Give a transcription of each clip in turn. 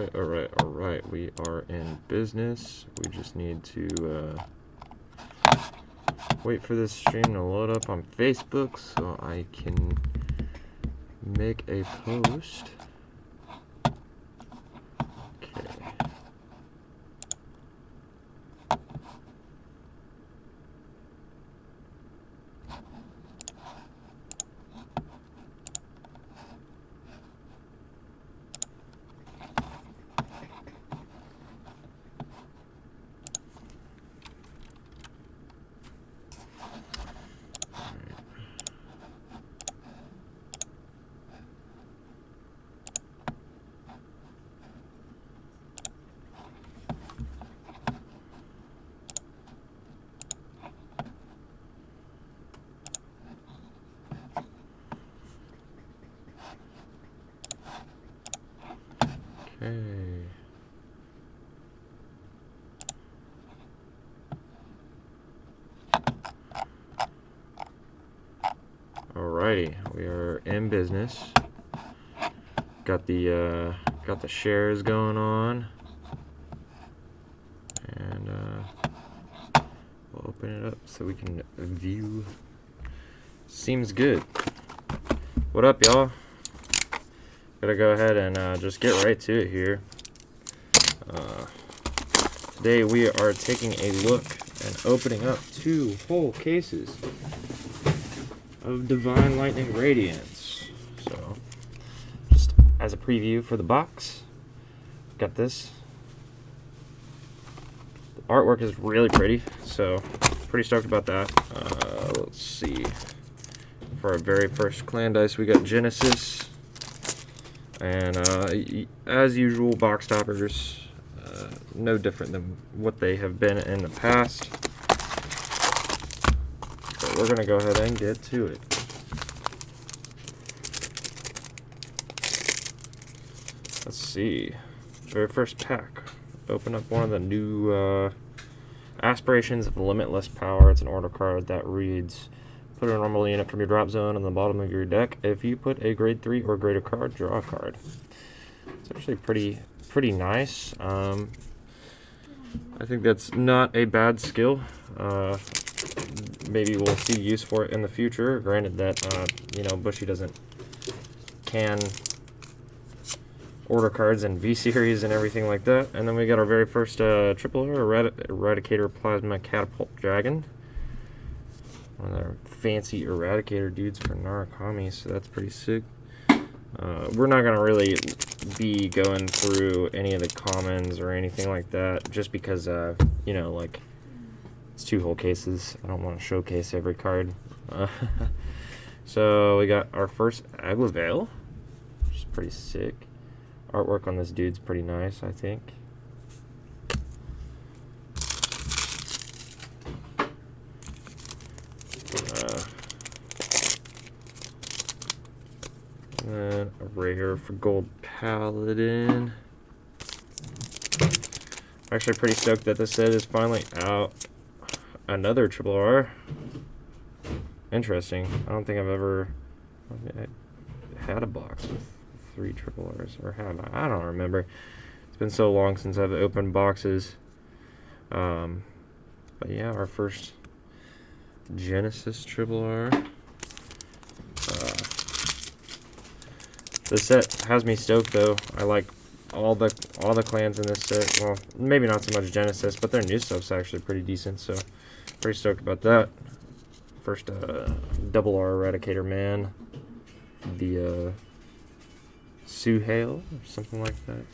All right. We are in business. We just need to wait for this stream to load up on Facebook so I can make a post. Okay. Alrighty, we are in business. Got the shares going on, and we'll open it up so we can view. Seems good. What up, y'all? Gotta go ahead and just get right to it here. Today we are taking a look and opening up 2 whole cases of Divine Lightning Radiance. So, just as a preview for the box, got this. The artwork is really pretty, so pretty stoked about that. Let's see. For our very first clan dice, we got Genesis. And as usual, box toppers, no different than what they have been in the past. But we're going to go ahead and get to it. Let's see. Very first pack. Open up one of the new Aspirations of Limitless Power. It's an order card that reads, put a normal unit from your drop zone on the bottom of your deck. If you put a grade 3 or greater card, draw a card. It's actually pretty nice. I think that's not a bad skill. Maybe we'll see use for it in the future. Granted that Bushy doesn't can order cards in V series and everything like that. And then we got our very first triple Eradicator Plasma Catapult Dragon. One of their fancy Eradicator dudes for Narukami, so that's pretty sick. We're not going to really be going through any of the commons or anything like that, just because, it's 2 whole cases. I don't want to showcase every card. So we got our first Aglavale, which is pretty sick. Artwork on this dude's pretty nice, I think. And a rare for Gold Paladin. I'm actually pretty stoked that this set is finally out. Another triple R. Interesting. I don't think I've ever had a box with 3 triple Rs, or have I? I don't remember. It's been so long since I've opened boxes. But yeah, our first Genesis triple R. This set has me stoked though. I like all the clans in this set. Well, maybe not so much Genesis, but their new stuff's actually pretty decent, so pretty stoked about that. First double R Eradicator Man. The Suhail or something like that.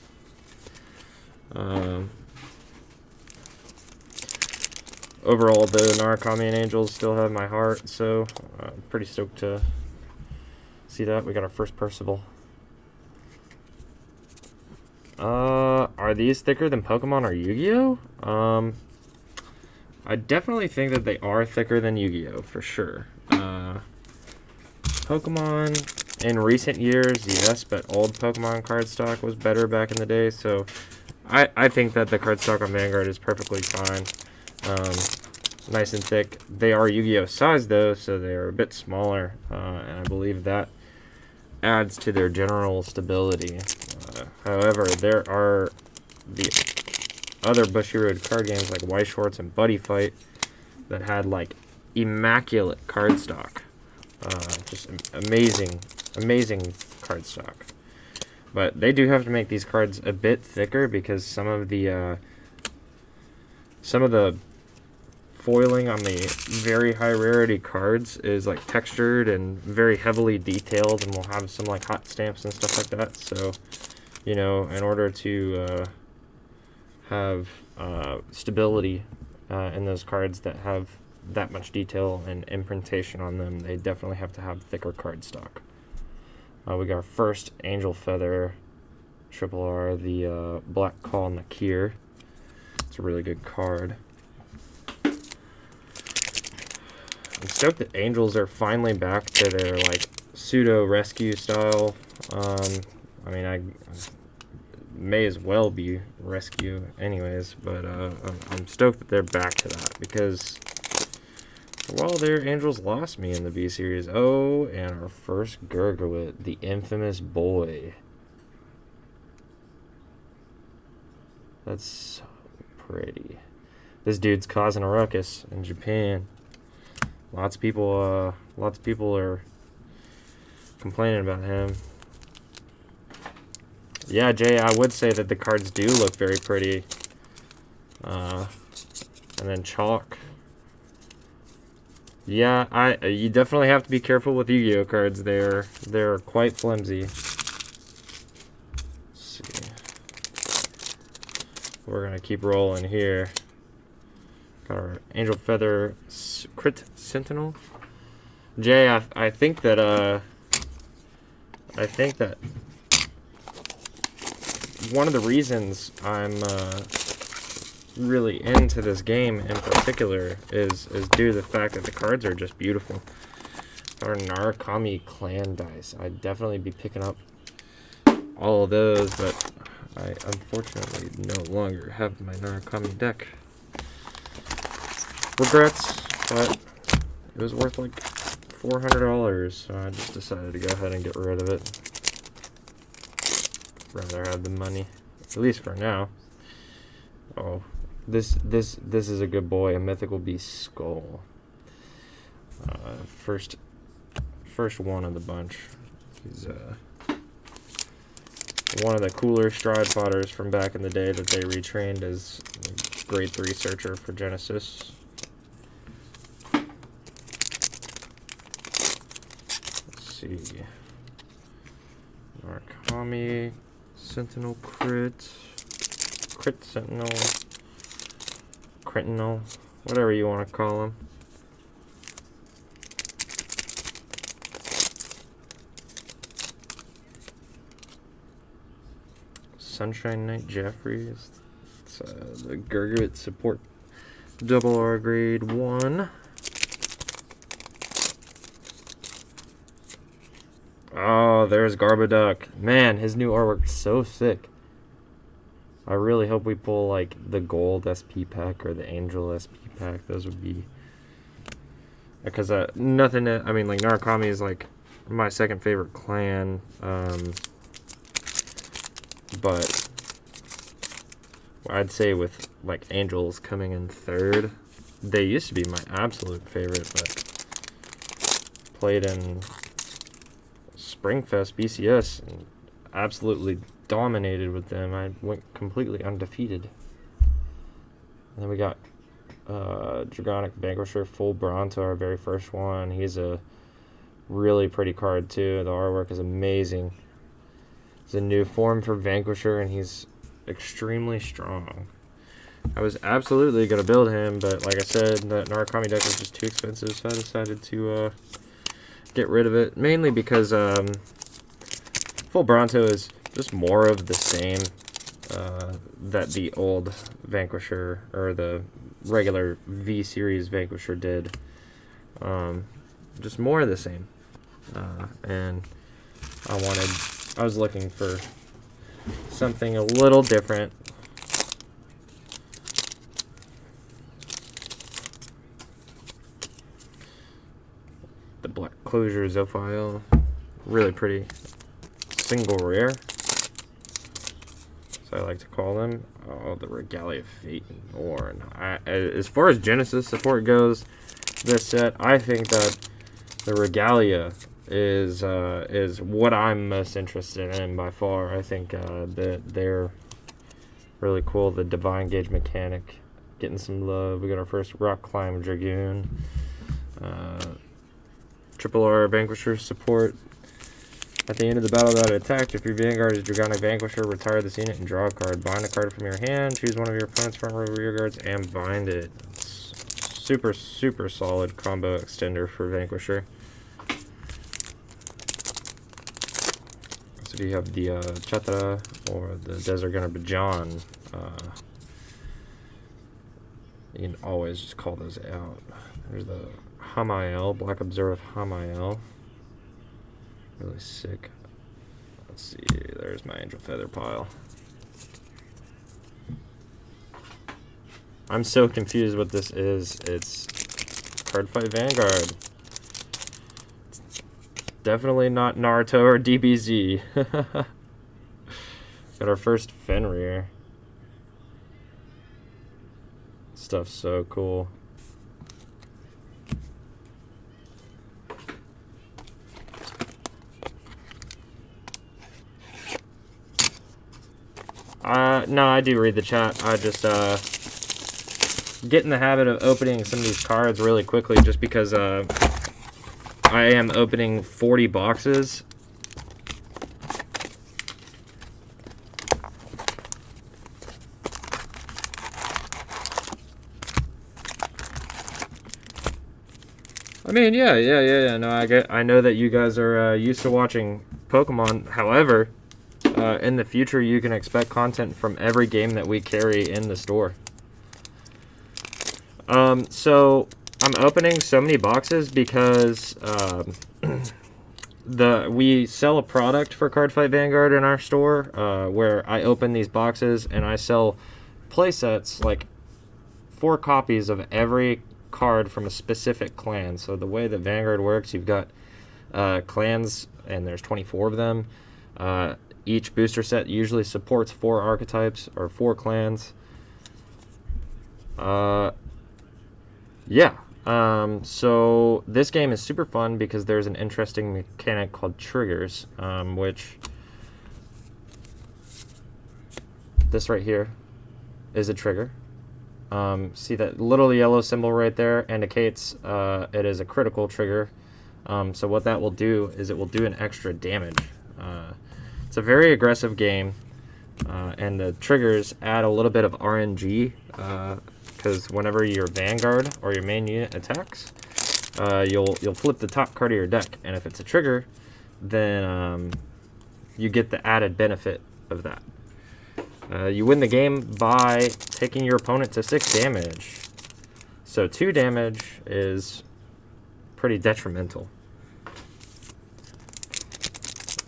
Overall, the Narukami and Angels still have my heart, so I'm pretty stoked to see that. We got our first Percival. Are these thicker than Pokemon or Yu-Gi-Oh? I definitely think that they are thicker than Yu-Gi-Oh, for sure. Pokemon in recent years, yes, but old Pokemon card stock was better back in the day, so I think that the card stock on Vanguard is perfectly fine. Nice and thick. They are Yu-Gi-Oh size though, so they are a bit smaller, and I believe that adds to their general stability. However, there are the other Bushiroad card games like White Shorts and Buddy Fight that had like immaculate card stock. Just amazing card stock. But they do have to make these cards a bit thicker because some of the foiling on the very high rarity cards is like textured and very heavily detailed, and will have some like hot stamps and stuff like that. So, you know, in order to have stability in those cards that have that much detail and imprintation on them, they definitely have to have thicker card stock. We got our first Angel Feather Triple R, the Black Call Nakir. It's a really good card. I'm stoked that Angels are finally back to their like pseudo rescue style. I mean, I may as well be rescue anyways, but I'm stoked that they're back to that, because for a while there, Angels lost me in the B series. Oh, and our first Gurgawit, the infamous boy. That's so pretty. This dude's causing a ruckus in Japan. Lots of people are complaining about him. Yeah, Jay, I would say that the cards do look very pretty. And then Chalk. Yeah, you definitely have to be careful with Yu-Gi-Oh cards. They're quite flimsy. Let's see. We're gonna keep rolling here. Got our Angel Feather Crit Sentinel. Jay, I think that one of the reasons I'm really into this game in particular is due to the fact that the cards are just beautiful. Our Narukami clan dice. I'd definitely be picking up all of those, but I unfortunately no longer have my Narukami deck. Regrets, but it was worth like $400, so I just decided to go ahead and get rid of it. Rather have the money, at least for now. Oh, this is a good boy, a Mythical Beast Skull. First one of the bunch. He's one of the cooler Stride Potters from back in the day that they retrained as grade 3 searcher for Genesis. Let's see. Narukami Sentinel Crit Sentinel, Critinal, whatever you want to call him. Sunshine Knight Jeffries. It's the Gurgawit support double R grade 1. Oh, there's Garbaduck. Man, his new artwork's so sick. I really hope we pull like the gold SP pack or the Angel SP pack. Those would be, because nothing. I mean, like Narukami is like my second favorite clan, but I'd say with like Angels coming in third, they used to be my absolute favorite, but played in Springfest BCS and absolutely dominated with them. I went completely undefeated. And then we got Dragonic Vanquisher full Bronto, our very first one. He's a really pretty card too. The artwork is amazing. It's a new form for Vanquisher, and he's extremely strong. I was absolutely going to build him, but like I said, that Narukami deck was just too expensive, so I decided to get rid of it. Mainly because full Bronto is just more of the same that the old Vanquisher, or the regular V-Series Vanquisher did. Just more of the same. And I was looking for something a little different. The Black Closure Zophile, really pretty. Single rare. I like to call them. Oh, the Regalia Fate and Norn. As far as Genesis support goes, this set, I think that the Regalia is what I'm most interested in by far. I think that they're really cool. The Divine Gauge mechanic getting some love. We got our first Rock Climb Dragoon. Triple R Vanquisher support. At the end of the battle that attacked, if your Vanguard is Dragonic Vanquisher, retire this unit and draw a card. Bind a card from your hand, choose one of your opponent's front row rear guards, and bind it. It's super, super solid combo extender for Vanquisher. So you have the Chatra or the Desert Gunner Bajan. You can always just call those out. There's the Hamael, Black Observer of Hamael. Really sick. Let's see, there's my Angel Feather pile. I'm so confused what this is. It's Cardfight Vanguard. It's definitely not Naruto or DBZ. Got our first Fenrir. Stuff's so cool. No, I do read the chat. I just get in the habit of opening some of these cards really quickly just because I am opening 40 boxes. I mean, yeah. No, I know that you guys are used to watching Pokemon. However, in the future, you can expect content from every game that we carry in the store. So I'm opening so many boxes because we sell a product for Cardfight Vanguard in our store where I open these boxes and I sell playsets, like 4 copies of every card from a specific clan. So the way that Vanguard works, you've got clans, and there's 24 of them. Each booster set usually supports 4 archetypes or 4 clans. So this game is super fun because there's an interesting mechanic called triggers, which this right here is a trigger. See that little yellow symbol right there indicates it is a critical trigger. So what that will do is it will do an extra damage. It's a very aggressive game, and the triggers add a little bit of RNG, because whenever your Vanguard or your main unit attacks, you'll flip the top card of your deck, and if it's a trigger, then you get the added benefit of that. You win the game by taking your opponent to 6 damage. So 2 damage is pretty detrimental.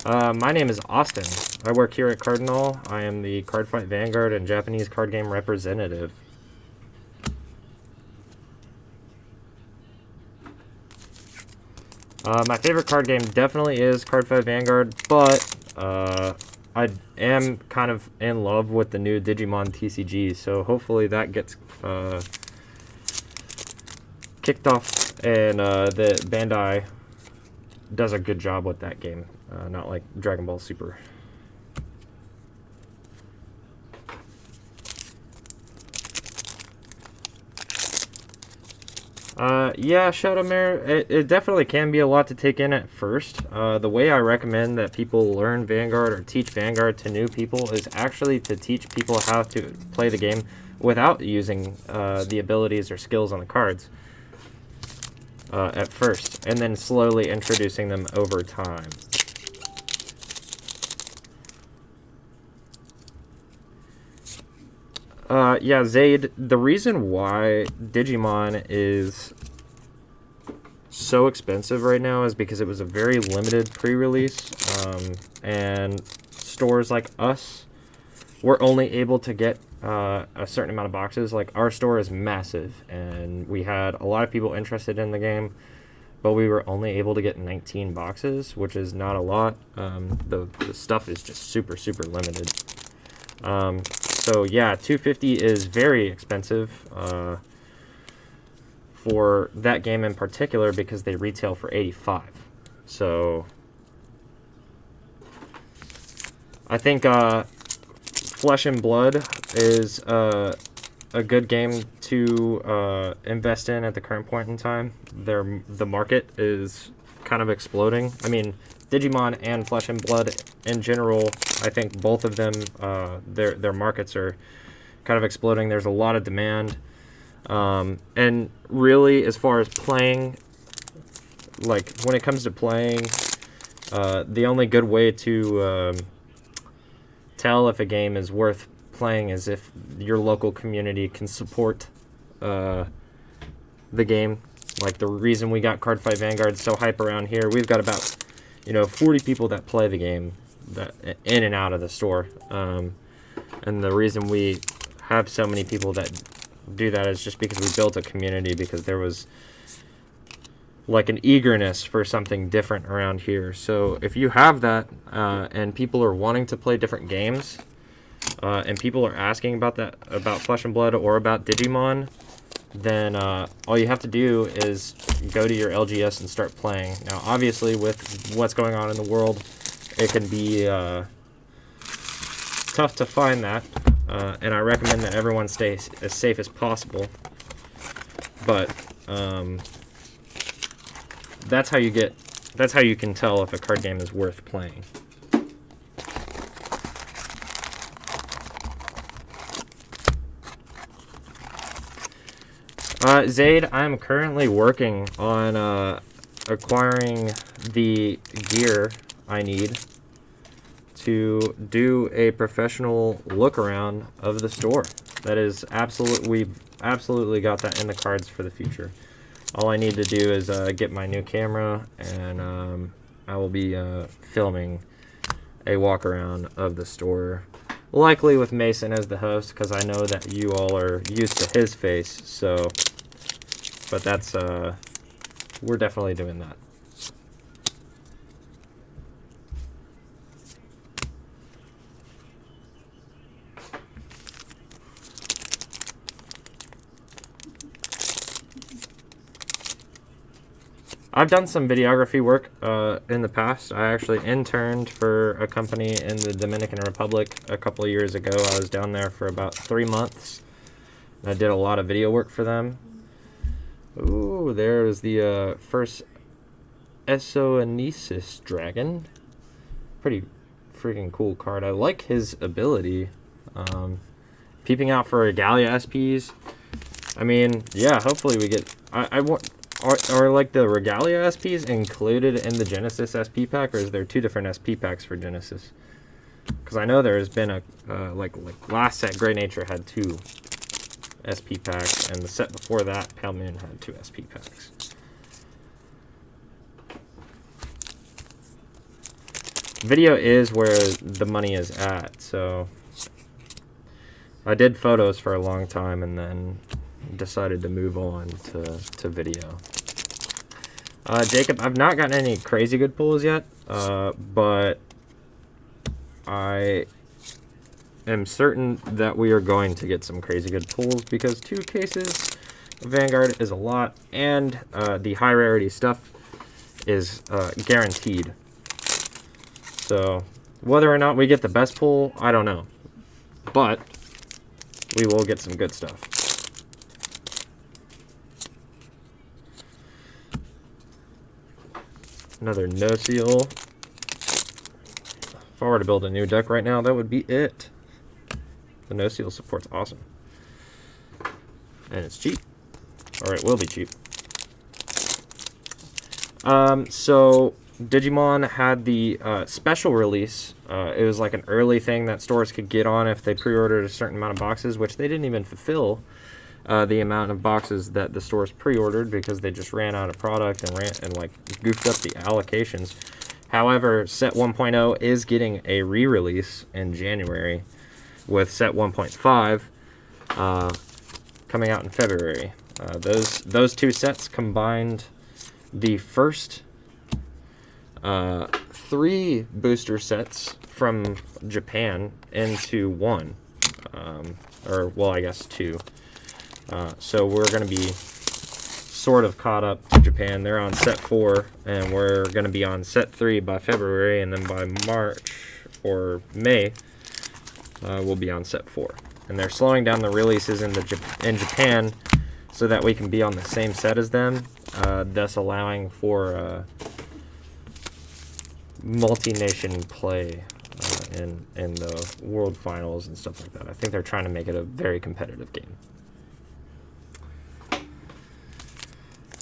My name is Austin. I work here at Cardinal. I am the Cardfight Vanguard and Japanese card game representative. My favorite card game definitely is Cardfight Vanguard, but I am kind of in love with the new Digimon TCG, so hopefully that gets kicked off and the Bandai does a good job with that game, not like Dragon Ball Super. Yeah, Shadowmare, it definitely can be a lot to take in at first. The way I recommend that people learn Vanguard or teach Vanguard to new people is actually to teach people how to play the game without using the abilities or skills on the cards at first, and then slowly introducing them over time. Yeah, Zaid, the reason why Digimon is so expensive right now is because it was a very limited pre-release, and stores like us were only able to get a certain amount of boxes. Like, our store is massive, and we had a lot of people interested in the game, but we were only able to get 19 boxes, which is not a lot. The stuff is just super, super limited. So yeah, 250 is very expensive for that game in particular because they retail for 85. So I think Flesh and Blood is a good game to invest in at the current point in time. The market is kind of exploding. I mean, Digimon and Flesh and Blood in general, I think both of them, their markets are kind of exploding. There's a lot of demand. And really, as far as playing, like when it comes to playing, the only good way to tell if a game is worth playing is if your local community can support the game. Like the reason we got Cardfight Vanguard so hype around here, we've got about 40 people that play the game that in and out of the store, and the reason we have so many people that do that is just because we built a community, because there was like an eagerness for something different around here. So if you have that and people are wanting to play different games, and people are asking about Flesh and Blood or about Digimon, then all you have to do is go to your LGS and start playing. Now, obviously, with what's going on in the world, it can be tough to find that, and I recommend that everyone stays as safe as possible. But that's how you can tell if a card game is worth playing. Zaid, I'm currently working on acquiring the gear I need to do a professional look around of the store. That is we've absolutely got that in the cards for the future. All I need to do is get my new camera, and I will be filming a walk around of the store, likely with Mason as the host, because I know that you all are used to his face. So, but that's we're definitely doing that. I've done some videography work in the past. I actually interned for a company in the Dominican Republic a couple of years ago. I was down there for about 3 months. I did a lot of video work for them. Ooh, there's the first Esoanesis Dragon. Pretty freaking cool card. I like his ability. Peeping out for Regalia SPs. I mean, yeah, hopefully we get... I want... Are like the Regalia SPs included in the Genesis SP pack, or is there 2 different SP packs for Genesis? Because I know there's been a like last set Grey Nature had 2 SP packs, and the set before that Pale Moon had 2 SP packs. Video is where the money is at, so I did photos for a long time and then decided to move on to video. Jacob, I've not gotten any crazy good pulls yet, but I am certain that we are going to get some crazy good pulls, because 2 cases of Vanguard is a lot, and the high rarity stuff is guaranteed. So whether or not we get the best pull, I don't know, but we will get some good stuff. Another no seal. If I were to build a new deck right now, that would be it. The no seal support's awesome. And it's cheap. Or it will be cheap. So Digimon had the special release. It was like an early thing that stores could get on if they pre-ordered a certain amount of boxes, which they didn't even fulfill the amount of boxes that the stores pre-ordered, because they just ran out of product and like goofed up the allocations. However, set 1.0 is getting a re-release in January, with set 1.5 coming out in February. Those 2 sets combined the first 3 booster sets from Japan into 1. or well, I guess 2. So we're going to be sort of caught up to Japan. They're on set 4, and we're going to be on set 3 by February, and then by March or May, we'll be on set 4. And they're slowing down the releases in Japan so that we can be on the same set as them, thus allowing for multi-nation play in the World Finals and stuff like that. I think they're trying to make it a very competitive game.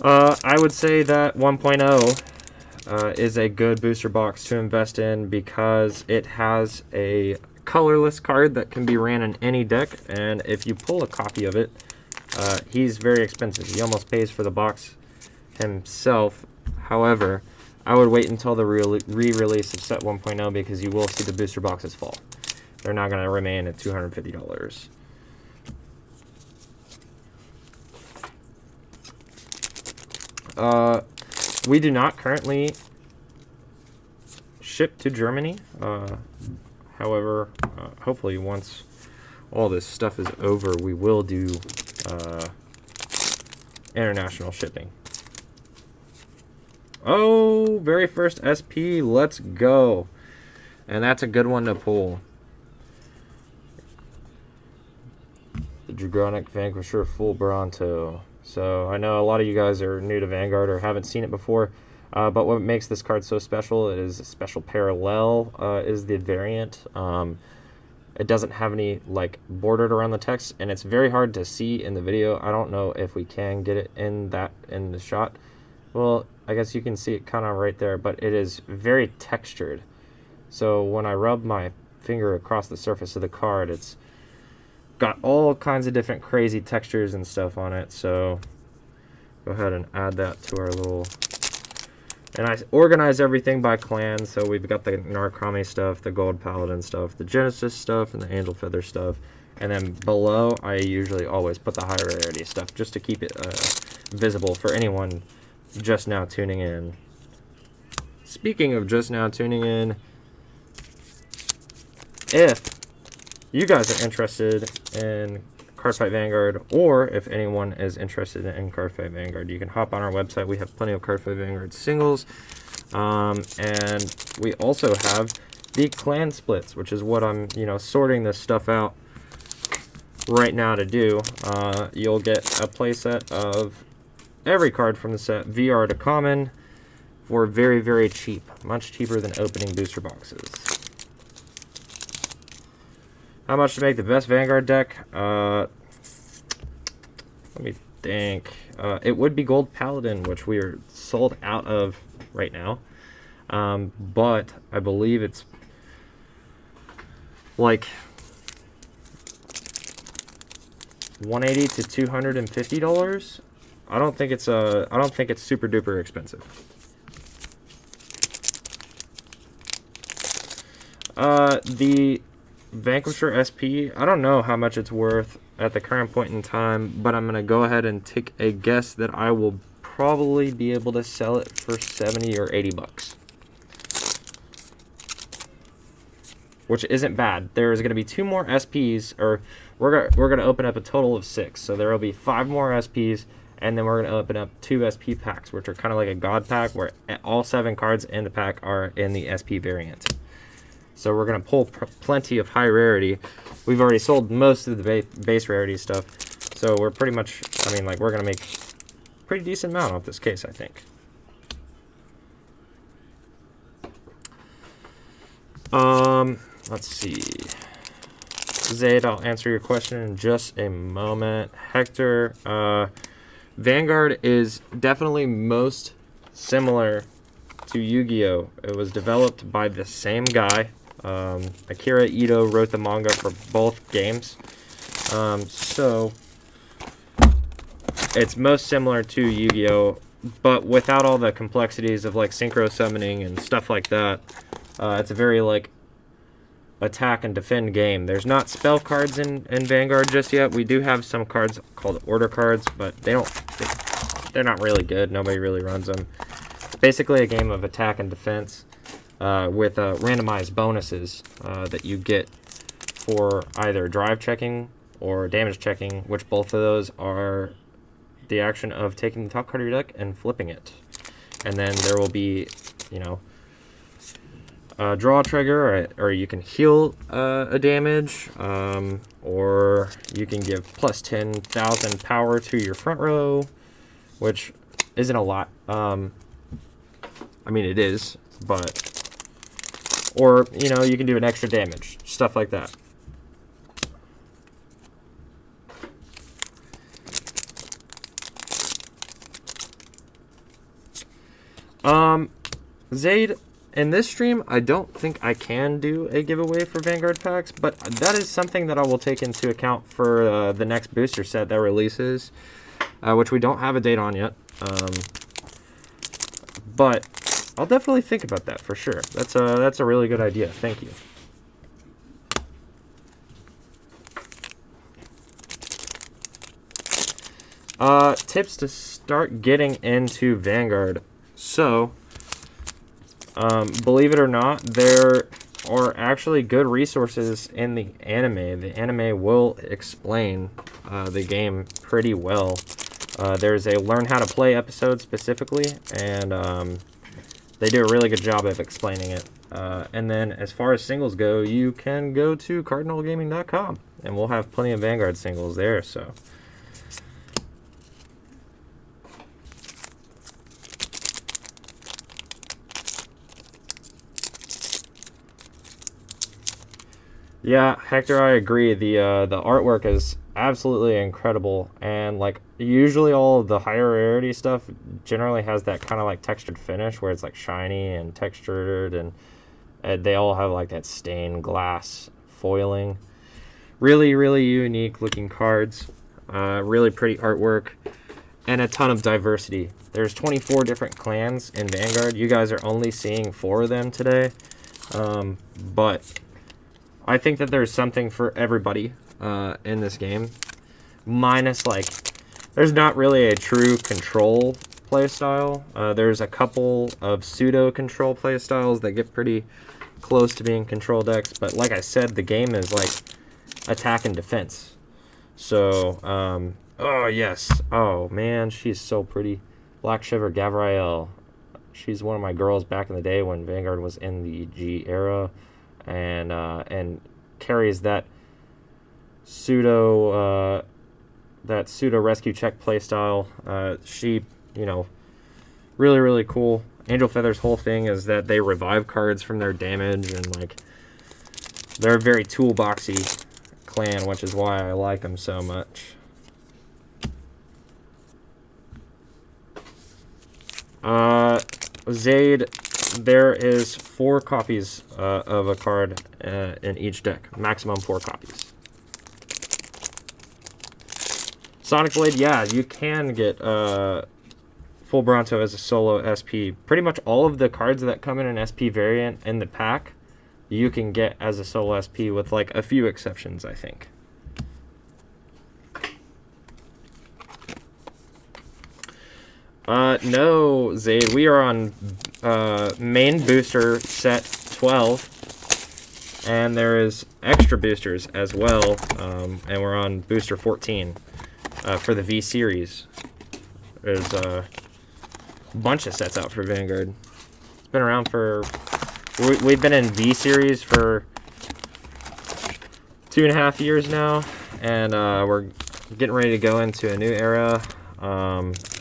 I would say that 1.0 is a good booster box to invest in because it has a colorless card that can be ran in any deck, and if you pull a copy of it, he's very expensive. He almost pays for the box himself. However, I would wait until the re-release of set 1.0 because you will see the booster boxes fall. They're not going to remain at $250. We do not currently ship to Germany. However, hopefully once all this stuff is over, we will do international shipping. Oh, very first SP, let's go. And that's a good one to pull. The Dragonic Vanquisher Full Bronto. So I know a lot of you guys are new to Vanguard or haven't seen it before, but what makes this card so special is a special parallel is the variant. It doesn't have any like bordered around the text, and it's very hard to see in the video. I don't know if we can get it in the shot. Well, I guess you can see it kind of right there, but it is very textured. So when I rub my finger across the surface of the card, it's got all kinds of different crazy textures and stuff on it. So go ahead and add that to our little... And I organize everything by clan. So we've got the Narcomi stuff, the Gold Paladin stuff, the Genesis stuff, and the Angel Feather stuff. And then below, I usually always put the high-rarity stuff just to keep it visible for anyone just now tuning in. Speaking of just now tuning in, if you guys are interested in Cardfight Vanguard, or if anyone is interested in Cardfight Vanguard, you can hop on our website. We have plenty of Cardfight Vanguard singles, and we also have the clan splits, which is what I'm sorting this stuff out right now to do. You'll get a playset of every card from the set, VR to common, for very, very cheap. Much cheaper than opening booster boxes. How much to make the best Vanguard deck? Let me think. It would be Gold Paladin, which we are sold out of right now. But I believe it's like $180 to $250. I don't think it's super duper expensive. The Vanquisher SP, I don't know how much it's worth at the current point in time, but I'm gonna go ahead and take a guess that I will probably be able to sell it for 70 or 80 bucks. Which isn't bad. There's gonna be 2 more SPs, or we're gonna open up a total of 6. So there will be 5 more SPs, and then we're gonna open up 2 SP packs, which are kind of like a god pack, where all 7 cards in the pack are in the SP variant. So we're going to pull plenty of high rarity. We've already sold most of the base rarity stuff. So we're pretty much, we're going to make a pretty decent amount off this case, I think. Let's see. Zayd, I'll answer your question in just a moment. Hector, Vanguard is definitely most similar to Yu-Gi-Oh! It was developed by the same guy. Akira Ito wrote the manga for both games, so it's most similar to Yu-Gi-Oh! But without all the complexities of like synchro summoning and stuff like that. It's a very like attack and defend game. There's not spell cards in Vanguard just yet. We do have some cards called order cards, but they're not really good. Nobody really runs them. It's basically a game of attack and defense. With randomized bonuses that you get for either drive checking or damage checking, which both of those are the action of taking the top card of your deck and flipping it. And then there will be, you know, a draw trigger, or you can heal a damage, or you can give plus 10,000 power to your front row, which isn't a lot. I mean, it is, but... Or, you know, you can do an extra damage. Stuff like that. Zaid, in this stream, I don't think I can do a giveaway for Vanguard packs, but that is something that I will take into account for the next booster set that releases, which we don't have a date on yet. But I'll definitely think about that for sure. That's a really good idea. Thank you. Tips to start getting into Vanguard. So, believe it or not, there are actually good resources in the anime. The anime will explain the game pretty well. There's a Learn How to Play episode specifically, and they do a really good job of explaining it. And then as far as singles go, you can go to cardinalgaming.com, and we'll have plenty of Vanguard singles there. So. Yeah, Hector, I agree. The artwork is absolutely incredible, and like usually all of the higher rarity stuff generally has that kind of like textured finish where it's like shiny and textured, and they all have like that stained glass foiling. Really, really unique looking cards. Really pretty artwork, and a ton of diversity. There's 24 different clans in Vanguard. You guys are only seeing 4 of them today, but I think that there's something for everybody in this game. Minus, like, there's not really a true control playstyle. There's a couple of pseudo-control playstyles that get pretty close to being control decks. But like I said, the game is, like, attack and defense. So, oh, yes. Oh, man, she's so pretty. Black Shiver Gavriel. She's one of my girls back in the day when Vanguard was in the G era. And carries that pseudo rescue check playstyle. She, you know, really, really cool. Angel Feather's whole thing is that they revive cards from their damage, and like they're a very toolboxy clan, which is why I like them so much. Zaid, there is 4 copies of a card in each deck. Maximum 4 copies. Sonic Blade, yeah, you can get Full Bronto as a solo SP. Pretty much all of the cards that come in an SP variant in the pack, you can get as a solo SP with like a few exceptions, I think. No, Zaid, we are on main booster set 12, and there is extra boosters as well, and we're on booster 14 for the V series. There's a bunch of sets out for Vanguard. It's been around for... We've been in V series for 2.5 years now, and we're getting ready to go into a new era.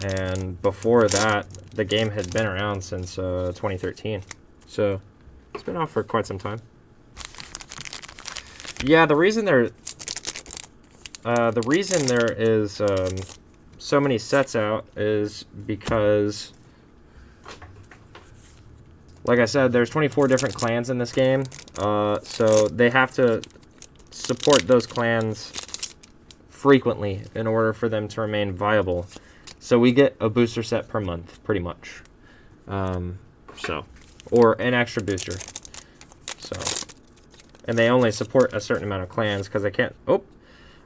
And before that, the game had been around since 2013, so it's been out for quite some time. Yeah, the reason there is so many sets out is because, like I said, there's 24 different clans in this game, so they have to support those clans frequently in order for them to remain viable. So we get a booster set per month, pretty much. Or an extra booster. So, and they only support a certain amount of clans because they can't. Oh,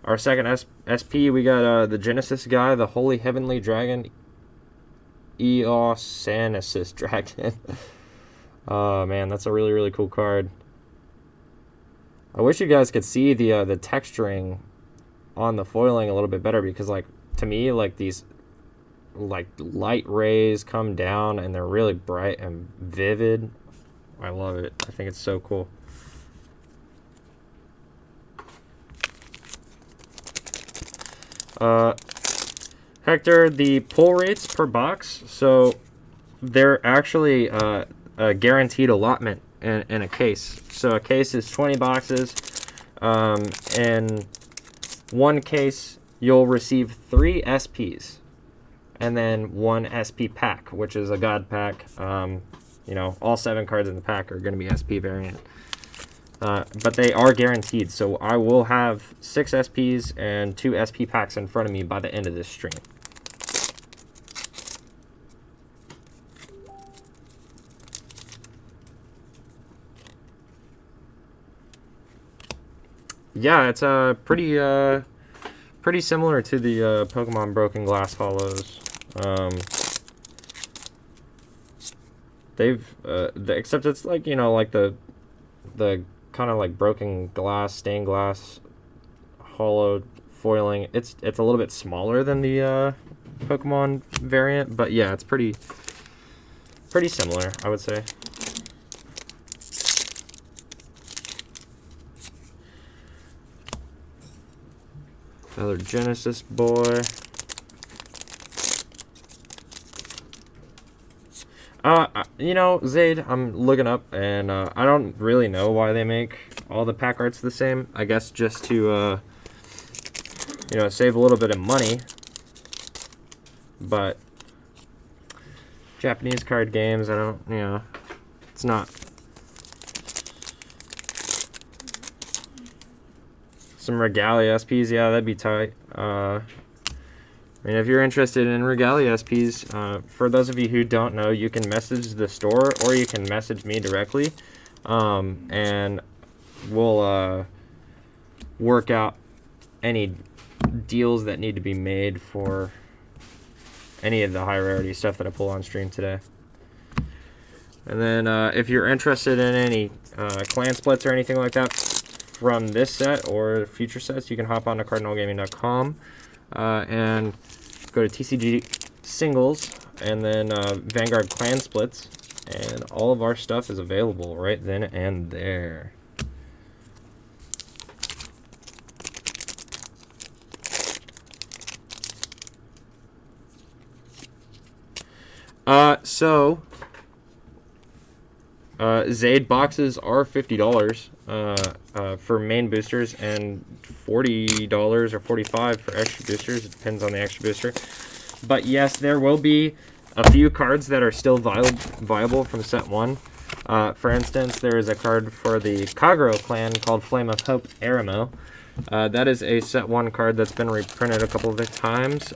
our second SP, we got the Genesis guy, the Holy Heavenly Dragon, Eosanesis Dragon. Oh man, that's a really, really cool card. I wish you guys could see the texturing on the foiling a little bit better, because like to me, like these like light rays come down and they're really bright and vivid. I love it. I think it's so cool. Hector, the pull rates per box, so they're actually a guaranteed allotment in a case. So a case is 20 boxes. In one case, you'll receive 3 SPs, and then 1 SP pack, which is a God pack. You know, all 7 cards in the pack are going to be SP variant. But they are guaranteed, so I will have 6 SPs and 2 SP packs in front of me by the end of this stream. Yeah, it's pretty similar to the Pokemon Broken Glass Hollows. Except it's like, you know, like the kind of like broken glass, stained glass, hollow foiling. It's a little bit smaller than the Pokemon variant, but yeah, it's pretty similar, I would say. Another Genesis boy. You know, Zaid, I'm looking up, and I don't really know why they make all the pack arts the same. I guess just to, you know, save a little bit of money. But Japanese card games, I don't, you know, it's not. Some Regalia SPs, yeah, that'd be tight. I mean, if you're interested in Regalia SPs, for those of you who don't know, you can message the store or you can message me directly, and we'll work out any deals that need to be made for any of the high rarity stuff that I pull on stream today. And then if you're interested in any clan splits or anything like that from this set or future sets, you can hop on to cardinalgaming.com and go to TCG singles and then Vanguard clan splits, and all of our stuff is available right then and there. Zaid boxes are $50 for main boosters and $40 or $45 for extra boosters. It depends on the extra booster. But yes, there will be a few cards that are still viable from set 1. For instance, there is a card for the Kagero clan called Flame of Hope Aramo. That is a set 1 card that's been reprinted a couple of times.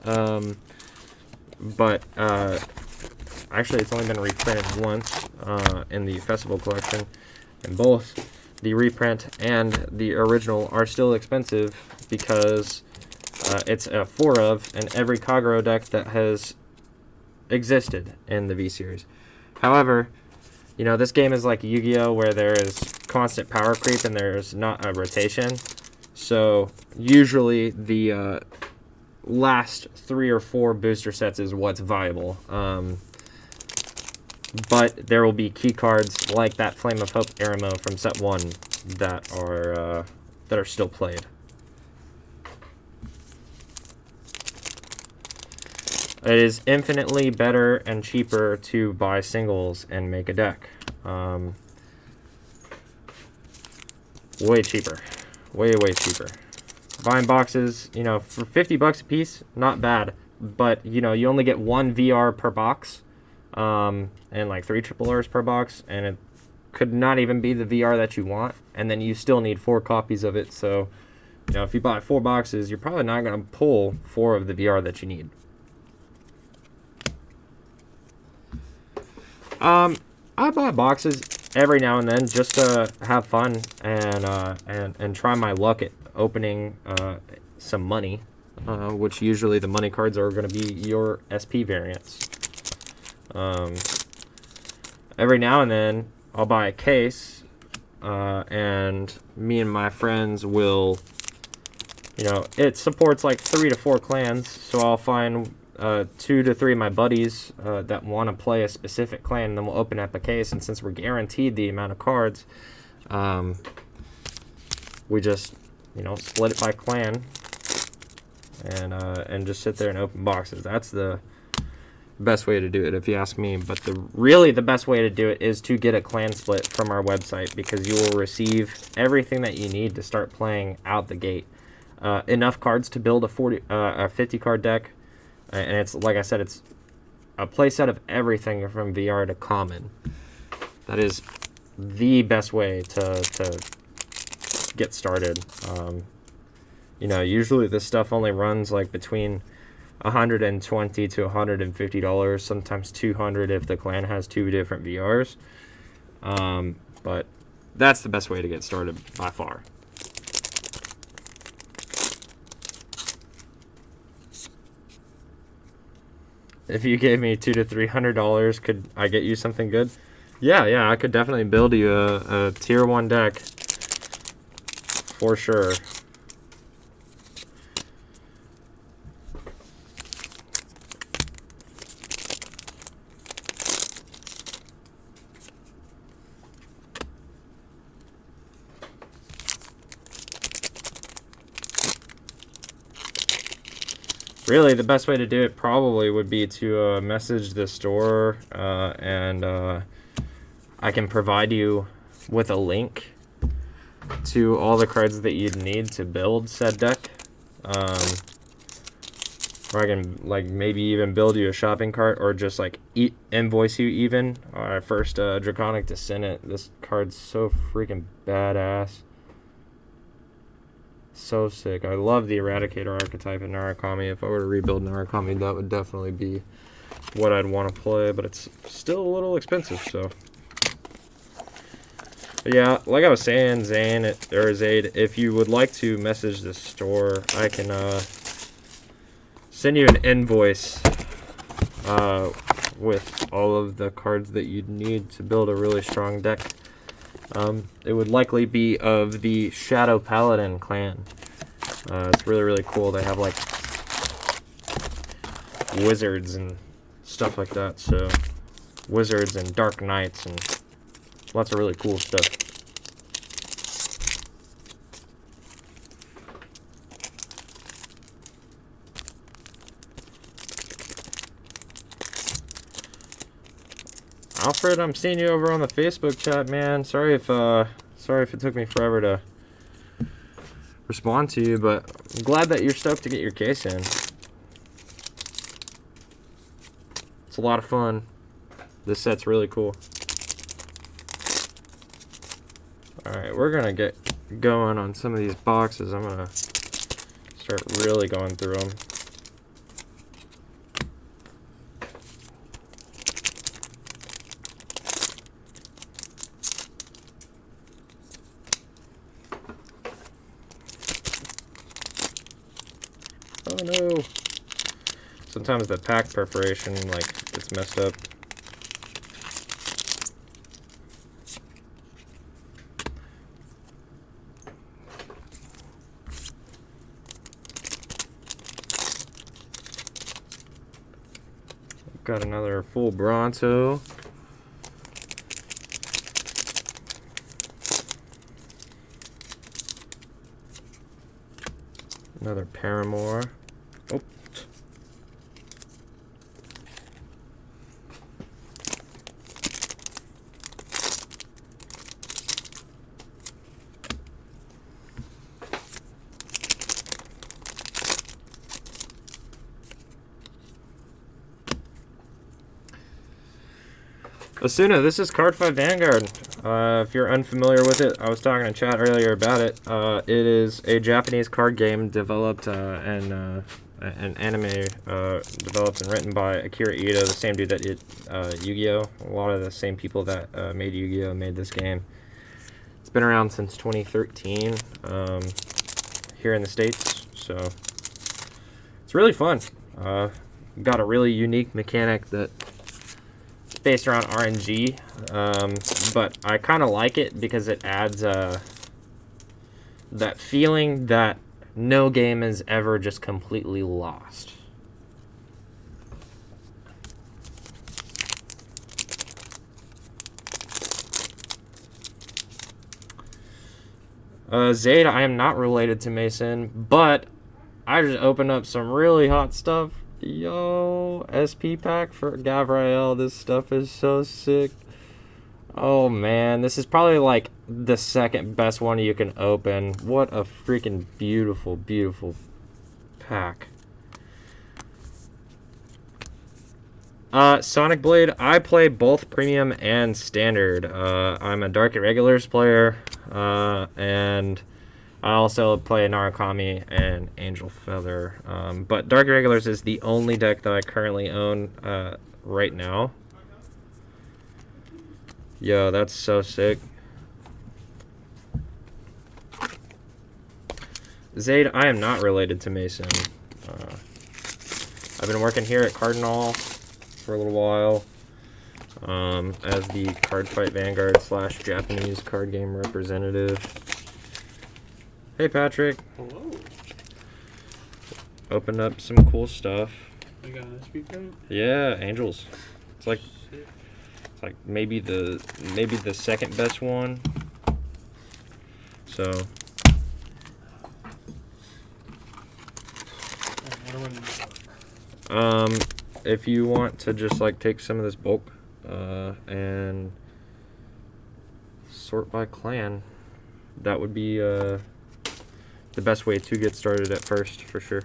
But actually, it's only been reprinted once in the festival collection, and both the reprint and the original are still expensive because it's a 4 of in every Kagero deck that has existed in the V series. However, you know, this game is like Yu-Gi-Oh, where there is constant power creep and there's not a rotation. So usually the last 3 or 4 booster sets is what's viable. But there will be key cards like that Flame of Hope Aramo from set 1 that are still played. It is infinitely better and cheaper to buy singles and make a deck. Way cheaper. Way cheaper. Buying boxes, you know, for $50 a piece, not bad. But, you know, you only get 1 VR per box. And like 3 triple Rs per box, and it could not even be the VR that you want, and then you still need 4 copies of it. So, you know, if you buy 4 boxes, you're probably not going to pull 4 of the VR that you need. I buy boxes every now and then just to have fun and try my luck at opening some money, which usually the money cards are going to be your SP variants. Every now and then I'll buy a case and me and my friends will, you know, it supports like 3 to 4 clans, so I'll find 2 to 3 of my buddies that want to play a specific clan, and then we'll open up a case, and since we're guaranteed the amount of cards, we just, you know, split it by clan, and just sit there and open boxes. That's the best way to do it, if you ask me. But really the best way to do it is to get a clan split from our website, because you will receive everything that you need to start playing out the gate. Enough cards to build a 50 card deck, and it's, like I said, it's a playset of everything from VR to common. That is the best way to get started. You know, usually this stuff only runs like between $120 to $150, sometimes $200 if the clan has 2 different VRs. But that's the best way to get started by far. If you gave me $200 to $300, could I get you something good? Yeah, I could definitely build you a tier 1 deck for sure. Really, the best way to do it probably would be to message the store, and I can provide you with a link to all the cards that you'd need to build said deck. Or I can, like, maybe even build you a shopping cart, or just like invoice you even. Our first Draconic Descendant. This card's so freaking badass. So sick. I love the Eradicator archetype in Narukami. If I were to rebuild Narukami, that would definitely be what I'd want to play, but it's still a little expensive, so. But yeah, like I was saying, Zaid, if you would like to message the store, I can send you an invoice with all of the cards that you'd need to build a really strong deck. It would likely be of the Shadow Paladin clan. It's really, really cool. They have like wizards and stuff like that. So wizards and dark knights and lots of really cool stuff. Alfred, I'm seeing you over on the Facebook chat, man. Sorry if it took me forever to respond to you, but I'm glad that you're stoked to get your case in. It's a lot of fun. This set's really cool. Alright, we're gonna get going on some of these boxes. I'm gonna start really going through them. Oh no! Sometimes the pack perforation like gets messed up. Got another full Bronto. Another Paramore. Oh. Asuna, this is Cardfight Vanguard. If you're unfamiliar with it, I was talking in chat earlier about it. It is a Japanese card game developed and an anime developed and written by Akira Ito, the same dude that did Yu-Gi-Oh! A lot of the same people that made Yu-Gi-Oh! Made this game. It's been around since 2013 here in the States, so it's really fun. Got a really unique mechanic that based around RNG, but I kind of like it because it adds that feeling that no game is ever just completely lost. Zayd, I am not related to Mason, but I just opened up some really hot stuff. Yo, SP pack for Gavrael. This stuff is so sick. Oh man, this is probably like the second best one you can open. What a freaking beautiful, beautiful pack. Sonic Blade, I play both premium and standard. I'm a Dark Irregulars player, and I also play Narukami and Angel Feather. But Dark Irregulars is the only deck that I currently own right now. Yo, that's so sick. Zayd, I am not related to Mason. I've been working here at Cardinal for a little while as the Cardfight Vanguard / Japanese card game representative. Hey Patrick. Hello. Opened up some cool stuff. You got an SP pack? Yeah, Angels. It's like maybe the second best one. So if you want to just like take some of this bulk and sort by clan, that would be the best way to get started at first, for sure.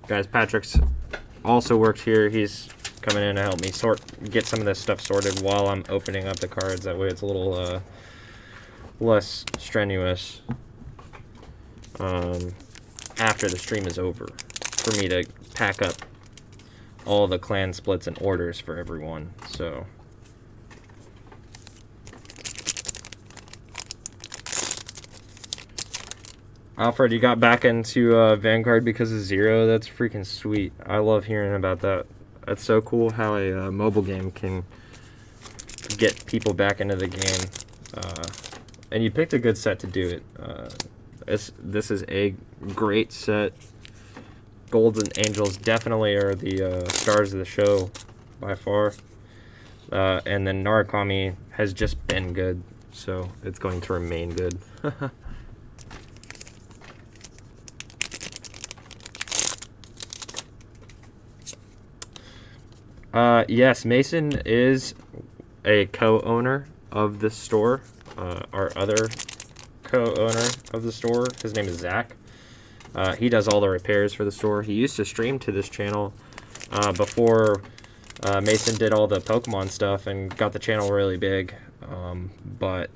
Guys, Patrick's also works here. He's coming in to help me get some of this stuff sorted while I'm opening up the cards. That way it's a little less strenuous after the stream is over for me to pack up all the clan splits and orders for everyone. So Alfred, you got back into Vanguard because of Zero. That's freaking sweet. I love hearing about that. That's so cool how a mobile game can get people back into the game. And you picked a good set to do it. This is a great set. Golds and Angels definitely are the stars of the show by far. And then Narukami has just been good, so it's going to remain good. Yes, Mason is a co-owner of this store. Our other co-owner of the store, his name is Zach. He does all the repairs for the store. He used to stream to this channel before Mason did all the Pokemon stuff and got the channel really big. But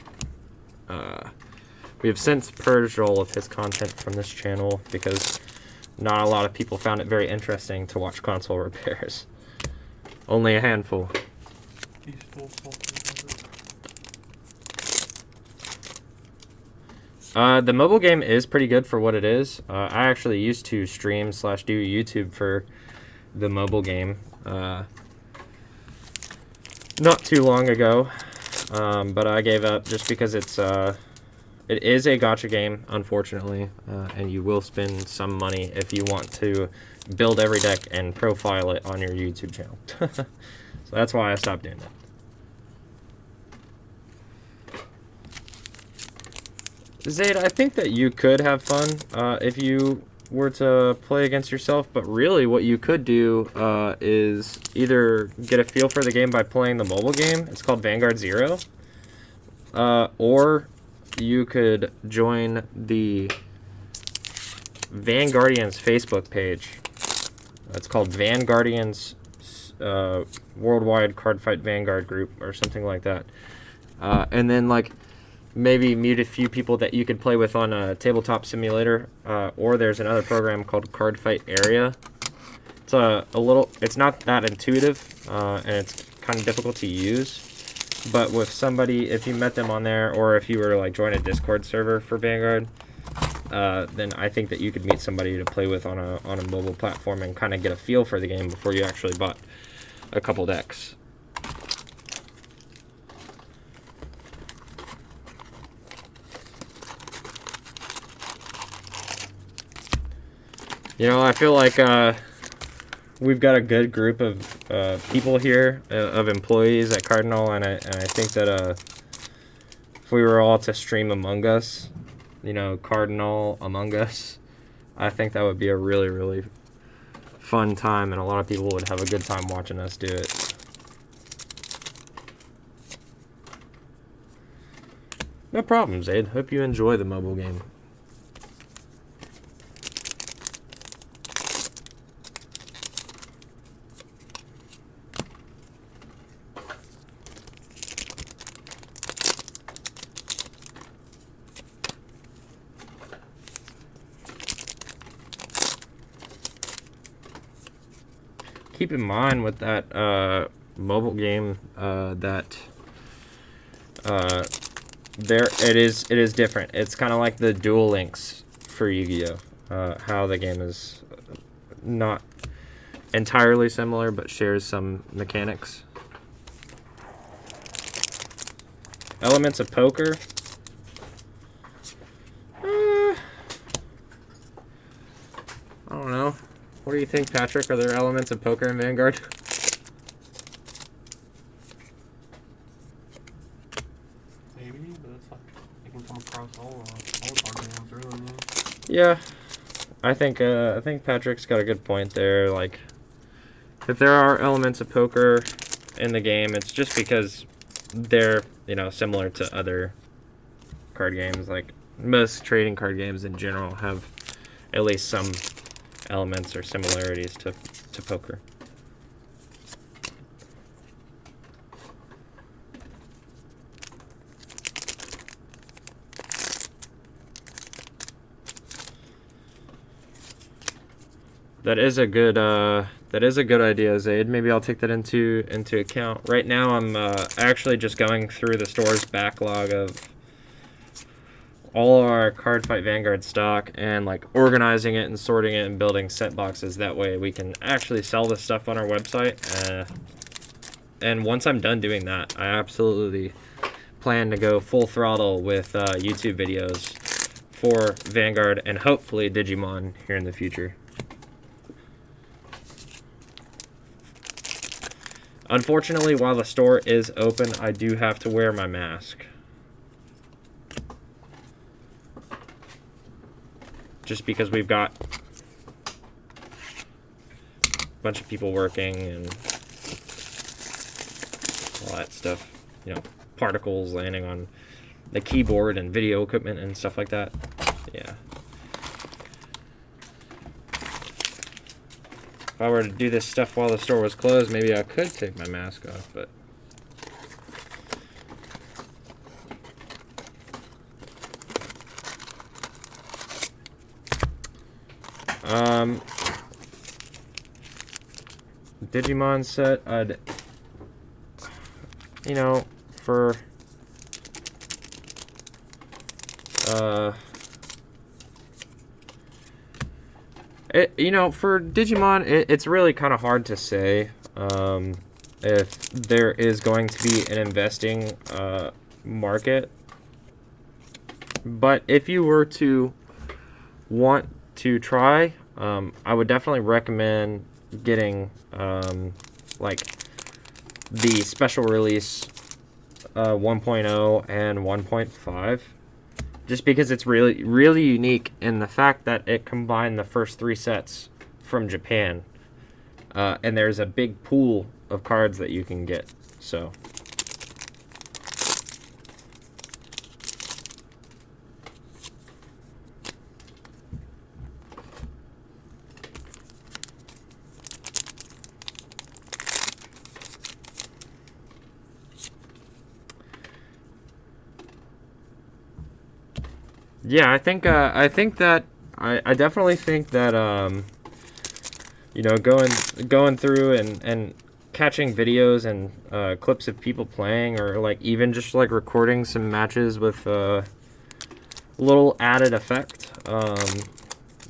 we have since purged all of his content from this channel because not a lot of people found it very interesting to watch console repairs. Only a handful. The mobile game is pretty good for what it is. I actually used to stream / do YouTube for the mobile game not too long ago, but I gave up just because it is a gacha game, unfortunately, and you will spend some money if you want to build every deck and profile it on your YouTube channel. So that's why I stopped doing that. Zayd, I think that you could have fun if you were to play against yourself, but really what you could do is either get a feel for the game by playing the mobile game. It's called Vanguard Zero. Or you could join the Vanguardians Facebook page. It's called Vanguardians Worldwide Cardfight Vanguard Group or something like that. And then like maybe meet a few people that you could play with on a tabletop simulator, or there's another program called Cardfight Area. It's it's not that intuitive, and it's kind of difficult to use. But with somebody, if you met them on there, or if you were to like join a Discord server for Vanguard, then I think that you could meet somebody to play with on a mobile platform and kind of get a feel for the game before you actually bought a couple decks. You know, I feel like we've got a good group of people here, of employees at Cardinal, and I think that if we were all to stream Among Us, you know, Cardinal Among Us, I think that would be a really, really fun time, and a lot of people would have a good time watching us do it. No problem, Zaid. Hope you enjoy the mobile game. Keep in mind with that mobile game that it is different. It's kind of like the Duel Links for Yu-Gi-Oh! How the game is not entirely similar, but shares some mechanics. Elements of poker. I don't know. What do you think, Patrick? Are there elements of poker in Vanguard? Maybe, but it's like it can come across all card games, really. Man. Yeah, I think Patrick's got a good point there. Like, if there are elements of poker in the game, it's just because they're, you know, similar to other card games. Like, most trading card games in general have at least some elements or similarities to poker. That is a good idea, Zaid. Maybe I'll take that into account. Right now, I'm actually just going through the store's backlog of all our Cardfight Vanguard stock and like organizing it and sorting it and building set boxes. That way we can actually sell this stuff on our website. And once I'm done doing that, I absolutely plan to go full throttle with YouTube videos for Vanguard and hopefully Digimon here in the future. Unfortunately, while the store is open, I do have to wear my mask. Just because we've got a bunch of people working and all that stuff. You know, particles landing on the keyboard and video equipment and stuff like that. Yeah. If I were to do this stuff while the store was closed, maybe I could take my mask off, but Digimon set, I'd, you know, for you know, for Digimon, it's really kind of hard to say if there is going to be an investing market. But if you were to want to try, I would definitely recommend getting like the special release 1.0 and 1.5. Just because it's really unique in the fact that it combined the first 3 sets from Japan. And there's a big pool of cards that you can get. So yeah, I definitely think that you know, going through and catching videos and clips of people playing, or like even just like recording some matches with a little added effect,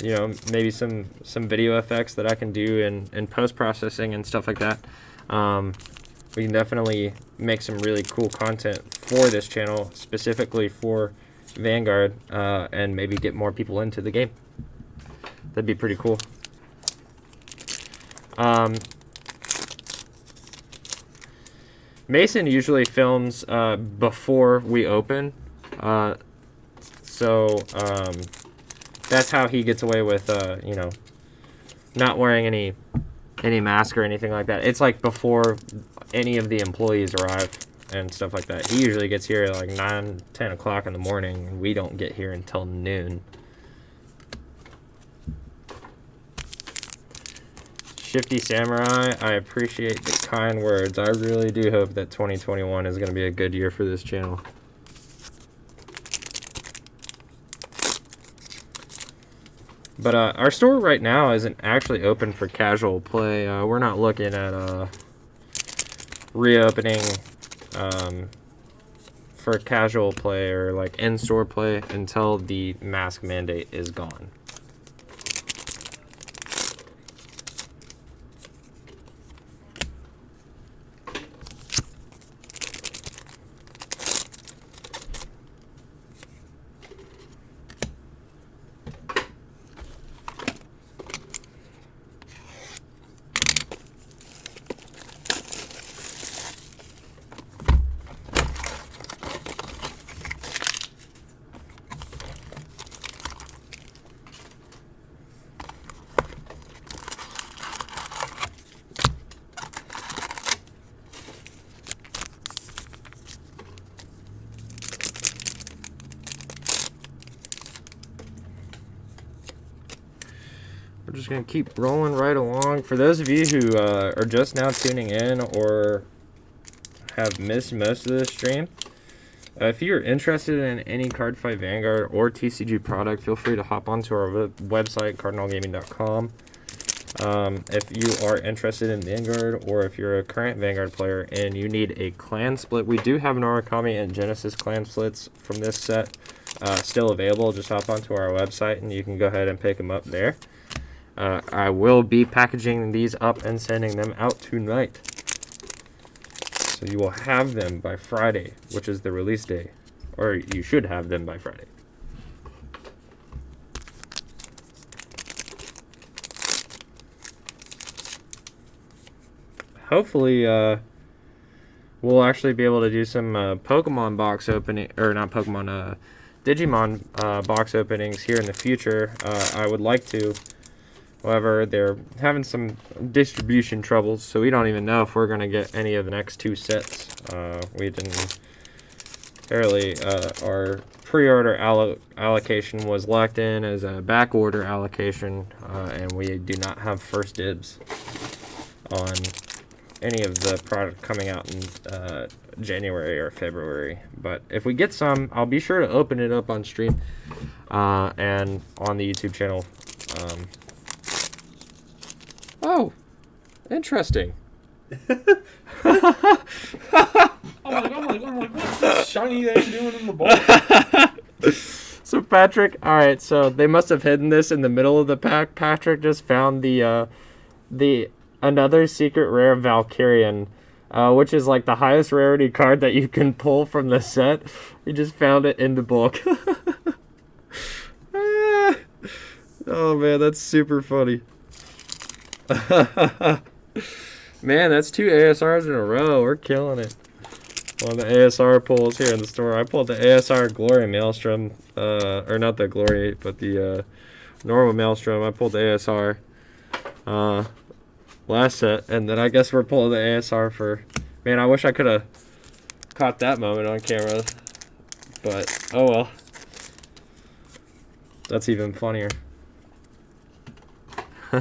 You know, maybe some video effects that I can do in post-processing and stuff like that. We can definitely make some really cool content for this channel, specifically for Vanguard, and maybe get more people into the game. That'd be pretty cool. Mason usually films before we open, so that's how he gets away with you know, not wearing any mask or anything like that. It's like before any of the employees arrive and stuff like that. He usually gets here at like 9-10 o'clock in the morning, and we don't get here until noon. Shifty Samurai, I appreciate the kind words. I really do hope that 2021 is going to be a good year for this channel. But our store right now isn't actually open for casual play. We're not looking at reopening for casual play or like in-store play until the mask mandate is gone. We're just going to keep rolling right along. For those of you who are just now tuning in or have missed most of this stream, if you're interested in any Cardfight Vanguard or TCG product, feel free to hop onto our website, cardinalgaming.com. If you are interested in Vanguard, or if you're a current Vanguard player and you need a clan split, we do have Norakami and Genesis clan splits from this set still available. Just hop onto our website and you can go ahead and pick them up there. I will be packaging these up and sending them out tonight. So you will have them by Friday, which is the release day. Or you should have them by Friday. Hopefully, we'll actually be able to do some Pokemon box opening, or not Pokemon, Digimon box openings here in the future. I would like to. However, they're having some distribution troubles, so we don't even know if we're going to get any of the next two sets. We didn't fairly, our pre-order allocation was locked in as a back order allocation, and we do not have first dibs on any of the product coming out in January or February. But if we get some, I'll be sure to open it up on stream and on the YouTube channel. Oh, interesting. I'm like, what's this shiny thing doing in the bowl? So Patrick, all right, so they must have hidden this in the middle of the pack. Patrick just found the another secret rare Valkyrian, which is like the highest rarity card that you can pull from the set. He just found it in the book. Oh man, that's super funny. Man, that's 2 ASRs in a row. We're killing it. One of the ASR pulls here in the store. I pulled the ASR Glory Maelstrom, or not the Glory, but the normal Maelstrom. I pulled the ASR last set, and then I guess we're pulling the ASR for. Man, I wish I could have caught that moment on camera, but oh well. That's even funnier. I'm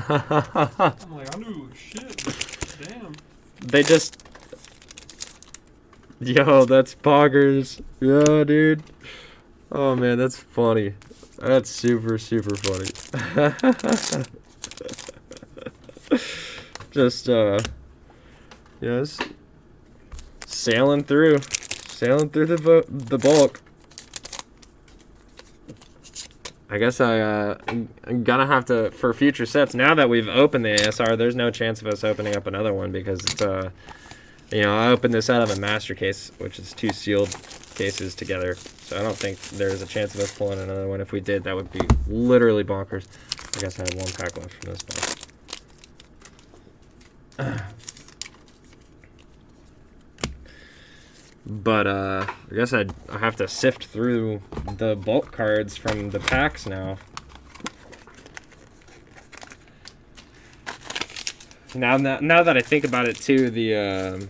like, I knew shit. Damn. They just. Yo, that's poggers. Yo, dude. Oh man, that's funny. That's super, super funny. Just, yes. Sailing through the bulk. I guess I'm gonna have to, for future sets, now that we've opened the ASR, there's no chance of us opening up another one because it's, you know, I opened this out of a master case, which is 2 sealed cases together. So I don't think there's a chance of us pulling another one. If we did, that would be literally bonkers. I guess I have 1 pack left from this box. But I guess I have to sift through the bulk cards from the packs now. Now that I think about it too, the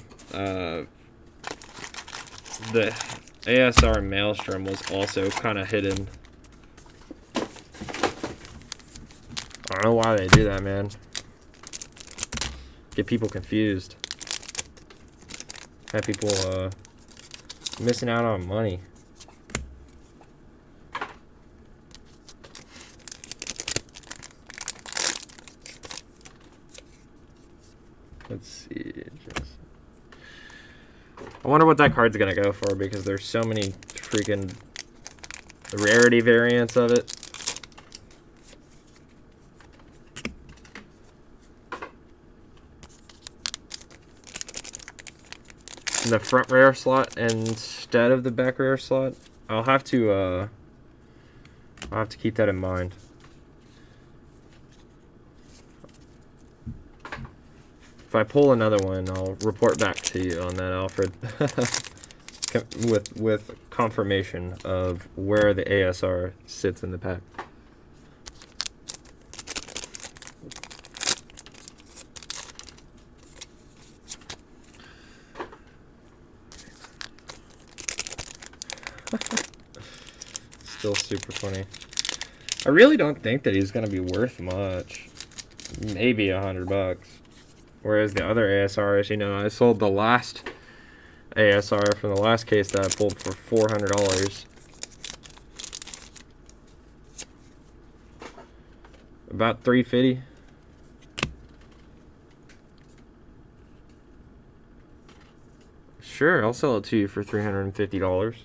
ASR Maelstrom was also kind of hidden. I don't know why they do that, man. Get people confused. Have people missing out on money. Let's see. I wonder what that card's gonna go for because there's so many freaking rarity variants of it. The front rare slot instead of the back rare slot. I'll have to keep that in mind. If I pull another one, I'll report back to you on that, Alfred, with confirmation of where the ASR sits in the pack. Still super funny. I really don't think that he's gonna be worth much. Maybe $100. Whereas the other ASRs, you know, I sold the last ASR from the last case that I pulled for $400. About $350. Sure, I'll sell it to you for $350.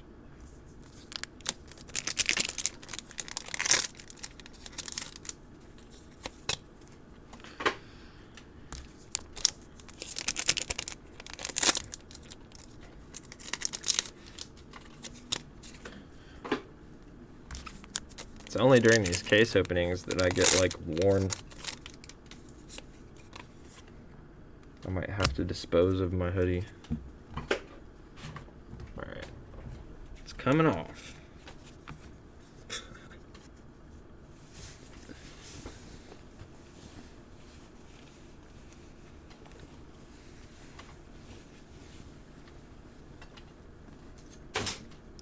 It's only during these case openings that I get, like, worn. I might have to dispose of my hoodie. Alright. It's coming off.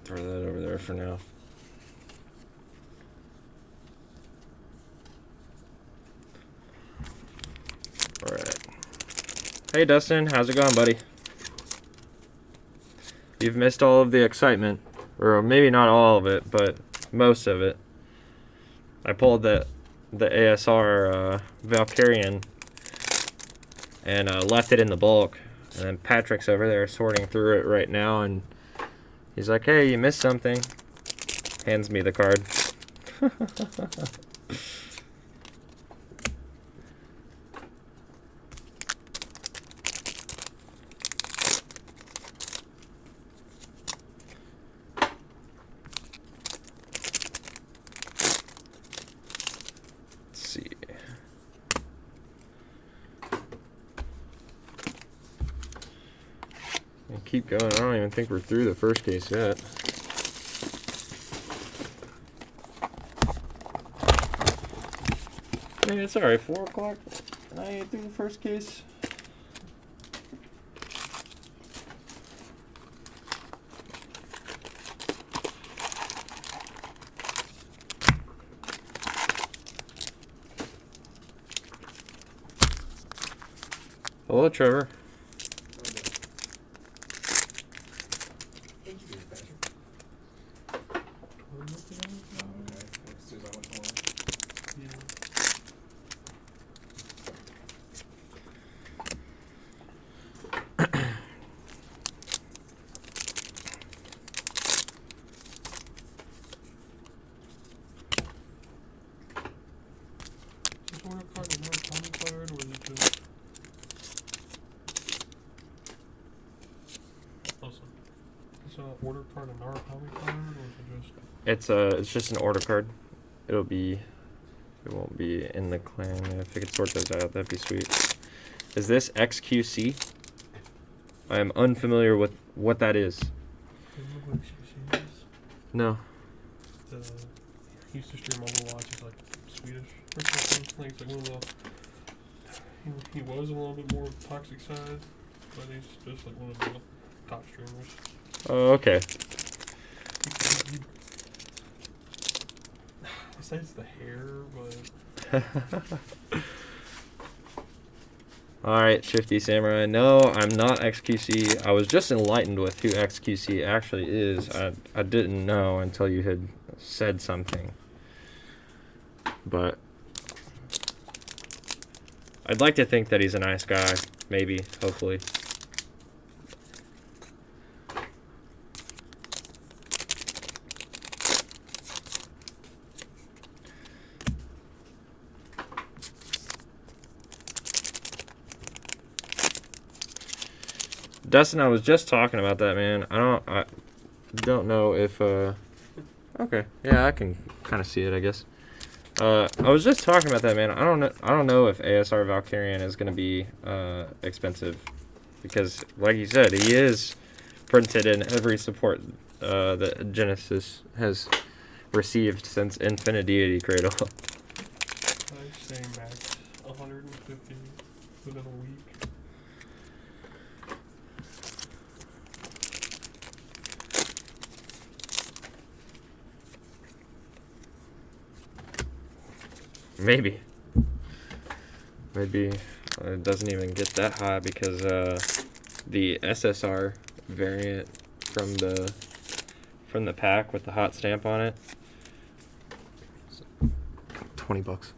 Throw that over there for now. Alright. Hey Dustin, how's it going, buddy? You've missed all of the excitement. Or maybe not all of it, but most of it. I pulled the ASR Valkyrian and left it in the bulk. And then Patrick's over there sorting through it right now, and he's like, hey, you missed something. Hands me the card. Keep going. I don't even think we're through the first case yet. Hey, it's alright. 4 o'clock. I ain't through the first case. Hello, Trevor. order card and not a common card, or is it just... Listen. Is this an order card and not a common card, or is it just... It's just an order card. It won't be in the clan. If I could sort those out, that'd be sweet. Is this XQC? I am unfamiliar with what that is. Does it look like she sees? No. He used to stream Overwatch. He's like Swedish or something. Like, it's like one of the... He was a little bit more toxic side, but he's just like one of the top streamers. Oh, okay. Besides the hair, but... Alright, Shifty Samurai. No, I'm not XQC. I was just enlightened with who XQC actually is. I didn't know until you had said something. But I'd like to think that he's a nice guy. Maybe, hopefully. Dustin, I was just talking about that, man. I don't know if okay, yeah, I can kind of see it, I guess. I was just talking about that, man. I don't know if ASR Valkyrian is gonna be expensive, because like you said, he is printed in every support that Genesis has received since Infinity Cradle. I'd say max 150 within a week. Maybe it doesn't even get that high, because the SSR variant from the pack with the hot stamp on it, $20.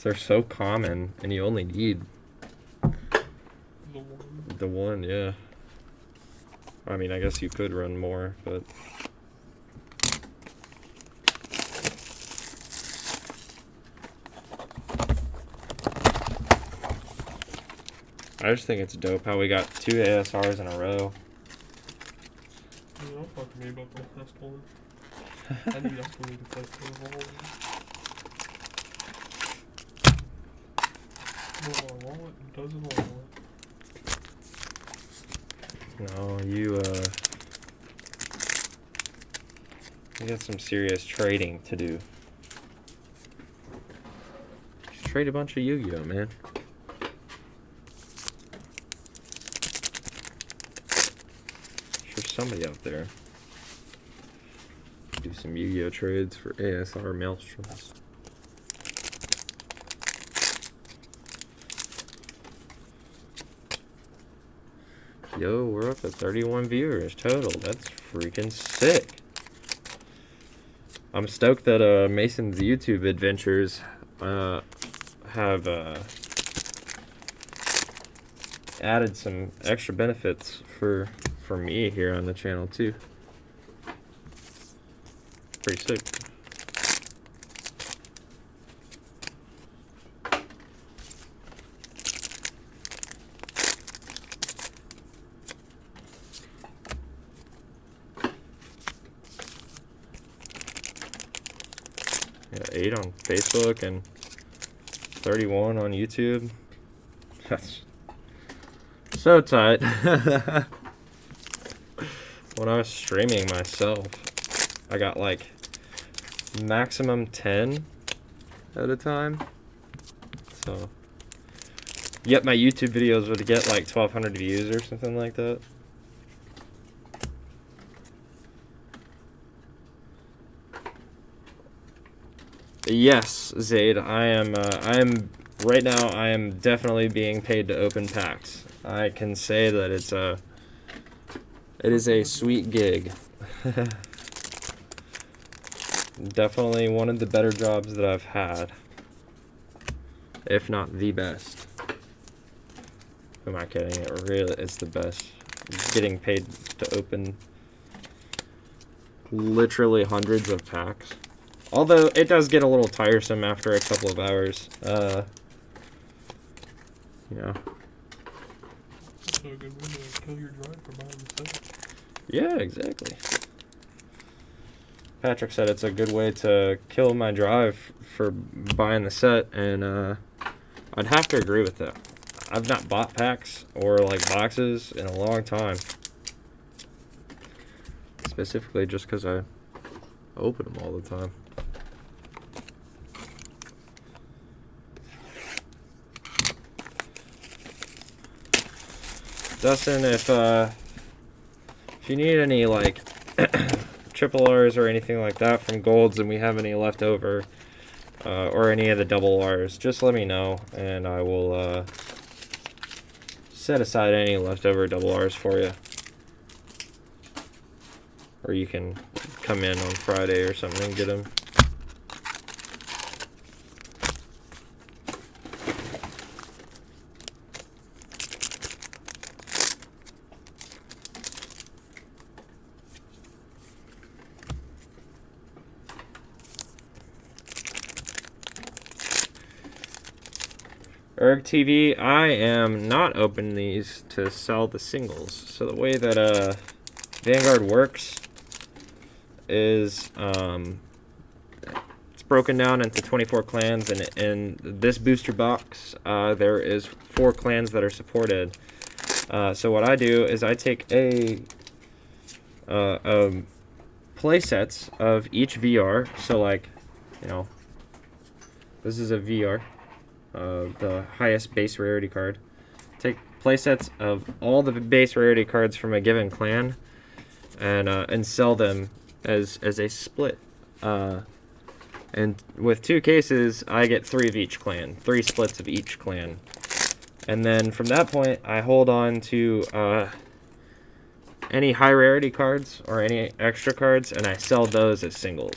They're so common, and you only need the one, yeah. I mean, I guess you could run more, but... I just think it's dope how we got 2 ASRs in a row. Yeah, don't talk to me about the last one. I need Escalade to test the whole. Wallet doesn't wallet. No, you got some serious trading to do. Just trade a bunch of Yu-Gi-Oh, man. Sure, somebody out there do some Yu-Gi-Oh trades for ASR Maelstroms. Yo, we're up at 31 viewers total. That's freaking sick. I'm stoked that Mason's YouTube adventures have added some extra benefits for me here on the channel too. Pretty sick. Yeah, 8 on Facebook and 31 on YouTube. That's so tight. When I was streaming myself, I got like maximum 10 at a time. So, yet my YouTube videos would get like 1,200 views or something like that. Yes, Zaid, I am right now, I am definitely being paid to open packs. I can say that it is a sweet gig. Definitely one of the better jobs that I've had, if not the best. Who am I kidding? It really is the best. Getting paid to open literally hundreds of packs. Although it does get a little tiresome after a couple of hours. You know. Also a good way to kill your drive for buying the set. Yeah, exactly. Patrick said it's a good way to kill my drive for buying the set, and I'd have to agree with that. I've not bought packs or like boxes in a long time. Specifically just because I open them all the time. Dustin, if you need any like triple R's or anything like that from Golds, and we have any left over, or any of the double R's, just let me know, and I will set aside any leftover double R's for you. Or you can come in on Friday or something and get them. Erg TV, I am not opening these to sell the singles. So the way that Vanguard works is it's broken down into 24 clans, and in this booster box there is 4 clans that are supported. So what I do is I take a play sets of each VR. So like, you know, this is a VR. The highest base rarity card. Take playsets of all the base rarity cards from a given clan, and sell them as a split. And with 2 cases, I get 3 of each clan, 3 splits of each clan. And then from that point, I hold on to any high rarity cards or any extra cards, and I sell those as singles.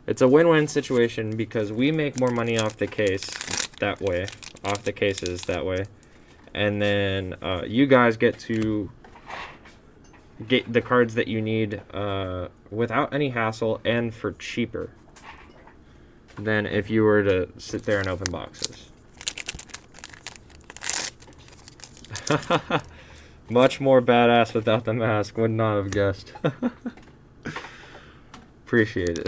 It's a win-win situation because we make more money off the case that way, off the cases that way, and then you guys get to get the cards that you need without any hassle and for cheaper than if you were to sit there and open boxes. Much more badass without the mask, would not have guessed. Appreciate it.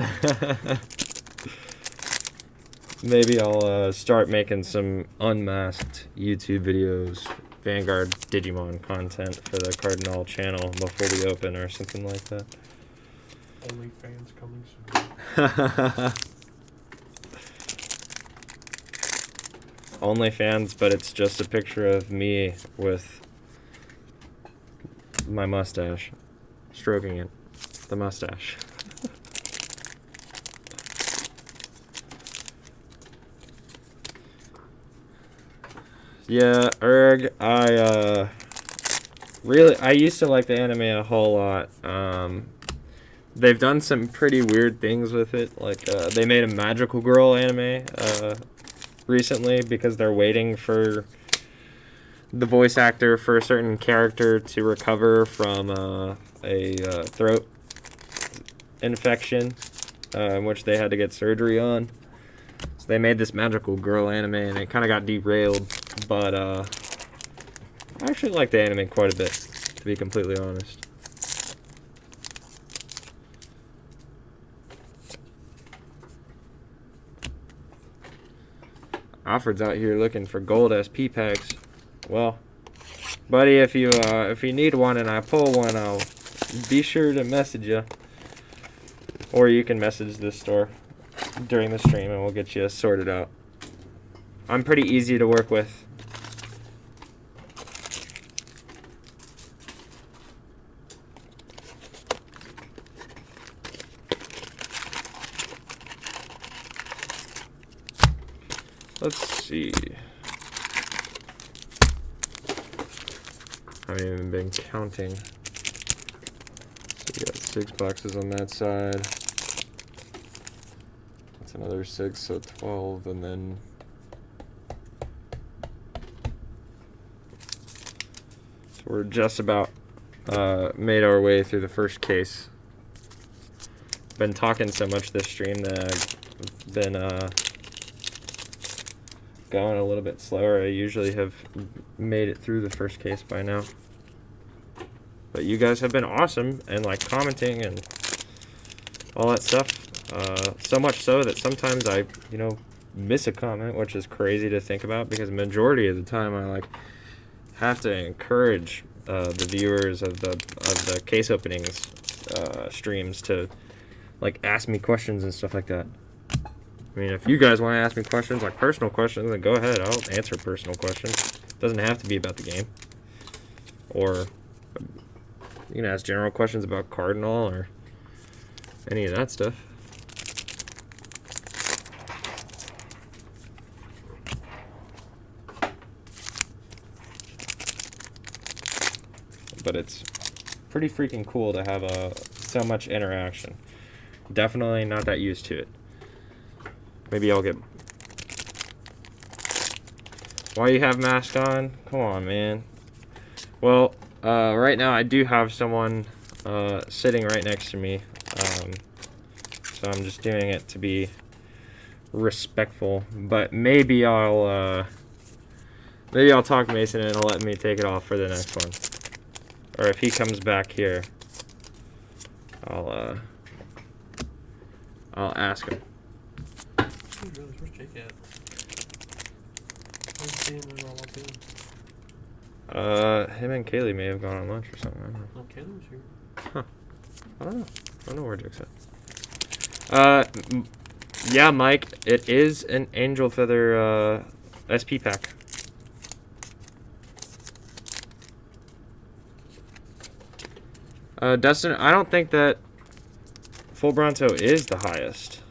Maybe I'll start making some unmasked YouTube videos, Vanguard Digimon content for the Cardinal channel before we open or something like that. Only fans coming soon. OnlyFans, but it's just a picture of me with my mustache, stroking it, the mustache. Yeah, Erg, I used to like the anime a whole lot. They've done some pretty weird things with it, like they made a magical girl anime recently because they're waiting for the voice actor for a certain character to recover from a throat infection, in which they had to get surgery on. So they made this magical girl anime, and it kind of got derailed. But I actually like the anime quite a bit, to be completely honest. Alfred's out here looking for gold SP packs. Well, buddy, if you need one and I pull one, I'll be sure to message you. Or you can message this store during the stream and we'll get you sorted out. I'm pretty easy to work with. Let's see. I haven't even been counting. So we got 6 boxes on that side. That's another 6, so 12, and then we're just about made our way through the first case. Been talking so much this stream that I've been going a little bit slower. I usually have made it through the first case by now. But you guys have been awesome and like commenting and all that stuff. So much so that sometimes I, you know, miss a comment, which is crazy to think about because the majority of the time I like have to encourage the viewers of the case openings streams to like ask me questions and stuff like that. I mean, if you guys want to ask me questions, like personal questions, then go ahead. I'll answer personal questions. It doesn't have to be about the game. Or you can ask general questions about Cardinal or any of that stuff. But it's pretty freaking cool to have so much interaction. Definitely not that used to it. Maybe I'll get... Why you have mask on? Come on, man. Well, right now I do have someone sitting right next to me. So I'm just doing it to be respectful. But maybe I'll talk Mason and he'll let me take it off for the next one. Or if he comes back here, I'll ask him. Where's Jake at? I didn't see him when I walked in. Him and Kaylee may have gone on lunch or something. I don't know. Oh, Caleb was here. Huh. I don't know. I don't know where Jake's at. Yeah, Mike, it is an Angel Feather SP pack. Dustin, I don't think that Full Bronto is the highest.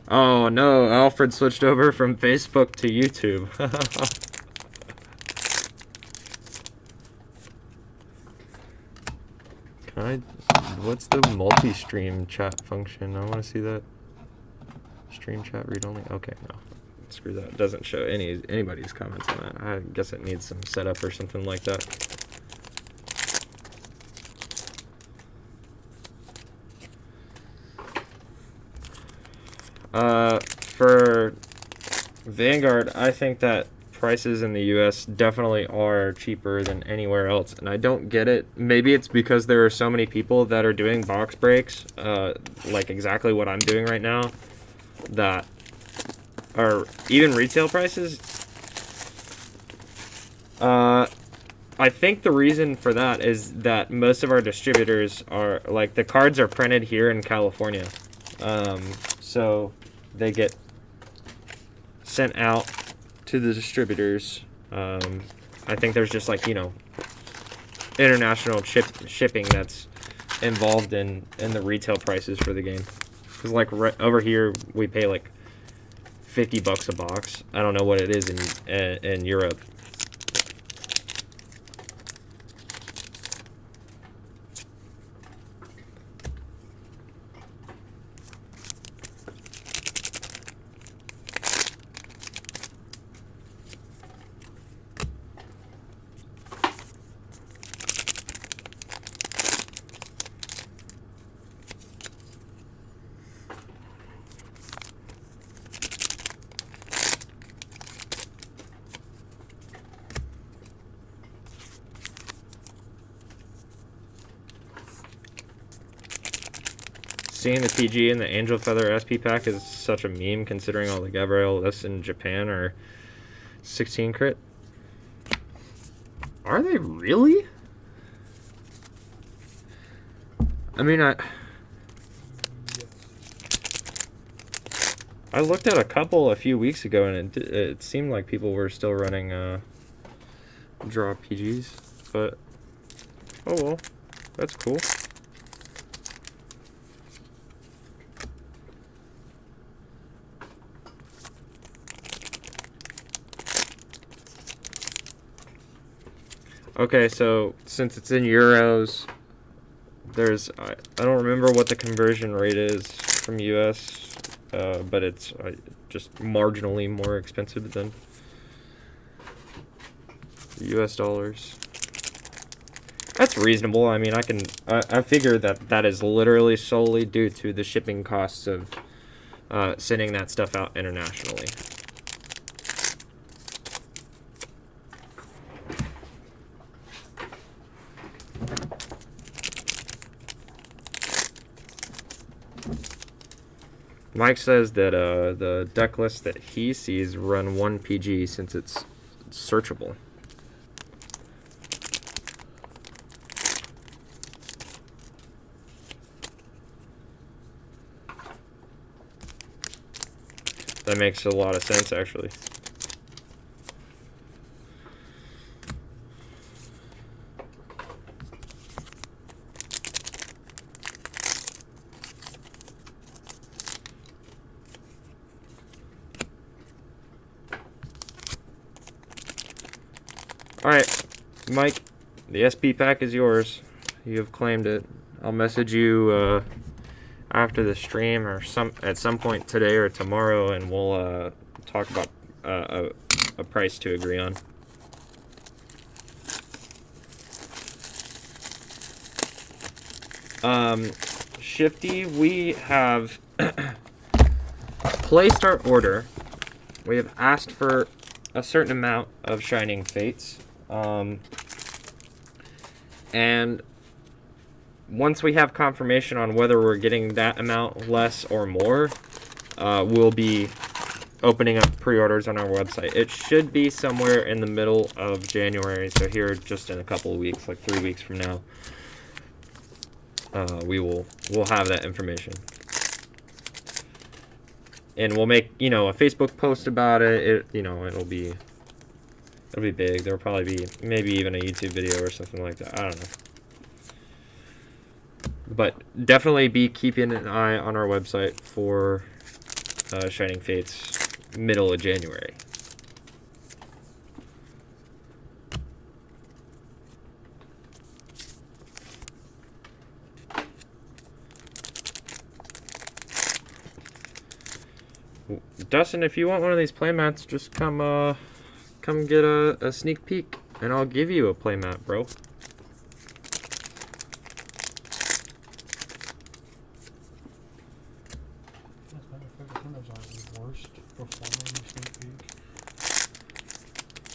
Oh no, Alfred switched over from Facebook to YouTube. Can I... What's the multi-stream chat function? I want to see that. Stream chat read only? Okay, no. Screw that. It doesn't show anybody's comments on that. I guess it needs some setup or something like that. For Vanguard, I think that prices in the US definitely are cheaper than anywhere else, and I don't get it. Maybe it's because there are so many people that are doing box breaks, like exactly what I'm doing right now, that are even retail prices. I think the reason for that is that most of our distributors are, like, the cards are printed here in California. So they get sent out to the distributors. I think there's just, like, you know, international shipping that's involved in the retail prices for the game. Because, like, over here, we pay, like, $50 a box. I don't know what it is in Europe. Seeing the PG and the Angel Feather SP pack is such a meme, considering all the Gabriel lists in Japan are 16 crit. Are they really? I mean, I looked at a couple a few weeks ago, and it seemed like people were still running draw PGs, but oh well, that's cool. Okay, so since it's in euros, there's I don't remember what the conversion rate is from US but it's just marginally more expensive than US dollars. That's reasonable. I mean, I figure that is literally solely due to the shipping costs of sending that stuff out internationally. Mike says that the deck list that he sees run 1 PG since it's searchable. That makes a lot of sense, actually. Alright, Mike, the SP pack is yours. You have claimed it. I'll message you after the stream or at some point today or tomorrow, and we'll talk about a price to agree on. Shifty, we have placed our order. We have asked for a certain amount of Shining Fates. And once we have confirmation on whether we're getting that amount less or more, we'll be opening up pre-orders on our website. It should be somewhere in the middle of January, so here just in a couple of weeks, like 3 weeks from now, we'll have that information. And we'll make, a Facebook post about it. It'll be big. There'll probably be maybe even a YouTube video or something like that. I don't know. But definitely be keeping an eye on our website for Shining Fates middle of January. Dustin, if you want one of these playmats, just come get a sneak peek, and I'll give you a playmat, bro.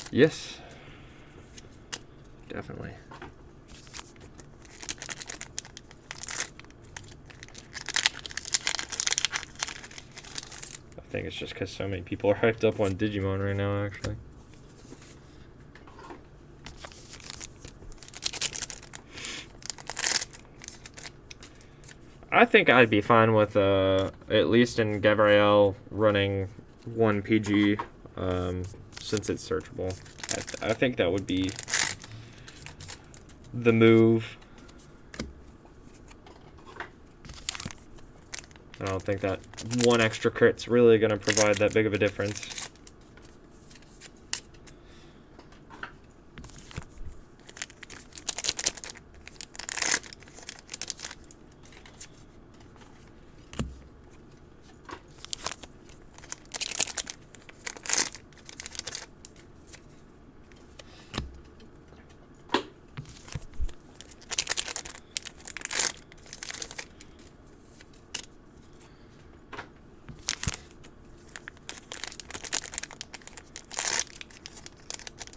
Yes, definitely. I think it's just because so many people are hyped up on Digimon right now, actually. I think I'd be fine with, at least in Gabrielle, running 1 PG, since it's searchable. I think that would be the move. I don't think that one extra crit's really going to provide that big of a difference.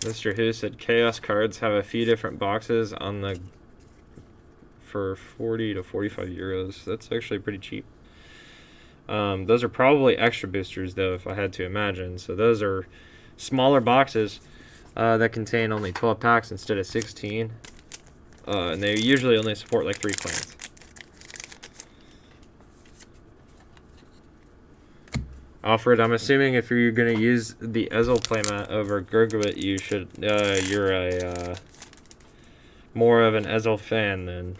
Mr. Who said Chaos cards have a few different boxes on the for 40 to 45 euros. That's actually pretty cheap. Those are probably extra boosters, though, if I had to imagine. So those are smaller boxes that contain only 12 packs instead of 16. And they usually only support like 3 clans. Alfred, I'm assuming if you're going to use the Ezel playmat over Gurgwit, you should, you're a, more of an Ezel fan then.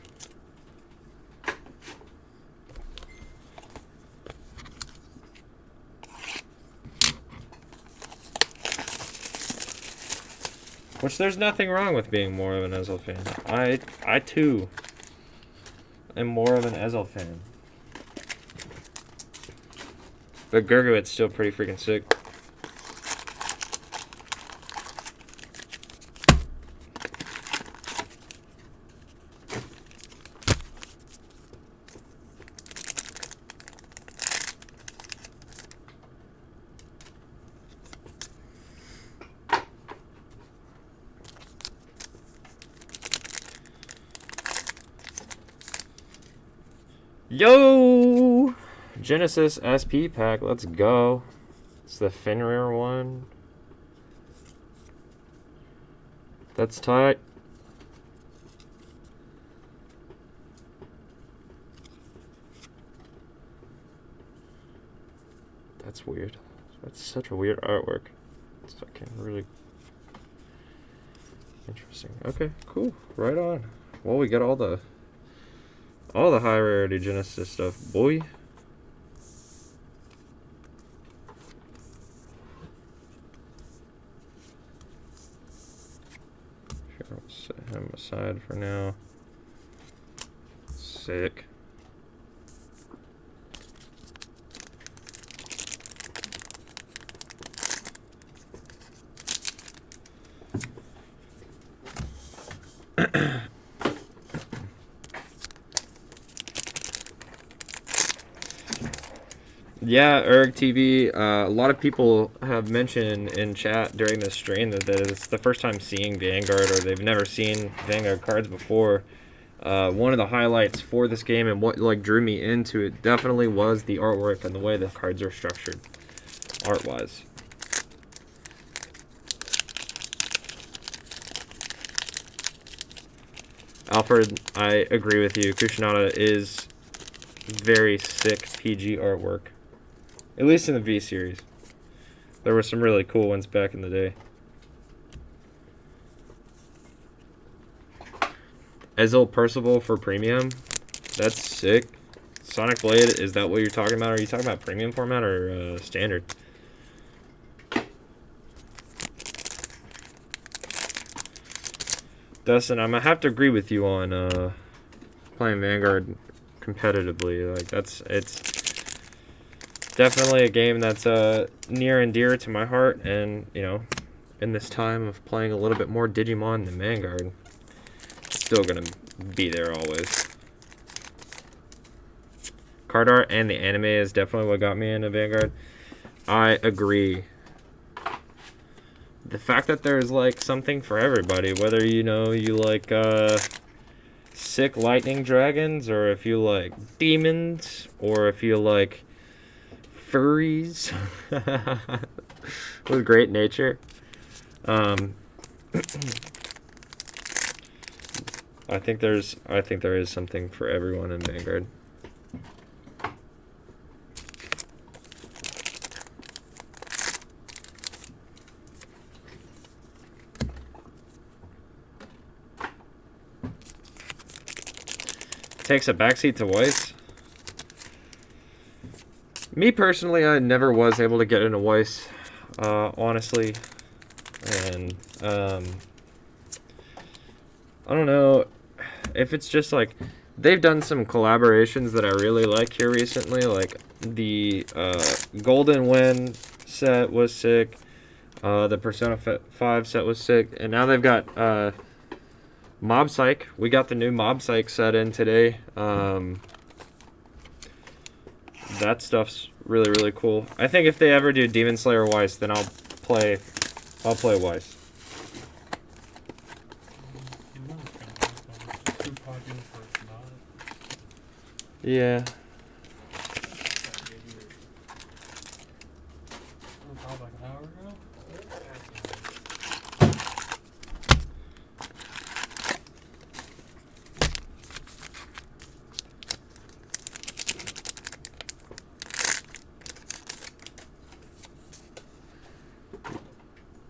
Which there's nothing wrong with being more of an Ezel fan. I too am more of an Ezel fan. But Gurgowit's still pretty freaking sick. Yo! Genesis SP pack, let's go. It's the Fenrir one. That's tight. That's weird. That's such a weird artwork. It's fucking really interesting. Okay, cool. Right on. Well, we got all the high rarity Genesis stuff, boy. Sure, I'll set him aside for now. Sick. Yeah, Erg TV. A lot of people have mentioned in chat during this stream that it's the first time seeing Vanguard, or they've never seen Vanguard cards before. One of the highlights for this game and what like drew me into it definitely was the artwork and the way the cards are structured, art-wise. Alfred, I agree with you. Kushinada is very sick PG artwork. At least in the V series. There were some really cool ones back in the day. Ezil Percival for premium. That's sick. Sonic Blade, is that what you're talking about? Are you talking about premium format or standard? Dustin, I'm gonna have to agree with you on playing Vanguard competitively. Like it's definitely a game that's near and dear to my heart, and you know, in this time of playing a little bit more Digimon than Vanguard, it's still gonna be there always. Card art and the anime is definitely what got me into Vanguard. I agree. The fact that there's like something for everybody, whether you know you like sick lightning dragons, or if you like demons, or if you like furries with great nature. I think there is something for everyone in Vanguard. Takes a backseat to Weiss. Me personally, I never was able to get into Weiss, honestly, and I don't know if it's just like they've done some collaborations that I really like here recently, like the Golden Wind set was sick, the Persona 5 set was sick, and now they've got Mob Psych. We got the new Mob Psych set in today. That stuff's really, really cool. I think if they ever do Demon Slayer Weiss, then I'll play Weiss. Yeah.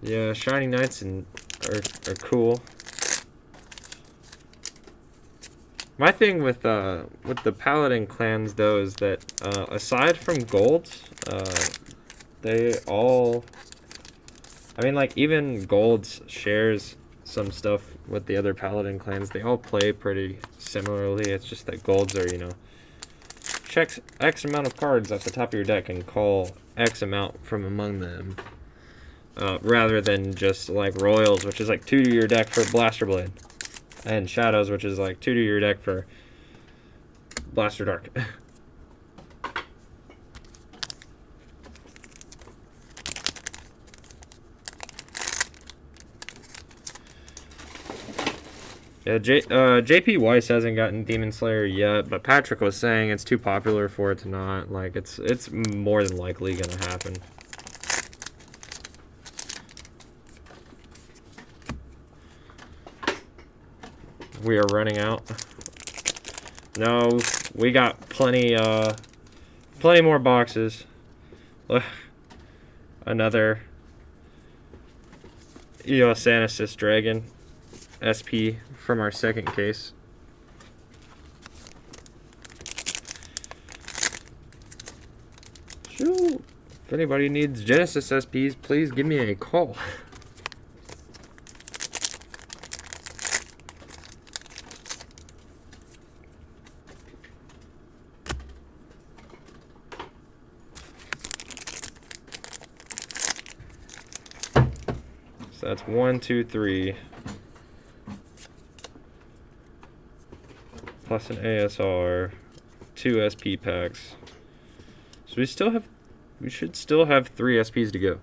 Yeah, Shining Knights are cool. My thing with the Paladin clans though is that aside from golds, they all, I mean, like even golds shares some stuff with the other Paladin clans. They all play pretty similarly. It's just that golds are, you know, check X amount of cards off the top of your deck and call X amount from among them. Rather than just like Royals, which is like 2 to your deck for Blaster Blade. And Shadows, which is like 2 to your deck for Blaster Dark. Yeah, JP Weiss hasn't gotten Demon Slayer yet, but Patrick was saying it's too popular for it to not. Like, it's more than likely gonna happen. We are running out. No, we got plenty more boxes. Another EOS Anesys Dragon SP from our second case. Shoot. If anybody needs Genesis SPs, please give me a call. So that's 1, 2, 3. Plus an ASR, 2 SP packs. So we should still have 3 SPs to go.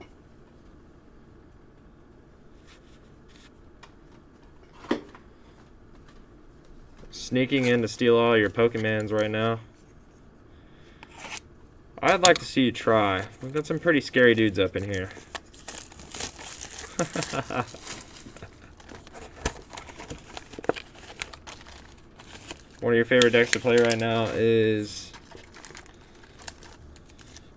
Sneaking in to steal all your Pokemons right now. I'd like to see you try. We've got some pretty scary dudes up in here. One of your favorite decks to play right now is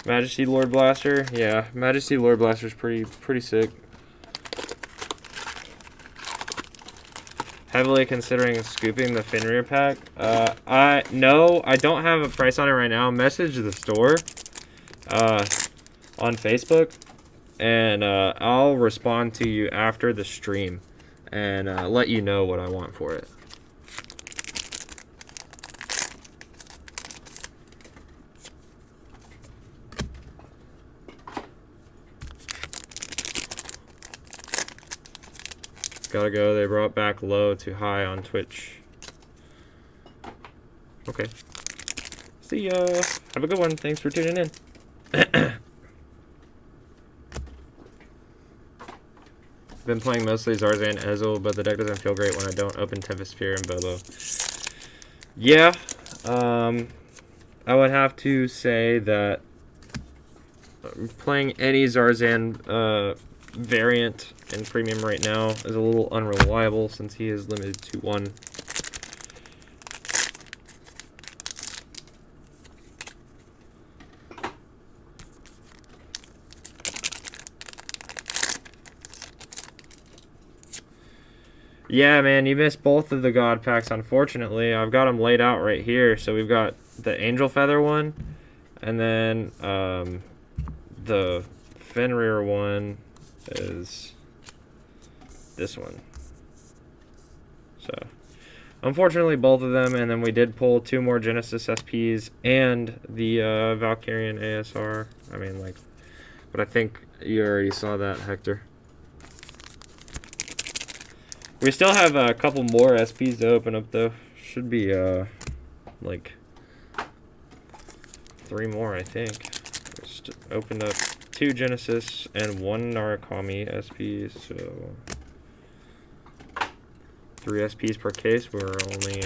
Majesty Lord Blaster. Yeah, Majesty Lord Blaster is pretty sick. Heavily considering scooping the Fenrir pack. No, I don't have a price on it right now. Message the store on Facebook, and I'll respond to you after the stream and let you know what I want for it. Gotta go. They brought back low to high on Twitch. Okay. See ya. Have a good one. Thanks for tuning in. Been playing mostly Zarzan Ezel, but the deck doesn't feel great when I don't open Tempest Sphere and Bobo. Yeah. I would have to say that playing any Zarzan variant in premium right now is a little unreliable since he is limited to 1. Yeah, man, you missed both of the God packs, unfortunately. I've got them laid out right here. So we've got the Angel Feather one, and then the Fenrir one is this one. So unfortunately both of them, and then we did pull 2 more Genesis SPs and the Valkyrian ASR. I mean, like, but I think you already saw that, Hector. We still have a couple more SPs to open up though. Should be like 3 more, I think. Just opened up 2 Genesis and 1 Narukami SP, so 3 SPs per case. We're only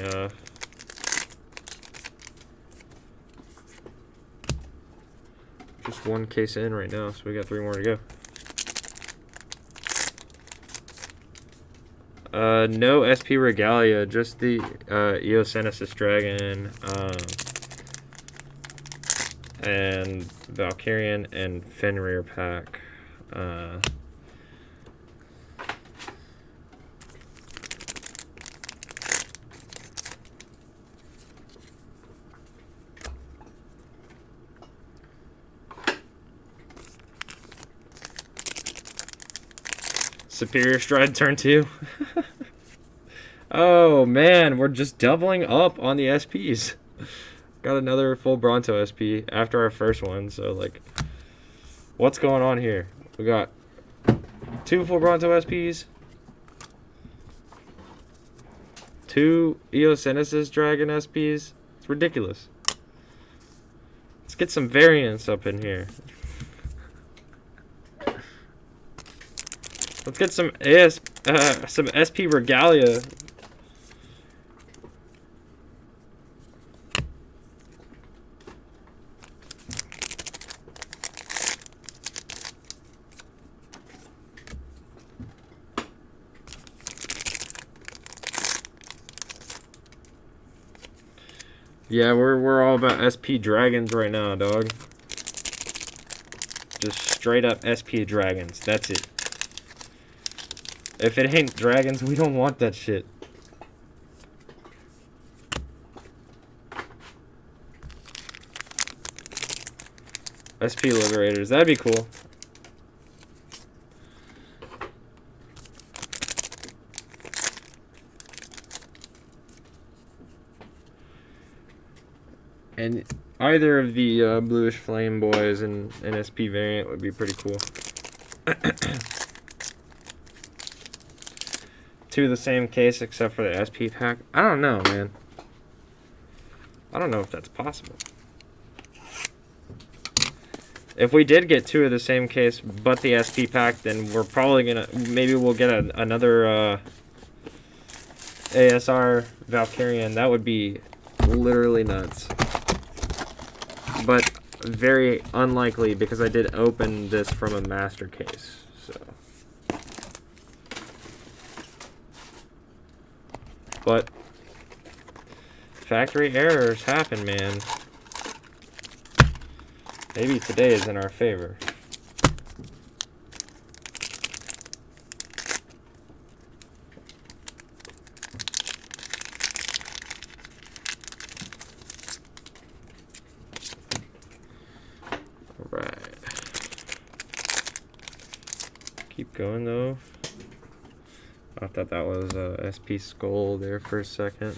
just 1 case in right now, so we got 3 more to go. No SP Regalia, just the EOS Anesys Dragon, and Valkyrian and Fenrir pack. Superior Stride turn 2. Oh man, we're just doubling up on the SPs. Got another full Bronto SP after our first one. So, like, what's going on here? We got 2 full Bronto SPs. 2 Eogenesis Dragon SPs. It's ridiculous. Let's get some variants up in here. Let's get some some SP Regalia. Yeah, we're all about SP Dragons right now, dog. Just straight up SP Dragons. That's it. If it ain't dragons, we don't want that shit. SP Liberators, that'd be cool. And either of the Bluish Flame Boys and an SP variant would be pretty cool. 2 of the same case except for the SP pack. I don't know, man. I don't know if that's possible. If we did get 2 of the same case but the SP pack, then we're probably gonna, maybe we'll get another ASR Valkyrian. That would be literally nuts. But very unlikely because I did open this from a master case. So, but factory errors happen, man. Maybe today is in our favor. All right. Keep going though. I thought that was a SP Skull there for a second.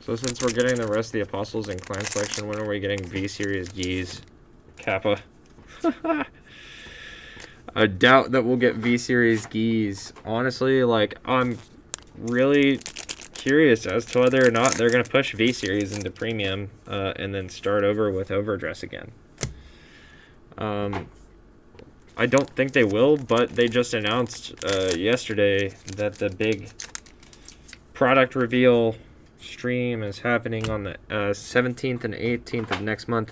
So since we're getting the rest of the Apostles in clan selection, when are we getting V-Series G's? Kappa. I doubt that we'll get V-Series G's. Honestly, like, I'm really curious as to whether or not they're going to push V-Series into Premium and then start over with Overdress again. I don't think they will, but they just announced yesterday that the big product reveal stream is happening on the 17th and 18th of next month,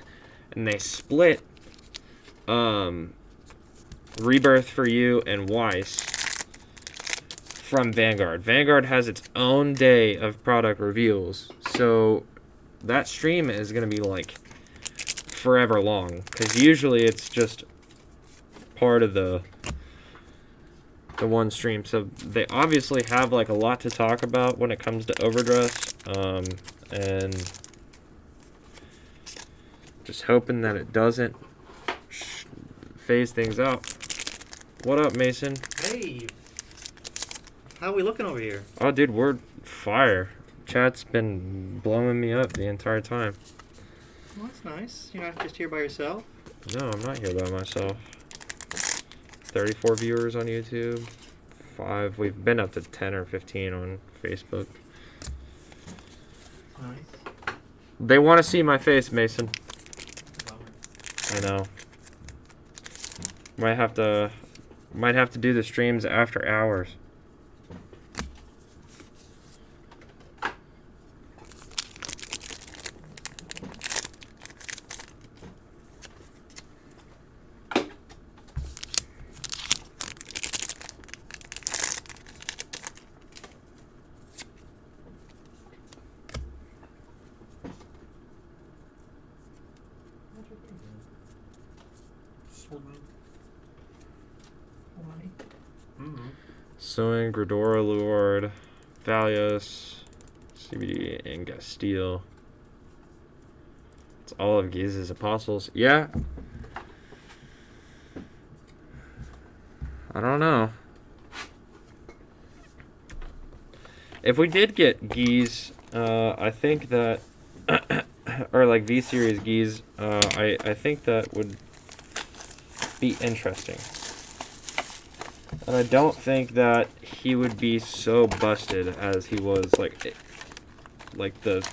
and they split Rebirth for You and Weiss from Vanguard. Vanguard has its own day of product reveals, so that stream is going to be like forever long, because usually it's just part of the one stream. So they obviously have like a lot to talk about when it comes to Overdress, and just hoping that it doesn't phase things out. What up, Mason? Hey, how are we looking over here? Oh, dude, we're fire. Chat's been blowing me up the entire time. Well, that's nice. You're not just here by yourself. No, I'm not here by myself. 34 viewers on YouTube. 5. We've been up to 10 or 15 on Facebook. Nice. They want to see my face, Mason. I know. Might have to do the streams after hours. money. Mm-hmm. Sowing, Gridora, Luard, Valios, CBD, and Gastile. It's all of Giza's apostles. Yeah. I don't know. If we did get Giz, I think that, or like V Series Giz, I think that would be interesting. And I don't think that he would be so busted as he was like the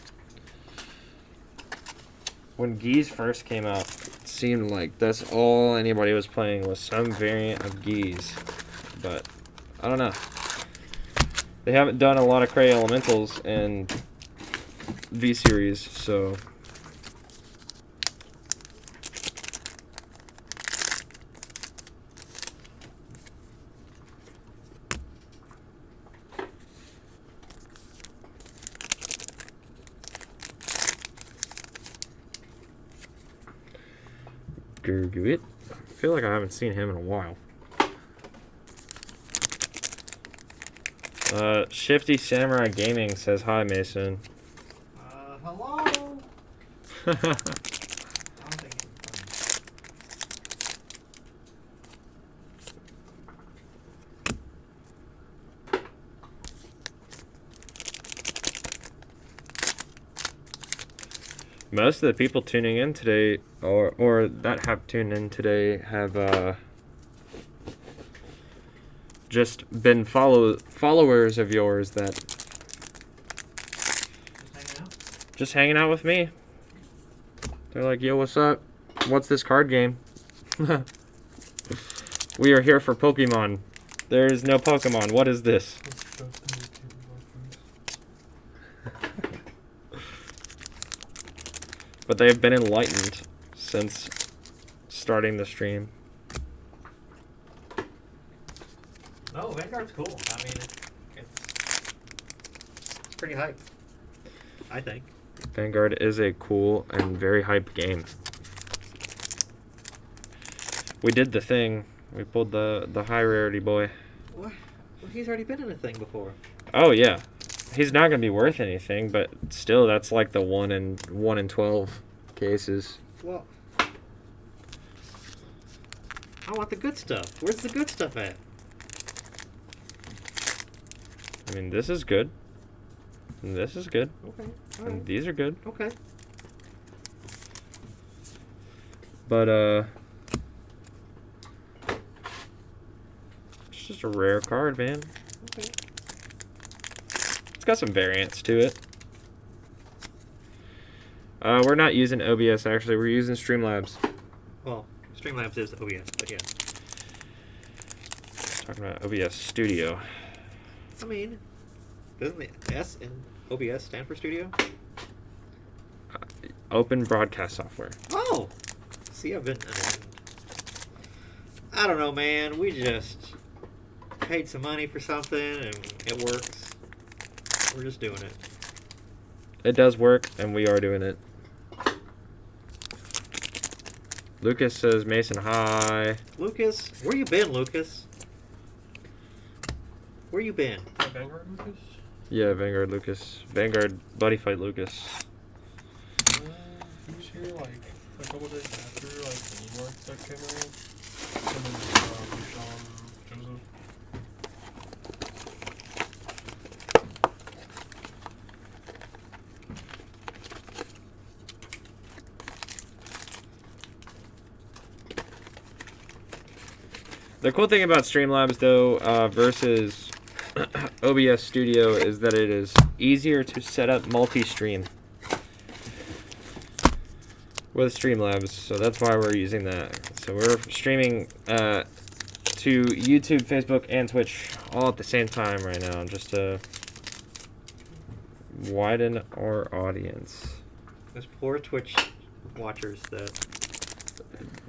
when Giz first came out. It seemed like that's all anybody was playing was some variant of Giz, but I don't know. They haven't done a lot of Cray Elementals in V Series, so. Gurguit. I feel like I haven't seen him in a while. Shifty Samurai Gaming says hi, Mason. Hello? I don't think it's Most of the people tuning in today, or that have tuned in today, have just been followers of yours that just hanging out with me. They're like, yo, what's up? What's this card game? We are here for Pokemon. There is no Pokemon. What is this? But they have been enlightened since starting the stream. No, Vanguard's cool. I mean, it's pretty hype, I think. Vanguard is a cool and very hype game. We did the thing. We pulled the high-rarity boy. What? Well, he's already been in a thing before. Oh, yeah. He's not going to be worth anything, but still, that's like the 1 in 12 cases. Well, I want the good stuff. Where's the good stuff at? I mean, this is good. And this is good. Okay. And Alright. these are good. Okay. But, it's just a rare card, man. Okay. It's got some variants to it. We're not using OBS, actually. We're using Streamlabs. Well, Streamlabs is OBS, but yeah. Talking about OBS Studio. I mean, doesn't the S in OBS stand for studio? Open Broadcast Software. Oh! See, I've been... I don't know, man. We just paid some money for something, and it works. We're just doing it. It does work, and we are doing it. Lucas says, Mason, hi. Lucas, where you been, Lucas? Where you been? Vanguard Lucas? Yeah, Vanguard Lucas. Vanguard Buddy Fight Lucas. He was here like a couple days after like the New York set came out. And then Sean Joseph. The cool thing about Streamlabs, though, versus OBS Studio is that it is easier to set up multi-stream with Streamlabs, so that's why we're using that. So we're streaming to YouTube, Facebook, and Twitch all at the same time right now, just to widen our audience. Those poor Twitch watchers that...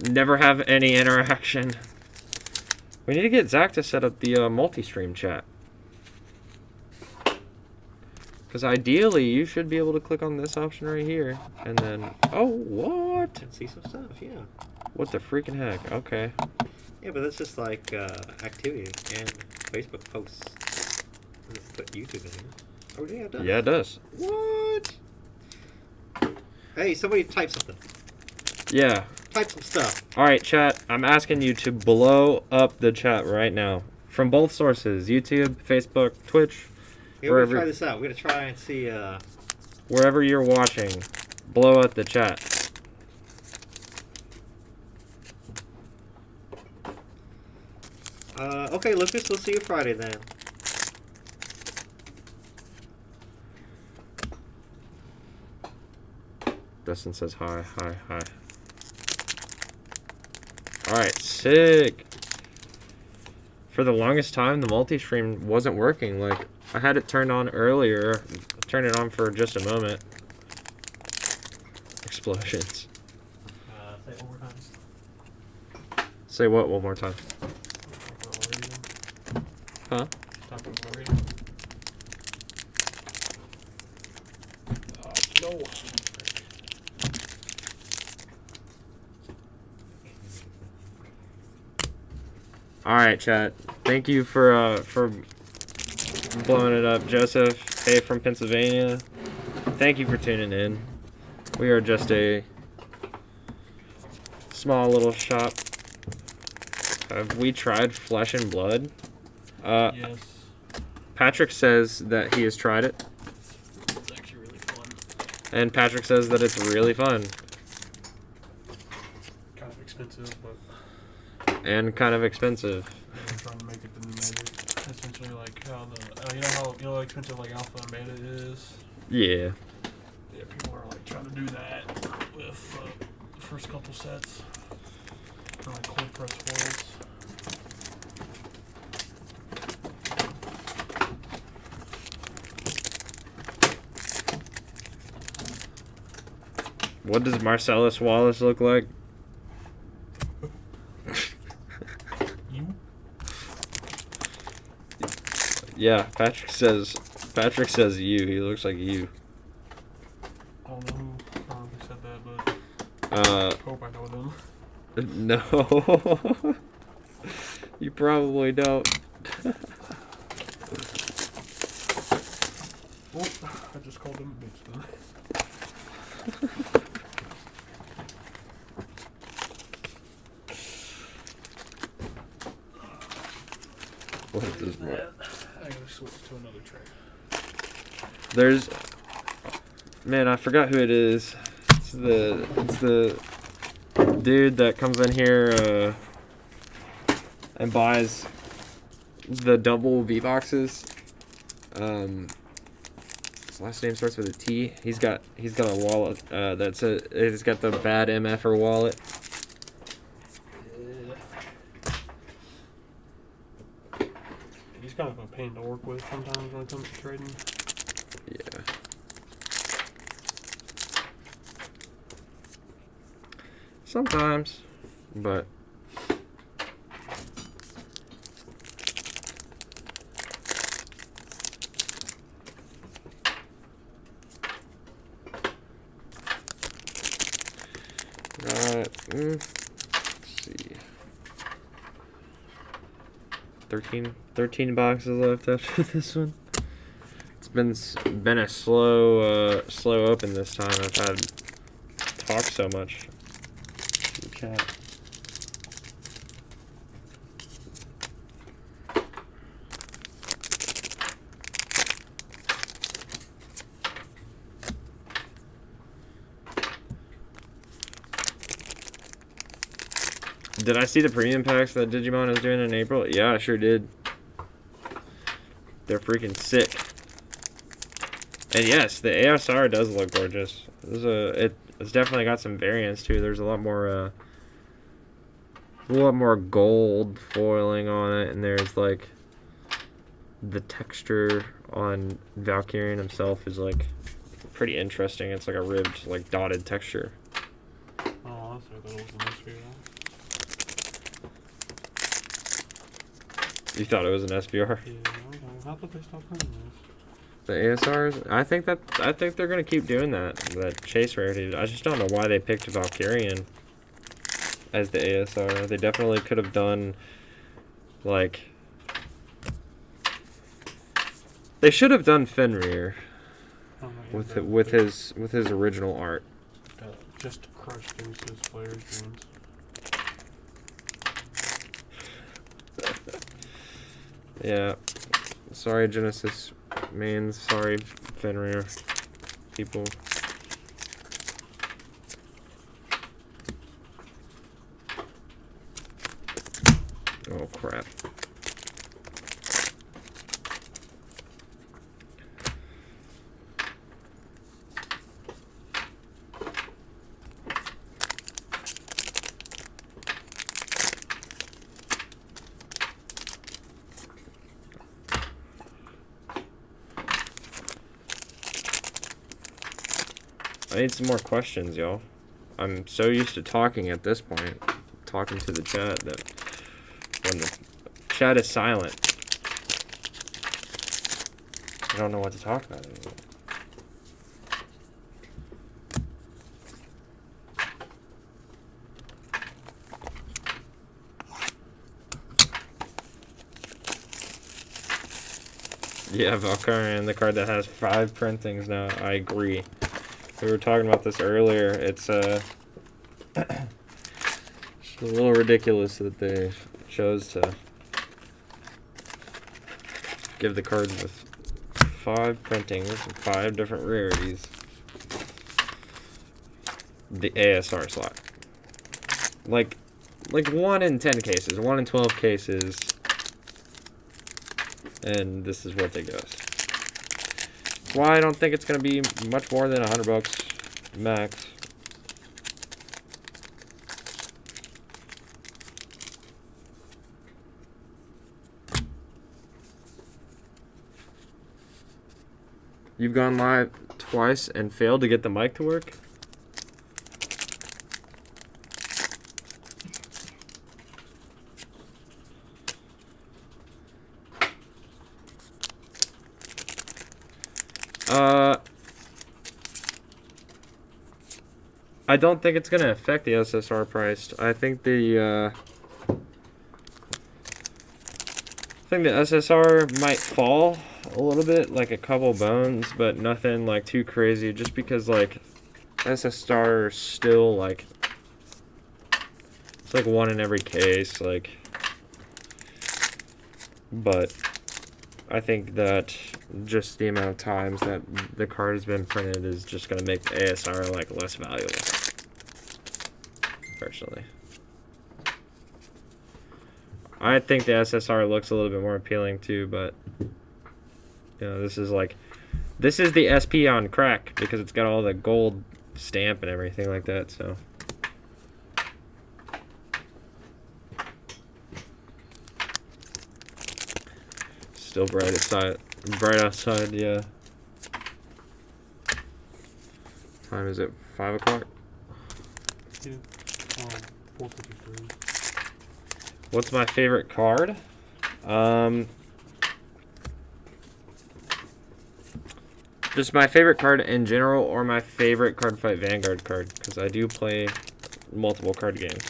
Never have any interaction. We need to get Zach to set up the multi-stream chat. Because ideally, you should be able to click on this option right here. And then... Oh, what? And see some stuff, yeah. What the freaking heck? Okay. Yeah, but that's just like activity and Facebook posts. Let's put YouTube in here. Oh yeah, it does. Yeah, it does. What? Hey, somebody type something. Yeah. Type some stuff. All right, chat. I'm asking you to blow up the chat right now from both sources: YouTube, Facebook, Twitch. Yeah, we're gonna try this out. We're gonna try and see. Wherever you're watching, blow up the chat. Okay, Lucas. We'll see you Friday then. Dustin says hi, hi, hi. Alright, sick. For the longest time, the multi-stream wasn't working. Like, I had it turned on earlier. Turn it on for just a moment. Explosions. Say it one more time. Say what one more time? Huh? No. Alright, chat. Thank you for blowing it up. Joseph, hey from Pennsylvania. Thank you for tuning in. We are just a small little shop. Have we tried Flesh and Blood? Yes. Patrick says that he has tried it. It's actually really fun. And Patrick says that it's really fun. Kind of expensive, but And kind of expensive. I'm trying to make it the new magic. Essentially, like how the how how expensive like alpha and beta is. Yeah. Yeah, people are like trying to do that with the first couple sets. For like cold press foils. What does Marcellus Wallace look like? You? Yeah, Patrick says you. He looks like you. I don't know who said that, but I hope I know them. No. You probably don't. Oh, I just called them a bitch then. What is this? I gotta switch to another tray. There's, man, I forgot who it is. It's the dude that comes in here and buys the double V boxes. His last name starts with a T. He's got a wallet it's got the bad MFer wallet. He's kind of a pain to work with sometimes when it comes to trading. Yeah. Sometimes, but let's see. 13 boxes left after this one. It's been a slow open this time. I've had talked so much. Chat. Did I see the premium packs that Digimon is doing in April? Yeah, I sure did. They're freaking sick. And yes, the ASR does look gorgeous. It's definitely got some variance too. There's a lot more gold foiling on it, and there's like the texture on Valkyrian himself is like pretty interesting. It's like a ribbed, like dotted texture. Oh, that's what that was an SVR. You thought it was an SVR? Yeah, how did they stop printing this? The ASRs? I think they're gonna keep doing that chase rarity. I just don't know why they picked Valkyrian as the ASR. They definitely could have done, like, they should have done Fenrir with his original art. Just to crush Genesis players' dreams. Yeah. Sorry, Genesis mains. Sorry, Fenrir people. Oh, crap. I need some more questions, y'all. I'm so used to talking at this point, talking to the chat, that when the chat is silent, I don't know what to talk about anymore. Yeah, Valkyrian, the card that has 5 printings now. I agree. We were talking about this earlier. It's it's a little ridiculous that they chose to give the card with 5 printings and 5 different rarities the ASR slot. Like 1 in 10 cases, 1 in 12 cases, and this is what they go. Why I don't think it's gonna be much more than $100 max. You've gone live twice and failed to get the mic to work? I don't think it's going to affect the SSR price. I think the SSR might fall a little bit, like a couple bones, but nothing like too crazy, just because like SSR is still like, it's like 1 in every case, like, but I think that just the amount of times that the card has been printed is just going to make the ASR like less valuable, personally. I think the SSR looks a little bit more appealing too, but you know, this is the SP on crack because it's got all the gold stamp and everything like that, so. Still bright outside, yeah. Time is it? 5 o'clock? Yeah. 4:53. What's my favorite card? Just my favorite card in general, or my favorite Cardfight Vanguard card, because I do play multiple card games.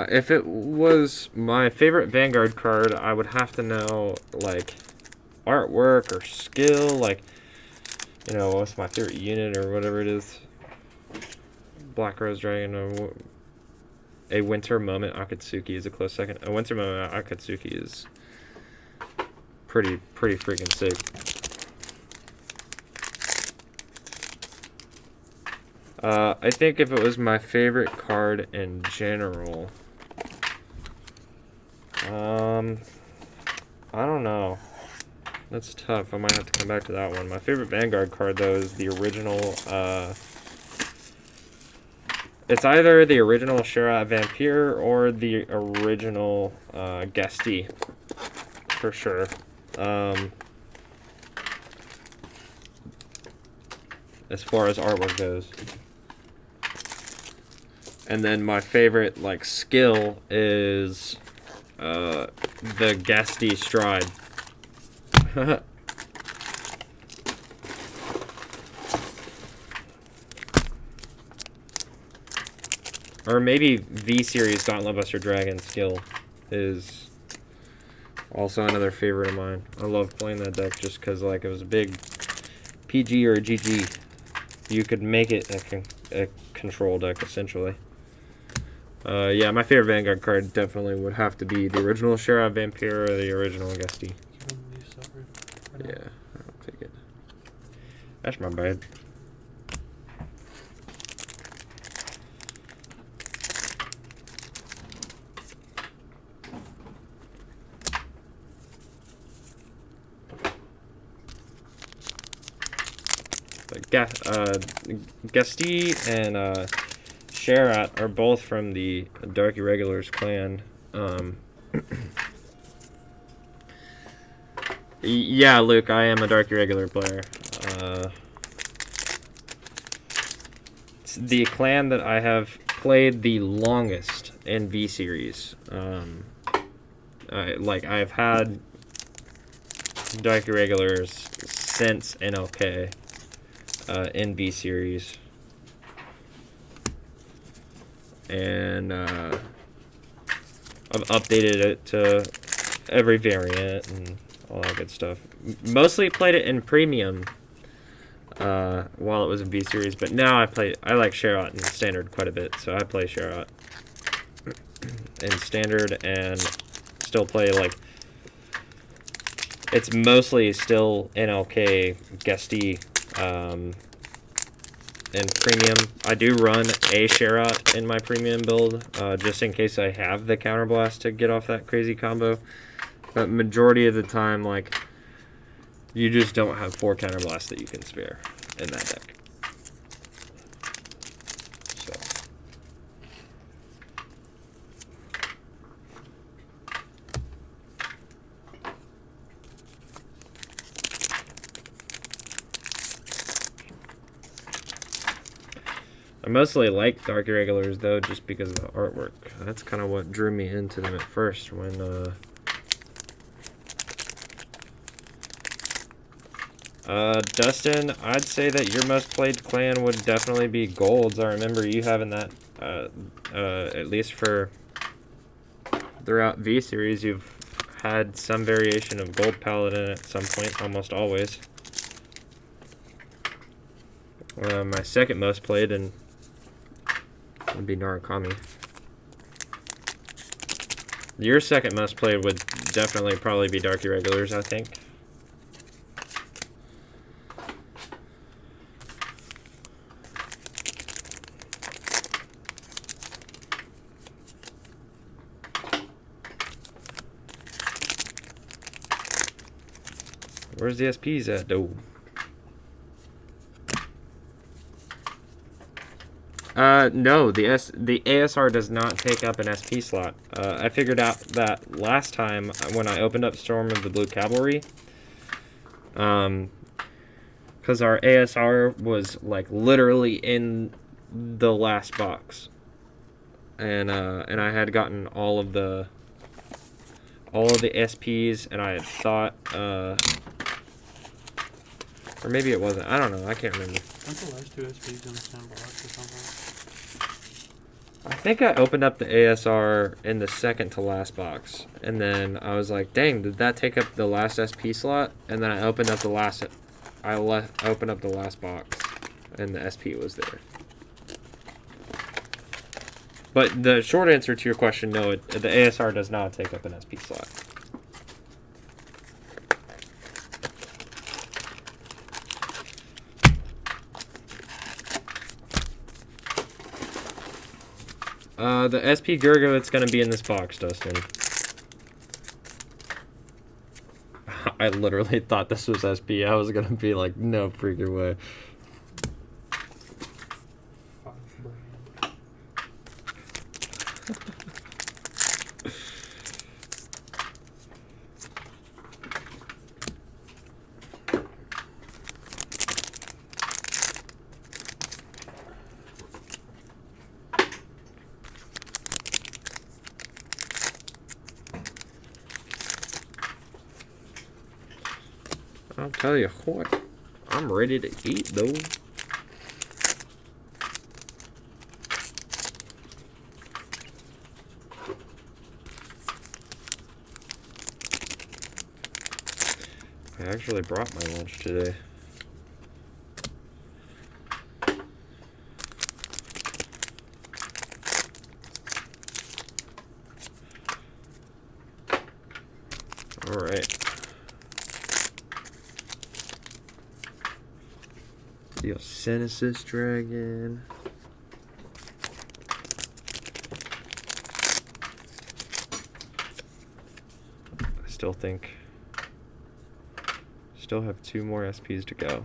If it was my favorite Vanguard card, I would have to know, like, artwork or skill, like, you know, what's my favorite unit or whatever it is. Black Rose Dragon or a Winter Moment Akatsuki is a close second. A Winter Moment Akatsuki is pretty freaking sick. I think if it was my favorite card in general, I don't know. That's tough. I might have to come back to that one. My favorite Vanguard card, though, is the original. It's either the original Sherat Vampire or the original Guesty, for sure. As far as artwork goes. And then my favorite like skill is the Guesty Stride. Or maybe V-Series Gauntlet Buster Dragon skill is also another favorite of mine. I love playing that deck just because like it was a big PG or a GG. You could make it a control deck essentially. Yeah, my favorite Vanguard card definitely would have to be the original Sherat Vampire or the original Guesty. Yeah, I'll take it. That's my bad. Guesty and Sherat are both from the Dark Irregulars clan. Yeah, Luke, I am a Dark Irregular player. It's the clan that I have played the longest in V-Series. I've had Dark Irregulars since NLK in V-Series. And I've updated it to every variant and all that good stuff. Mostly played it in Premium while it was in V-Series, but now I like Sherat in Standard quite a bit, so I play Sherat in Standard and still play like it's mostly still NLK Guesty in Premium. I do run a Sherat in my Premium build, just in case I have the Counterblast to get off that crazy combo. But majority of the time, like, you just don't have 4 Counterblasts that you can spare in that deck. So. I mostly like Dark Irregulars, though, just because of the artwork. That's kind of what drew me into them at first when, Dustin, I'd say that your most played clan would definitely be Golds. I remember you having that, at least for throughout V-Series, you've had some variation of Gold Paladin at some point, almost always. My second most played and would be Narukami. Your second most played would definitely probably be Dark Irregulars, I think. Where's the SPs at, though? No, the ASR does not take up an SP slot. I figured out that last time when I opened up Storm of the Blue Cavalry. Because our ASR was, like, literally in the last box. And I had gotten all of the SPs, and I had thought, or maybe it wasn't. I don't know. I can't remember. Aren't the last 2 SPs in the same box or something? I think I opened up the ASR in the second to last box, and then I was like, "Dang, did that take up the last SP slot?" And then I opened up the last. Opened up the last box, and the SP was there. But the short answer to your question, no, the ASR does not take up an SP slot. The SP Gurgo that's going to be in this box, Dustin. I literally thought this was SP. I was going to be like, no freaking way. I'll tell you what, I'm ready to eat though. I actually brought my lunch today. All right. The Genesis Dragon. I still think. Still have 2 more SPs to go.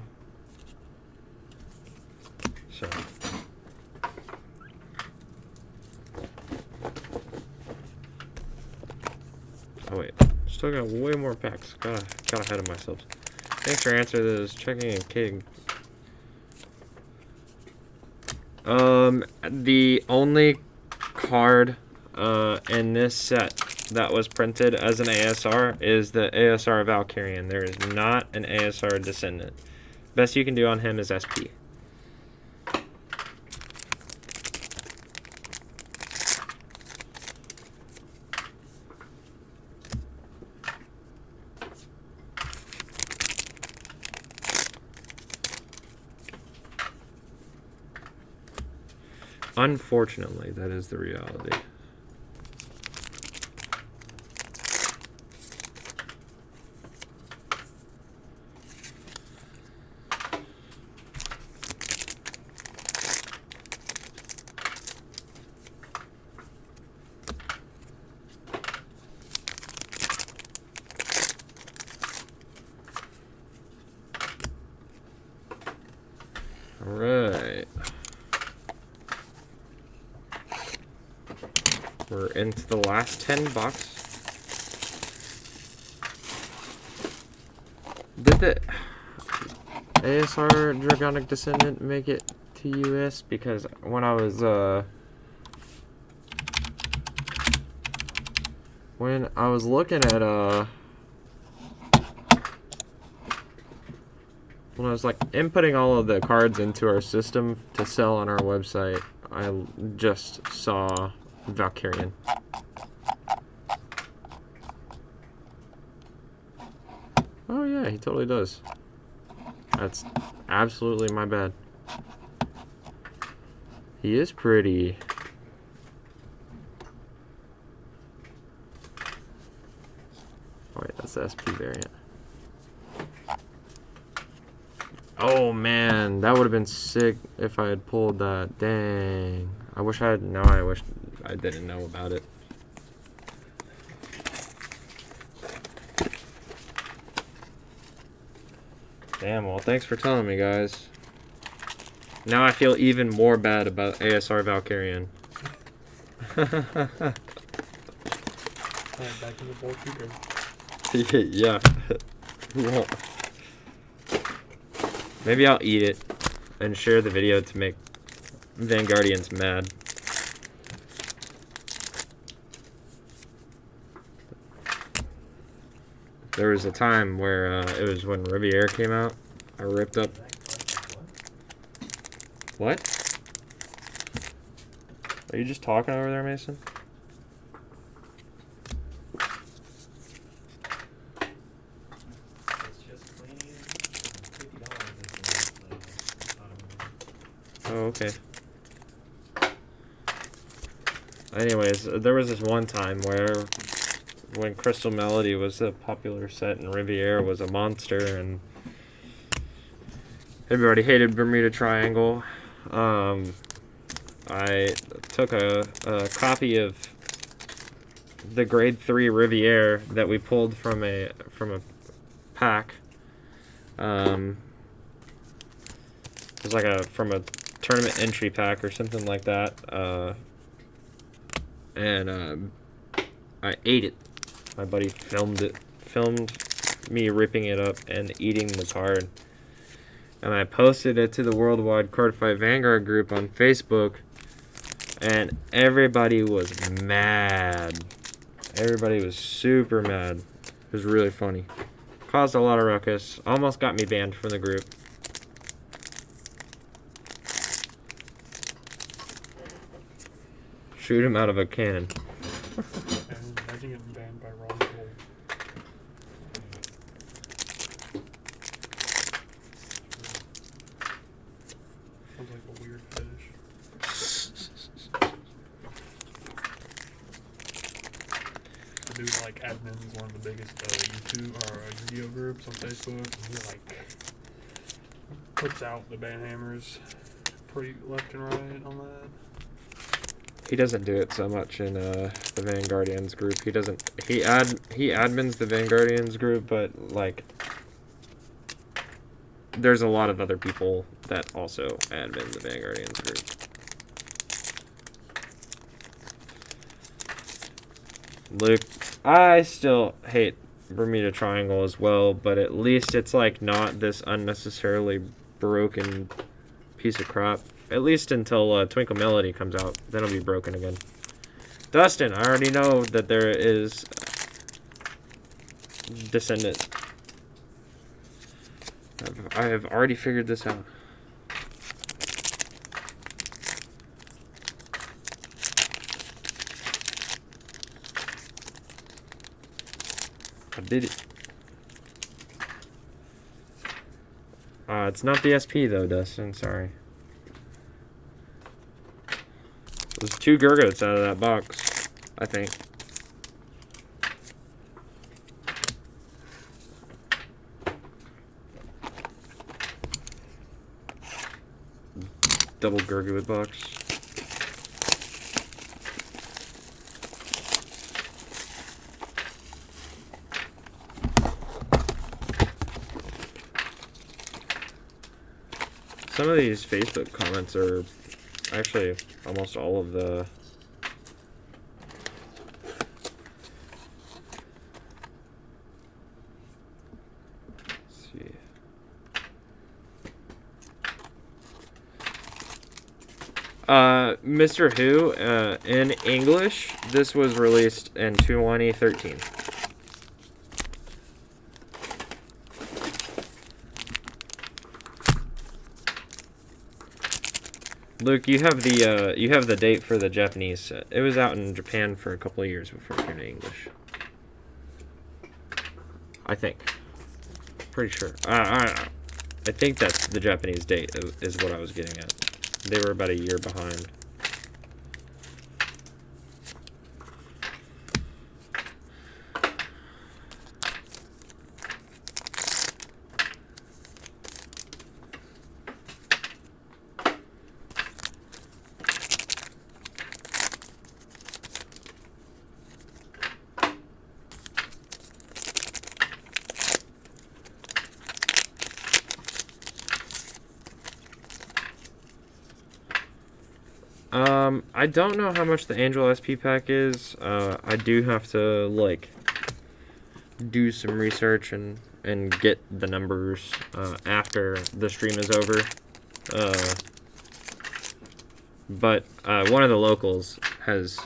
So. Oh wait, still got way more packs. Got ahead of myself. Thanks for answering those. Checking and King. The only card in this set that was printed as an ASR is the ASR Valkyrian. There is not an ASR Descendant. Best you can do on him is SP. Unfortunately, that is the reality. All right. We're into the last 10 box. Did the ASR Dragonic Descendant make it to US? Because when I was looking at when I was like inputting all of the cards into our system to sell on our website, I just saw Valkyrian. Oh yeah, he totally does. That's absolutely my bad. He is pretty. Oh wait, that's the SP variant. Oh man, that would have been sick if I had pulled that. Dang. I wish I didn't know about it. Damn, well, thanks for telling me, guys. Now I feel even more bad about ASR Valkyrian. Alright, back to the bowl keeper. Yeah. Well, maybe I'll eat it and share the video to make Vanguardians mad. There was a time where it was when Riviera came out. I ripped up. What? Are you just talking over there, Mason? Oh, okay. anyways, there was this one time where when Crystal Melody was a popular set and Riviera was a monster and everybody hated Bermuda Triangle, I took a copy of the grade 3 Riviera that we pulled from a pack. It was like from a tournament entry pack or something like that. And I ate it. My buddy filmed me ripping it up and eating the card. And I posted it to the Worldwide Cardfight Vanguard group on Facebook, and everybody was mad. Everybody was super mad. It was really funny. Caused a lot of ruckus. Almost got me banned from the group. Shoot him out of a cannon. And imagine getting banned by Ron Gold. Sounds like a weird fetish. The dude like admins one of the biggest YouTube or video groups on Facebook, and he like puts out the ban hammers pretty left and right on that. He doesn't do it so much in the Vanguardians group. He doesn't. He admins the Vanguardians group, but like, there's a lot of other people that also admin the Vanguardians group. Luke, I still hate Bermuda Triangle as well, but at least it's like not this unnecessarily broken piece of crap. At least until Twinkle Melody comes out. Then it'll be broken again. Dustin, I already know that there is Descendant. I have already figured this out. I did it. It's not the SP though, Dustin. Sorry. There's 2 Gurgots out of that box, I think. Double Gurgot box. Some of these Facebook comments are actually almost all of the Mr. Who, in English, this was released in 2013. Luke, you have the date for the Japanese set. It was out in Japan for a couple of years before it came to English. I think. Pretty sure. I think that's the Japanese date is what I was getting at. They were about a year behind. I don't know how much the Angel SP pack is. I do have to like do some research and get the numbers after the stream is over. But one of the locals has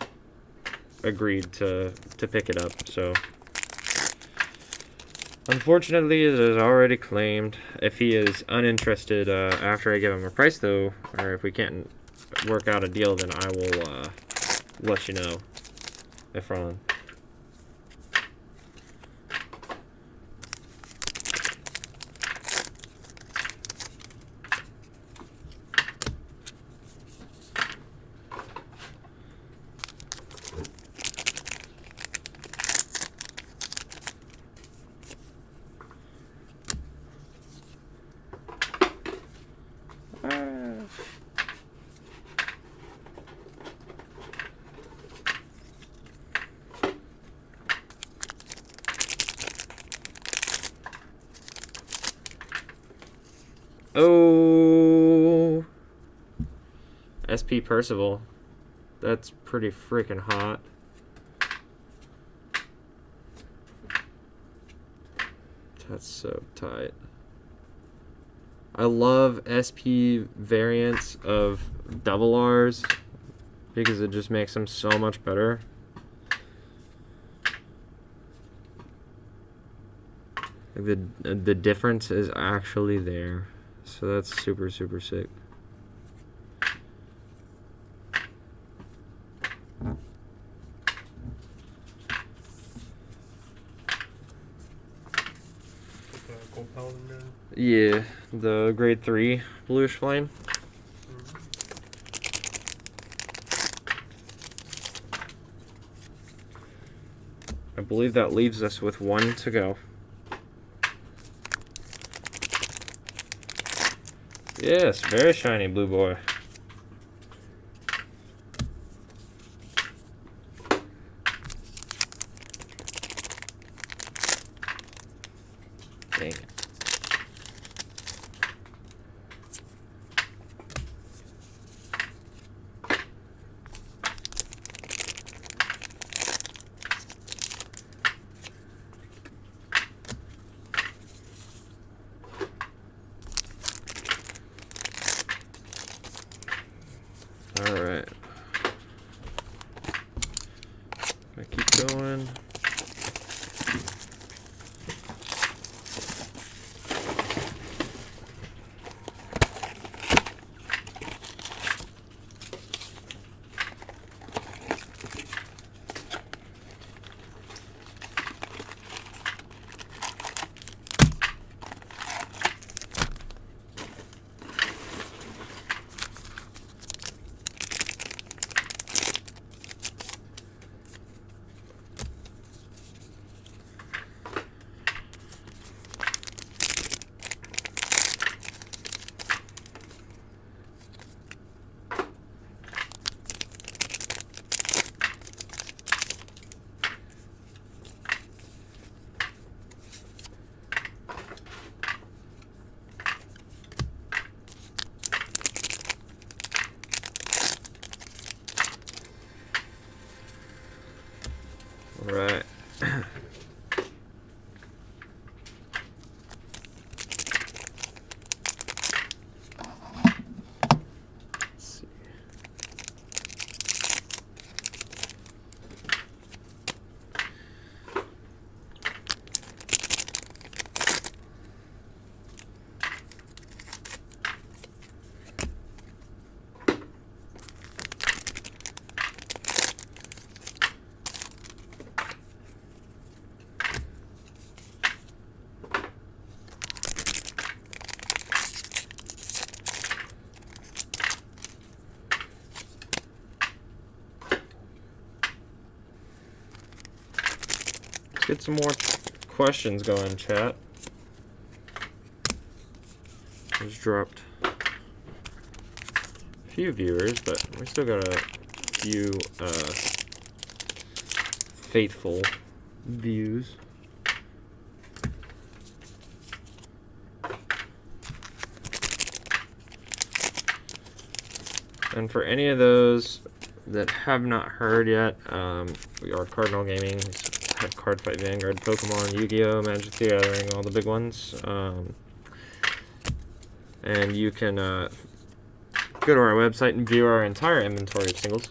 agreed to pick it up, so unfortunately it is already claimed. If he is uninterested after I give him a price though, or if we can't work out a deal, then I will let you know if wrong. Oh, SP Percival. That's pretty freaking hot. That's so tight. I love SP variants of double R's because it just makes them so much better. The difference is actually there. So that's super, super sick. Gold Paladin guy. Yeah, the grade 3 bluish flame. I believe that leaves us with one to go. Yes, very shiny blue boy. Dang it. All right. I keep going. All right. Let's see. Let's get some more questions going, chat. Just dropped a few viewers, but we still got a few faithful views. And for any of those that have not heard yet, we are Cardinal Gaming. We have Cardfight, Vanguard, Pokemon, Yu-Gi-Oh, Magic the Gathering, all the big ones. And you can go to our website and view our entire inventory of singles.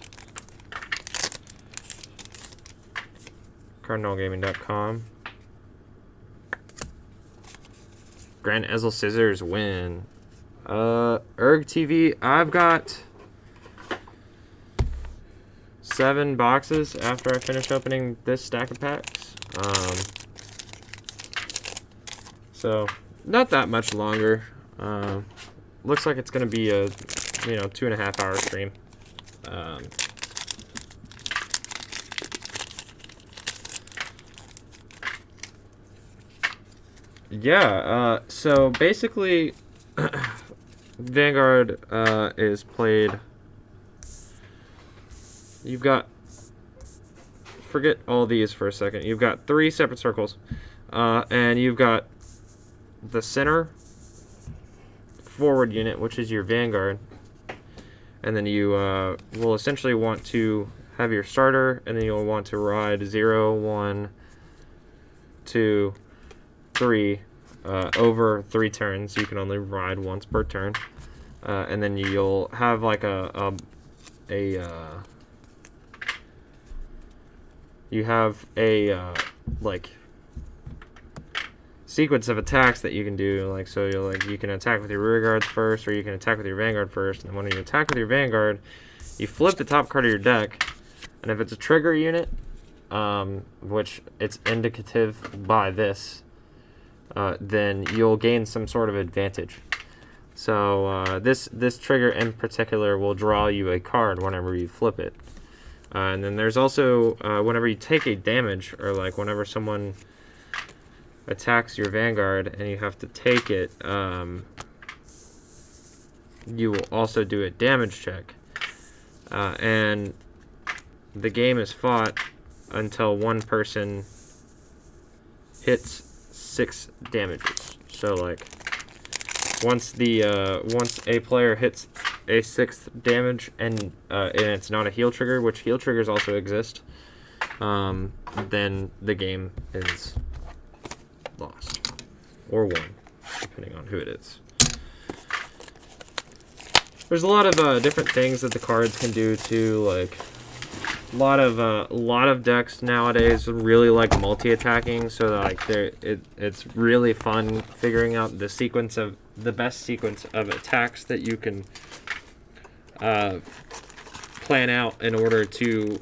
CardinalGaming.com. Grand Ezel Scissors win. Erg TV, I've got 7 boxes after I finish opening this stack of packs. So not that much longer. Looks like it's gonna be a 2.5 hour stream. Yeah, so basically Vanguard is played. You've got, forget all these for a second. You've got 3 separate circles, and you've got the center forward unit, which is your Vanguard. And then you will essentially want to have your starter, and then you'll want to ride 0, 1, 2, 3 over 3 turns. You can only ride once per turn. And then you'll have like you have a like sequence of attacks that you can do. Like, so you can attack with your rear guards first, or you can attack with your Vanguard first. And when you attack with your Vanguard, you flip the top card of your deck, and if it's a trigger unit, which it's indicative by this, then you'll gain some sort of advantage. So this trigger in particular will draw you a card whenever you flip it. And then there's also whenever you take a damage, or like whenever someone attacks your Vanguard and you have to take it, you will also do a damage check. And the game is fought until one person hits 6 damages. So like once a player hits a 6th damage and it's not a heal trigger, which heal triggers also exist, then the game is lost or won, depending on who it is. There's a lot of different things that the cards can do too. Like a lot of decks nowadays really like multi-attacking, so like it's really fun figuring out the best sequence of attacks that you can plan out in order to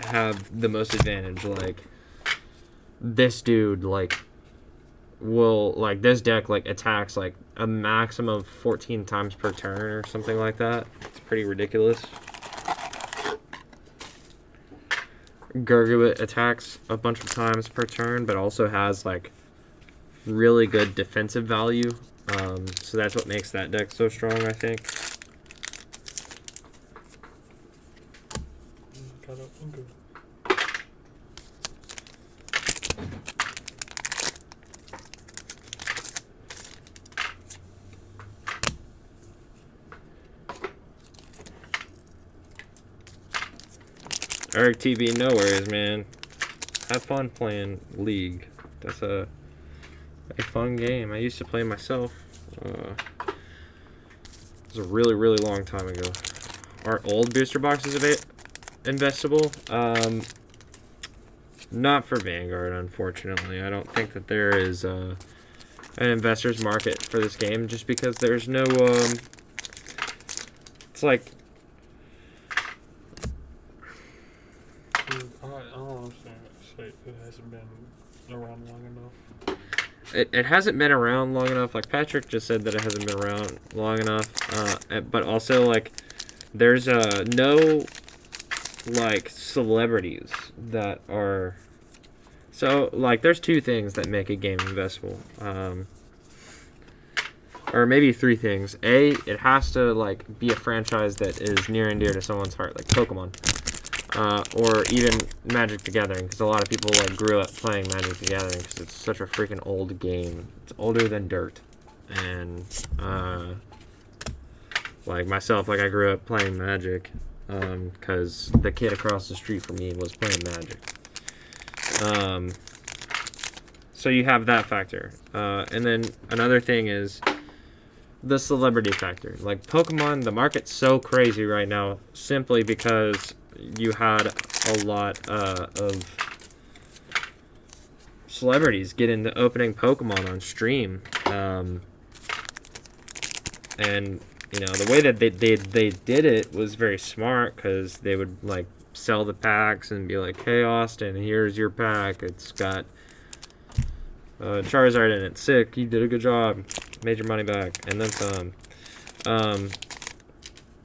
have the most advantage. Like this dude this deck attacks like a maximum of 14 times per turn or something like that. It's pretty ridiculous. Gurguit attacks a bunch of times per turn, but also has like really good defensive value. So that's what makes that deck so strong, I think. Got up and good. Eric TV, no worries, man. Have fun playing League. That's a fun game. I used to play myself. It was a really, really long time ago. Are old booster boxes investable? Not for Vanguard, unfortunately. I don't think that there is an investor's market for this game, just because there's no it's like, I don't understand. It hasn't been around long enough. It hasn't been around long enough. Like Patrick just said that it hasn't been around long enough. But also like there's no like celebrities that are, so like there's 2 things that make a game investable. Or maybe 3 things. A, it has to like be a franchise that is near and dear to someone's heart, like Pokemon. Or even Magic the Gathering, because a lot of people like grew up playing Magic the Gathering because it's such a freaking old game. It's older than dirt, and like myself, like I grew up playing Magic because the kid across the street from me was playing Magic. So you have that factor, and then another thing is the celebrity factor. Like Pokemon, the market's so crazy right now simply because you had a lot of celebrities get into opening Pokemon on stream, and you know the way that they did it was very smart, because they would like sell the packs and be like, "Hey Austin, here's your pack. It's got Charizard in it. Sick. You did a good job. Made your money back, and then some."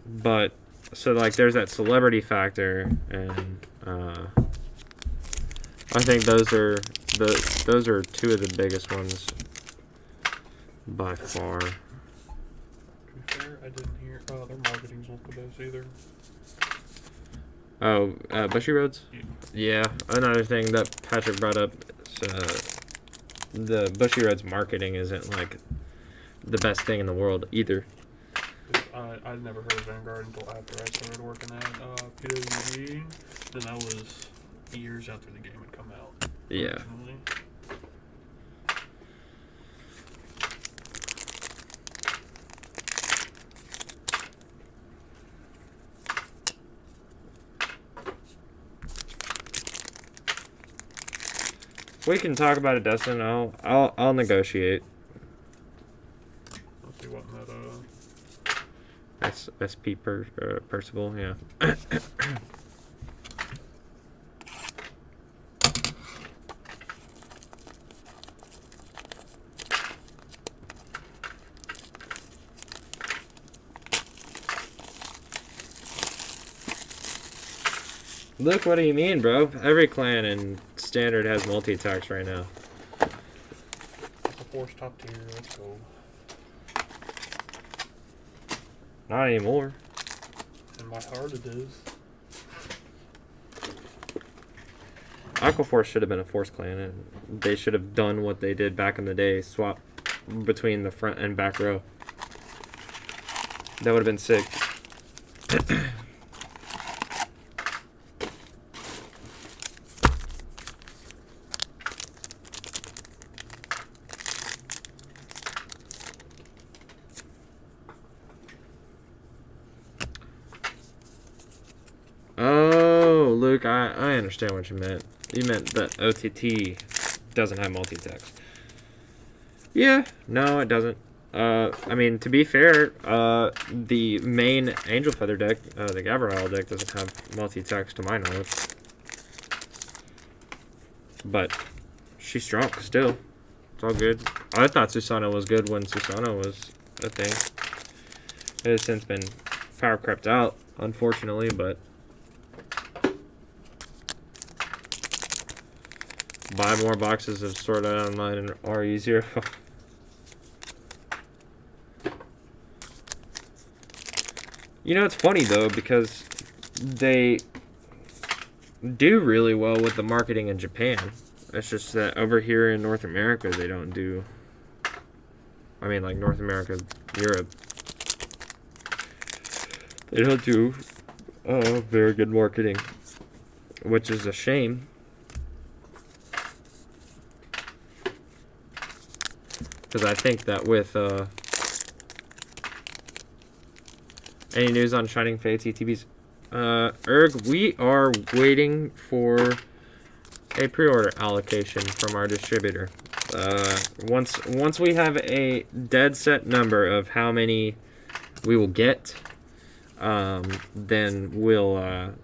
But so like there's that celebrity factor, and I think those are 2 of the biggest ones by far. To be fair, I didn't hear. Their marketing's not the best either. Oh, Bushy Roads? Yeah, another thing that Patrick brought up is the Bushy Roads marketing isn't like the best thing in the world either. I'd never heard of Vanguard until after I started working at PWG, and that was years after the game had come out. Yeah. Originally. We can talk about it, Dustin. I'll negotiate. Let's see what in that SP Percival, yeah. Look, what do you mean, bro? Every clan in Standard has multi-attacks right now. It's a force top tier. Let's go. Not anymore. In my heart, it is. Aquaforce should have been a Force clan, and they should have done what they did back in the day, swap between the front and back row. That would have been sick. Oh, Luke, I understand what you meant. You meant that OTT doesn't have multi-attacks. Yeah, no, it doesn't. I mean, to be fair, the main Angel Feather deck, the Gabrielle deck, doesn't have multi-attacks to my knowledge. But she's strong still. It's all good. I thought Susano was good when Susano was a thing. It has since been power crept out, unfortunately, but buy more boxes of Sword Art Online and are easier. You know, it's funny though, because they do really well with the marketing in Japan. It's just that over here in North America, they don't do. I mean, like North America, Europe, they don't do very good marketing, which is a shame. Because I think that with any news on Shining Fates ETBs? Erg, we are waiting for a pre-order allocation from our distributor. Once we have a dead set number of how many we will get, then we'll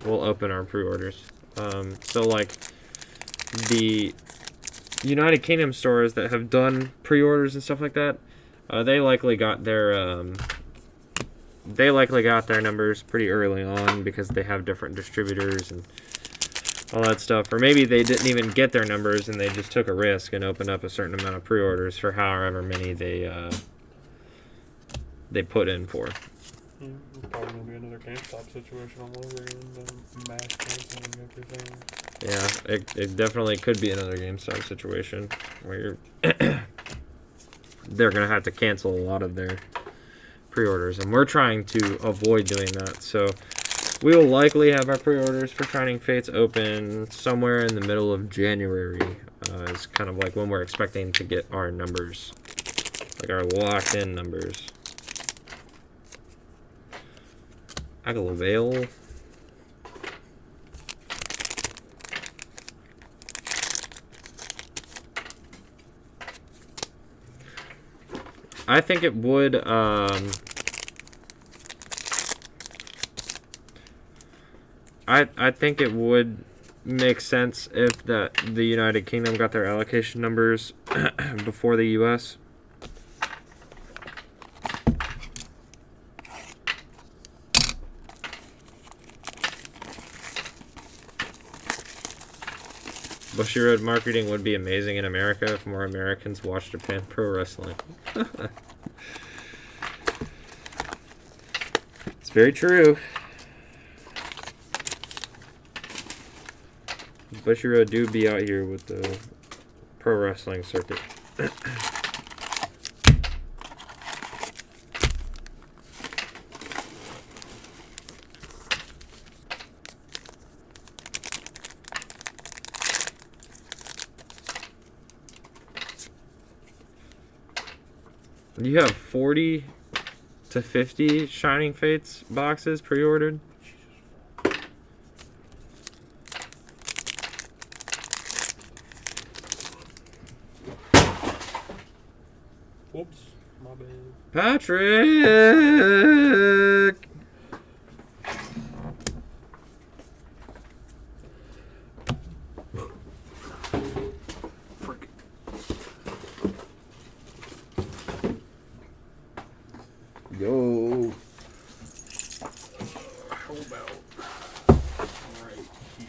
open our pre-orders. So like the United Kingdom stores that have done pre-orders and stuff like that, they likely got their numbers pretty early on because they have different distributors and all that stuff. Or maybe they didn't even get their numbers and they just took a risk and opened up a certain amount of pre-orders for however many they put in for. It's probably going to be another GameStop situation all over again. Mass canceling everything. Yeah, it definitely could be another GameStop situation where they're going to have to cancel a lot of their pre-orders, and we're trying to avoid doing that. So we will likely have our pre-orders for Shining Fates open somewhere in the middle of January. It's kind of like when we're expecting to get our numbers, like our locked-in numbers. Aglavale. I think it would, I think it would make sense if the United Kingdom got their allocation numbers before the US. Bushiroad marketing would be amazing in America if more Americans watched Japan Pro Wrestling. It's very true. Bushiroad do be out here with the pro wrestling circuit. You have 40 to 50 Shining Fates boxes pre-ordered. Whoops, my bad. Patrick! Frick. Yo. How about right here?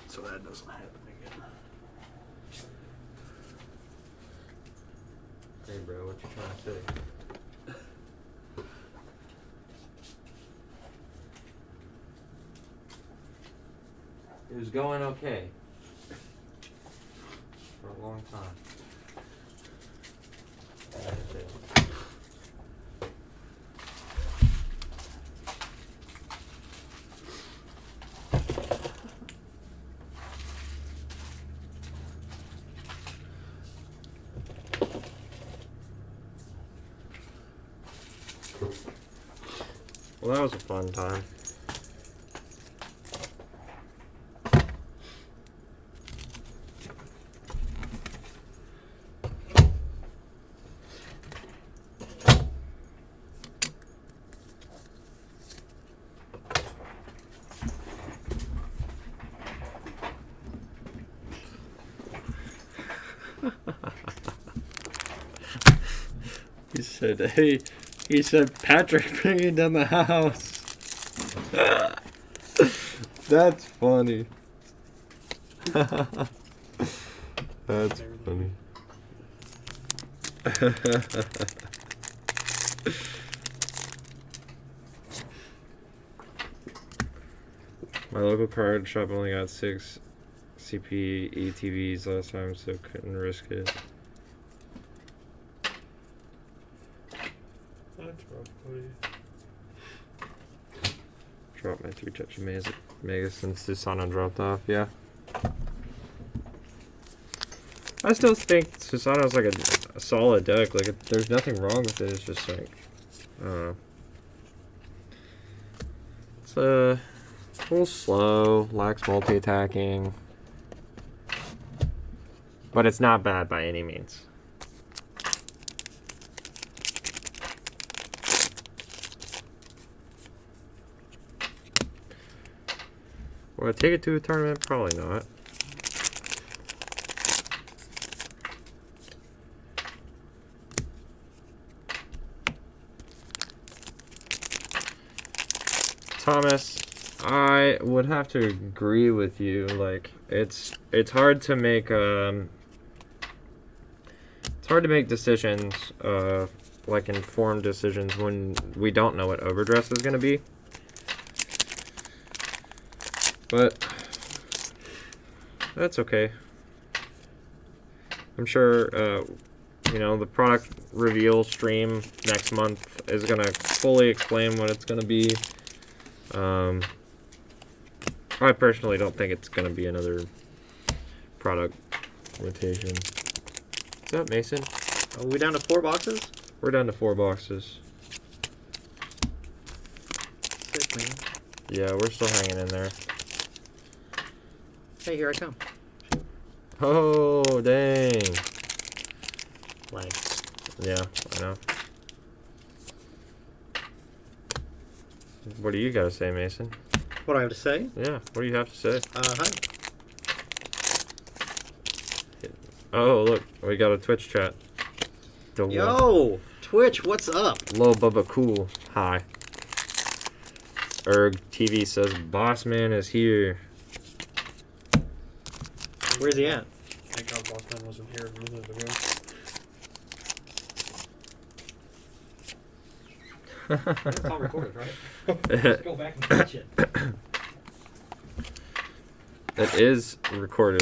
So that doesn't happen again. Hey bro, what you trying to say? It was going okay. For a long time. Well, that was a fun time. He said, hey, he said, Patrick bringing down the house. That's funny. That's funny. My local card shop only got 6 CP ATVs last time, so couldn't risk it. That's rough, buddy. Dropped my 3-touch Mega since Susano dropped off, yeah. I still think Susano's like a solid deck. Like, there's nothing wrong with it. It's just like, I don't know. It's a little slow, lacks multi-attacking. But it's not bad by any means. Will I take it to a tournament? Probably not. Thomas, I would have to agree with you. Like, it's hard to make decisions, like informed decisions when we don't know what overdress is gonna be. But that's okay. I'm sure, you know, the product reveal stream next month is going to fully explain what it's going to be. I personally don't think it's going to be another product rotation. What's up, Mason? Are we down to 4 boxes? We're down to 4 boxes. Sick, man. Yeah, we're still hanging in there. Hey, here I come. Oh, dang. Like, Yeah, I know. What do you got to say, Mason? what do I have to say? Yeah, what do you have to say? Hi. Oh, look, we got a Twitch chat. Yo, Twitch, what's up? Low Bubba Cool. Hi. Erg TV says, Boss Man is here. Where's he at? Thank God Bossman wasn't here a minute ago. It's all recorded, right? Let's go back and catch it. It is recorded.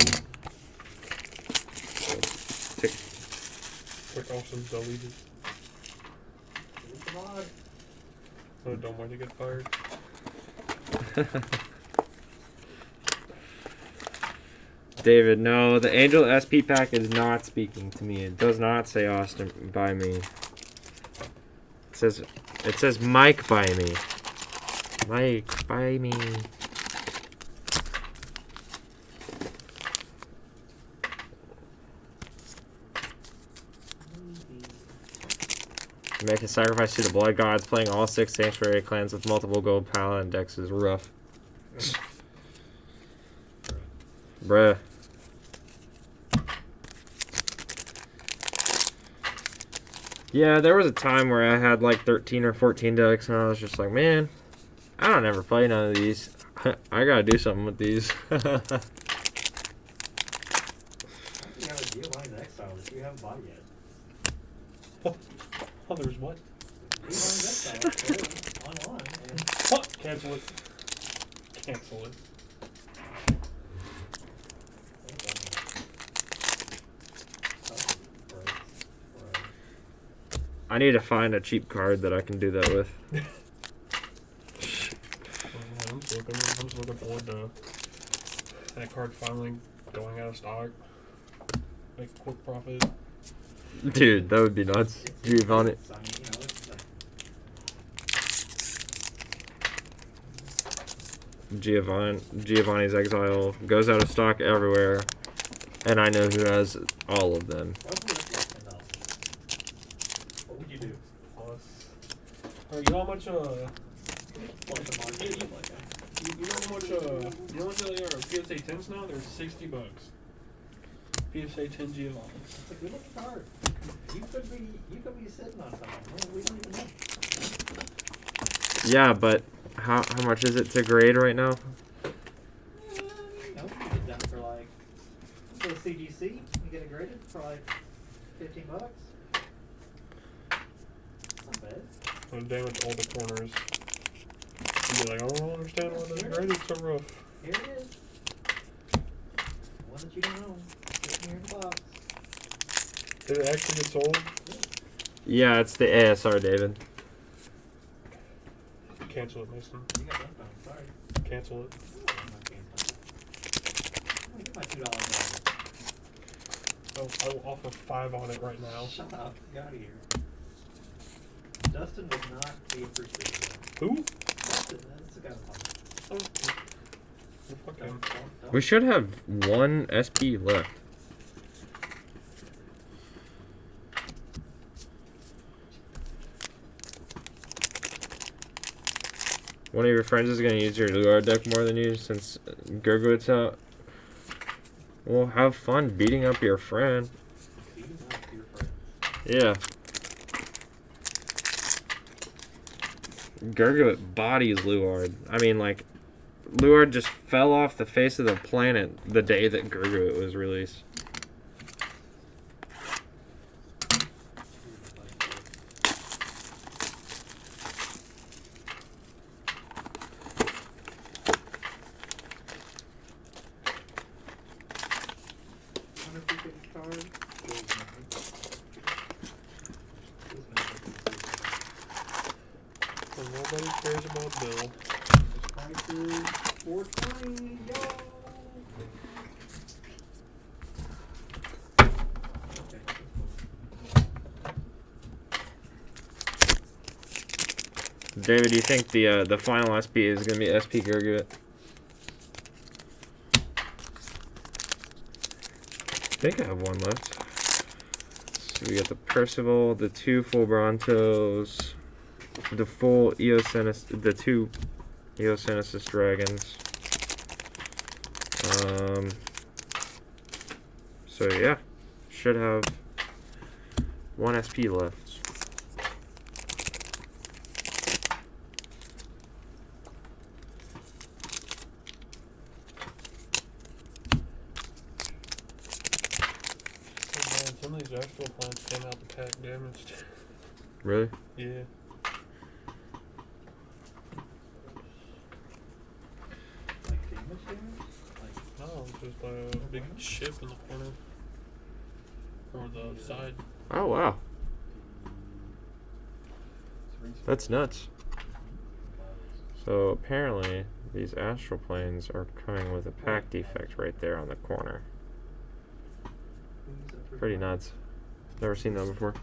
Quick option deleted. I don't want to get fired. David, no, the Angel SP pack is not speaking to me. It does not say Austin by me. It says Mike by me. Mike by me. Make a sacrifice to the blood gods. Playing all 6 sanctuary clans with multiple gold paladin decks is rough. Bruh. Yeah, there was a time where I had like 13 or 14 decks, and I was just like, man, I don't ever play none of these. I gotta do something with these. You have a Giovanni's Exile that you haven't bought yet. Oh, there's what? Giovanni's Exile online. And What? Cancel it. Cancel it. I need to find a cheap card that I can do that with. I'm just looking forward to that card finally going out of stock. Make a quick profit. Dude, that would be nuts. Giovanni. I mean, you know, it's like, Giovanni's Exile goes out of stock everywhere, and I know who has all of them. what would you do? Plus, you know how much Like a market, like you know how much you know how much they are PSA 10s now? They're $60. PSA 10 Giovanni. it's a good looking card. You could be sitting on something. Man, we don't even know. Yeah, but how much is it to grade right now? You know, you get done for like, go to CGC, you get it graded for like $15. Not bad. It'll damage all the corners. You'll be like, I don't understand why this graded so rough. Here it is. One that you don't own. Sitting here in the box. Did it actually get sold? Yeah, it's the ASR, David. Cancel it, Mason. You got left on. Sorry. Cancel it. I'm not canceling. Let me get my $2 I will offer 5 on it right now. Shut up. Get out of here. Dustin would not be appreciated. Who? Dustin, that's the guy I'm talking Oh, fuck him. about. We should have 1 SP left. One of your friends is going to use your Luar deck more than you since Gurgwit's out. Well, have fun beating up your friend. Beating up your friends. Yeah. Gurgwit bodies Luard. I mean, like, Luard just fell off the face of the planet the day that Gurgwit was released. And nobody cares about Bill. This price is $4.20, yo! David, do you think the final SP is going to be SP Gurgwit? I think I have one left. So we got the Percival, the 2 full Brontos, the full the 2 Eosenesis Dragons. So yeah, should have 1 SP left. Some of these astral plants came out the pack damaged. Really? Yeah. Like damage damage? Like, No, it's just a big chip in the corner. Or the side. Oh wow, that's nuts. So apparently these astral planes are coming with a pack defect right there on the corner. Pretty nuts. Never seen that before.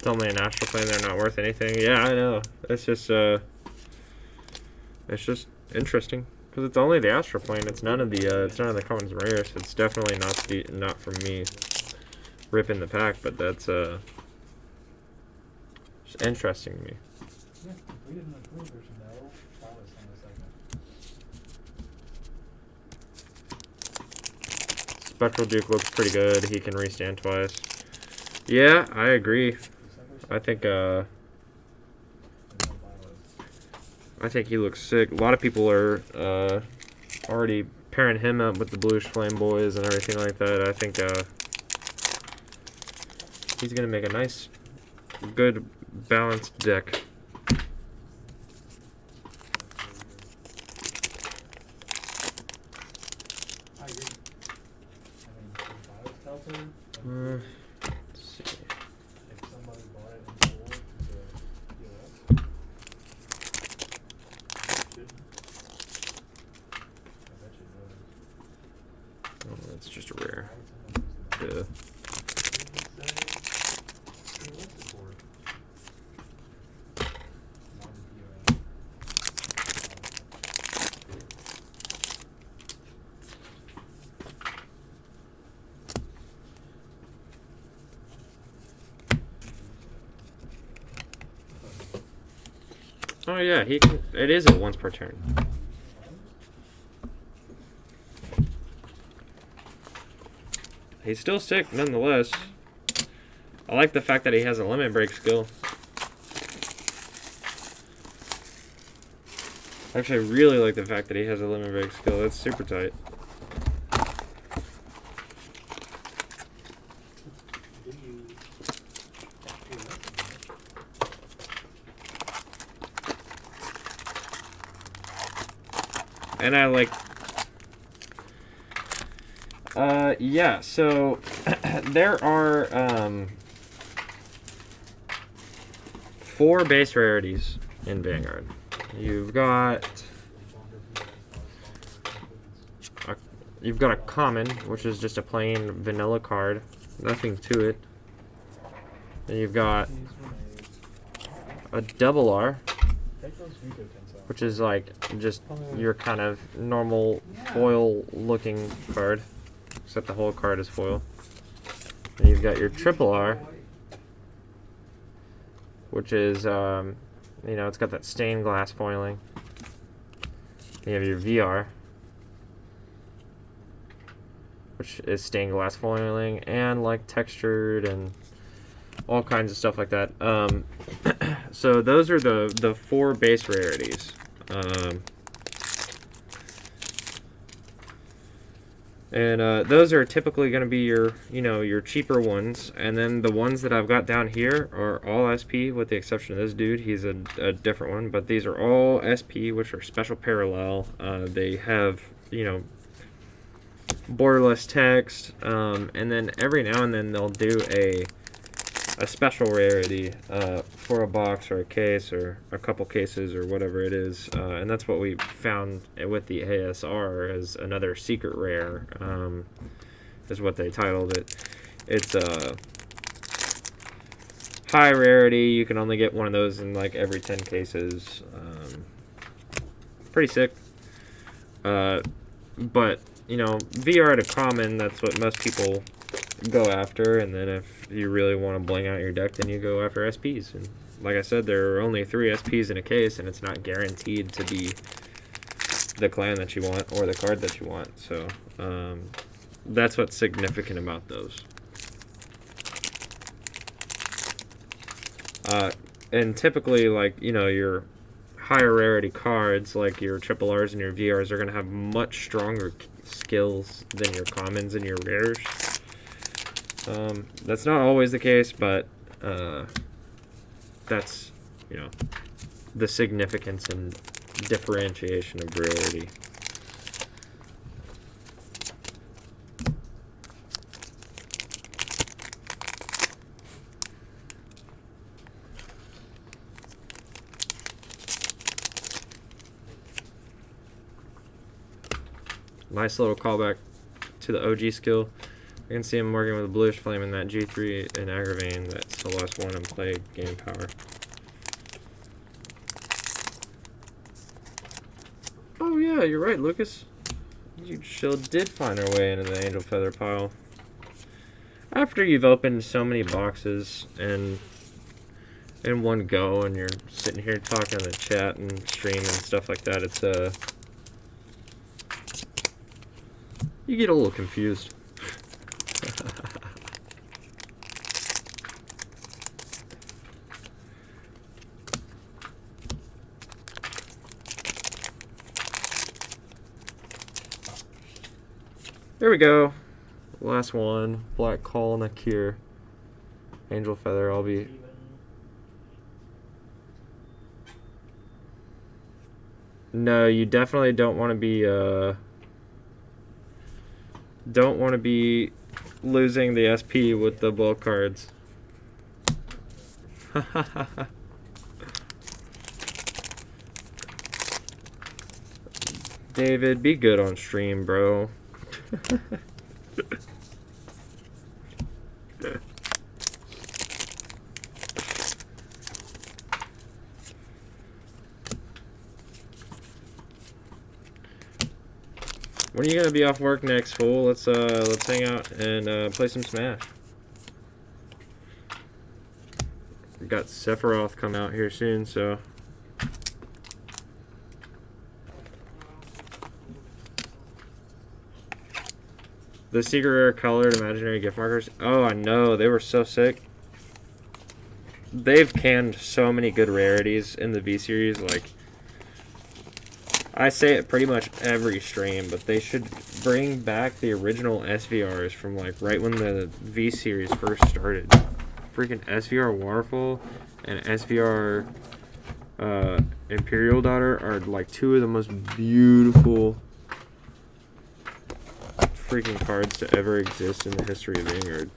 only an astral plane, they're not worth anything. Yeah, I know. It's just interesting because it's only the astral plane. It's none of the commons and rares. It's definitely not from me ripping the pack, but that's just interesting to me. Yeah, if we didn't approve, there's no flawless on the segment. Spectral Duke looks pretty good. He can restand twice. Yeah, I agree. I think he looks sick. A lot of people are already pairing him up with the Bluish Flame Boys and everything like that. I think he's gonna make a nice, good, balanced deck. I agree. I mean, if I was Telter, Let's see. if somebody bought it in full to heal up, shouldn't. I bet you would. Oh, that's just a rare. Why would someone use the Yeah. Oh yeah, he can, it is a once per turn. He's still sick nonetheless. I like the fact that he has a limit break skill. Actually, I really like the fact that he has a limit break skill. That's super tight. And I like... yeah, so there are 4 base rarities in Vanguard. You've got a common, which is just a plain vanilla card, nothing to it. Then you've got a double R, which is like just your kind of normal foil looking card, except the whole card is foil. Then you've got your triple R, which is you know, it's got that stained glass foiling. Then you have your VR, which is stained glass foiling and like textured and all kinds of stuff like that. So those are the 4 base rarities. Those are typically going to be your, you know, your cheaper ones, and then the ones that I've got down here are all SP, with the exception of this dude. He's a different one, but these are all SP, which are special parallel. They have, you know, borderless text, and then every now and then they'll do a special rarity for a box or a case or a couple cases or whatever it is, and that's what we found with the ASR as another secret rare, is what they titled it. It's high rarity. You can only get one of those in like every 10 cases. Pretty sick. But you know, VR to common, that's what most people go after, and then if you really want to bling out your deck, then you go after SPs. And like I said, there are only 3 SPs in a case, and it's not guaranteed to be the clan that you want or the card that you want. So that's what's significant about those. And typically, like, you know, your higher rarity cards, like your triple Rs and your VRs, are going to have much stronger skills than your commons and your rares. That's not always the case, but that's, you know, the significance and differentiation of rarity. Nice little callback to the OG skill. I can see him working with a Bluish Flame in that G3 and Agravain. That's costs a less one and play game power. Oh yeah, you're right, Lucas. You still did find our way into the Angel Feather pile. After you've opened so many boxes and in one go, and you're sitting here talking in the chat and stream and stuff like that, it's you get a little confused. There we go. Last one. Black Call and a Cure. Angel Feather. I'll be. No, you definitely don't want to be. Don't want to be losing the SP with the bulk cards. David, be good on stream, bro. When are you gonna be off work next, fool? Let's hang out and play some Smash. We got Sephiroth come out here soon, so. The secret rare colored imaginary gift markers. Oh, I know. They were so sick. They've canned so many good rarities in the V series. Like, I say it pretty much every stream, but they should bring back the original SVRs from like right when the V series first started. Freaking SVR Waterfall and SVR Imperial Daughter are like two of the most beautiful freaking cards to ever exist in the history of Vanguard.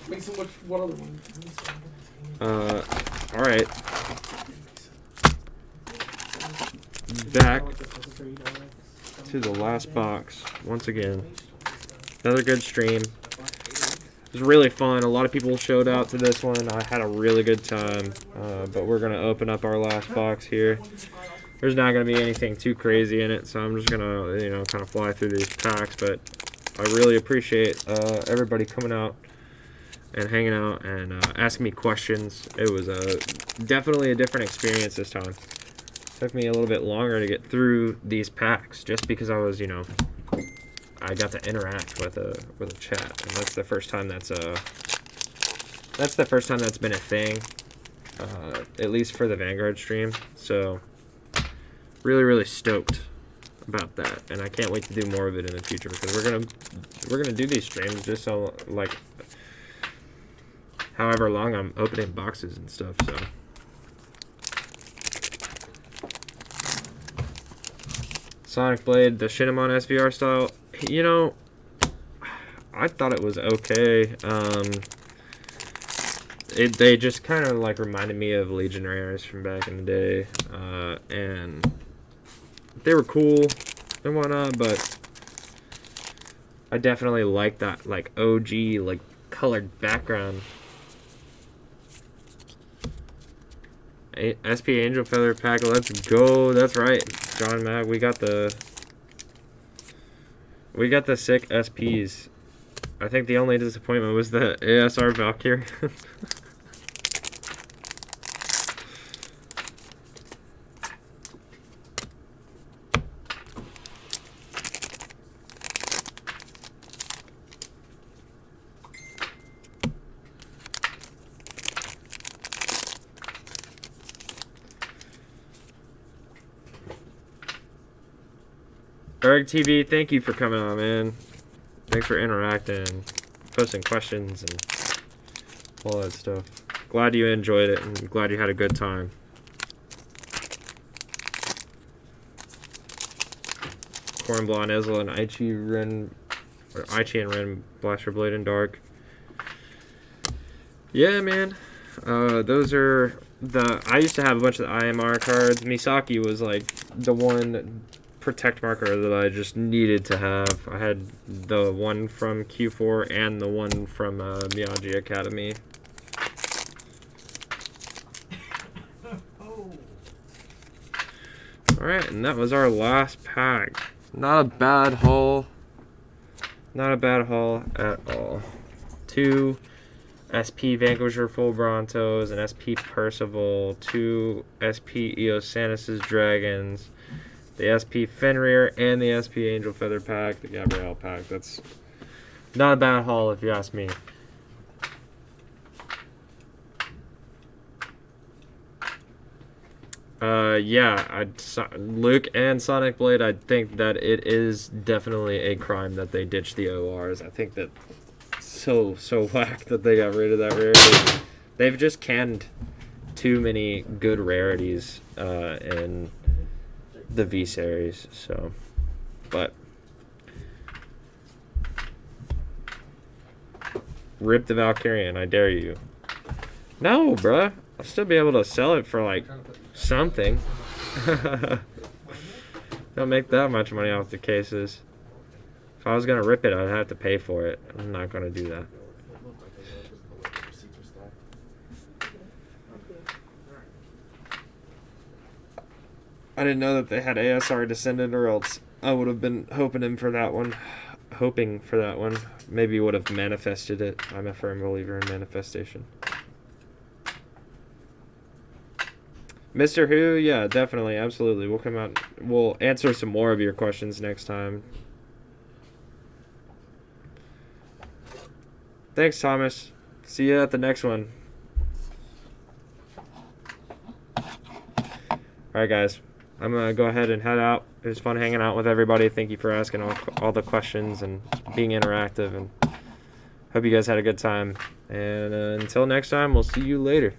Wait, so what other one? Alright. Back to the last box once again. Another good stream. It was really fun. A lot of people showed out to this one. I had a really good time. But we're going to open up our last box here. There's not going to be anything too crazy in it, so I'm just going to, you know, kind of fly through these packs. But I really appreciate everybody coming out and hanging out and asking me questions. It was definitely a different experience this time. Took me a little bit longer to get through these packs just because I was, you know, I got to interact with a chat, and that's the first time that's been a thing, at least for the Vanguard stream. So really stoked about that, and I can't wait to do more of it in the future because we're gonna do these streams just so like however long I'm opening boxes and stuff. So. Sonic Blade, the Shinamon SVR style, you know, I thought it was okay. They just kind of like reminded me of Legion Rares from back in the day, and they were cool and whatnot, but I definitely like that like OG like colored background. SP Angel Feather pack, let's go. That's right, John Mack. We got the sick SPs. I think the only disappointment was the ASR Valkyrie. Eric TV, thank you for coming on, man. Thanks for interacting, posting questions, and all that stuff. Glad you enjoyed it, and glad you had a good time. Corn Blonde Ezel and Aichi and Ren Blaster Blade in Dark. Yeah, man. Those are the. I used to have a bunch of the IMR cards. Misaki was like the one protect marker that I just needed to have. I had the one from Q4 and the one from Miyagi Academy. Alright, and that was our last pack. Not a bad haul. Not a bad haul at all. 2 SP Vanquisher Full Brontos, an SP Percival, 2 SP Eosanis' Dragons, the SP Fenrir, and the SP Angel Feather pack, the Gabrielle pack. That's not a bad haul if you ask me. Yeah, Luke and Sonic Blade, I think that it is definitely a crime that they ditched the ORs. I think that so whack that they got rid of that rarity. They've just canned too many good rarities in the V series, so, but rip the Valkyrian, I dare you. No, bruh. I'll still be able to sell it for like something. Don't make that much money off the cases. If I was gonna rip it, I'd have to pay for it. I'm not gonna do that. I didn't know that they had ASR Descendant, or else I would have been hoping for that one. Maybe would have manifested it. I'm a firm believer in manifestation. Mr. Who, yeah, definitely, absolutely. We'll come out, we'll answer some more of your questions next time. Thanks, Thomas. See you at the next one. Alright, guys. I'm going to go ahead and head out. It was fun hanging out with everybody. Thank you for asking all the questions and being interactive. And hope you guys had a good time. And until next time, we'll see you later.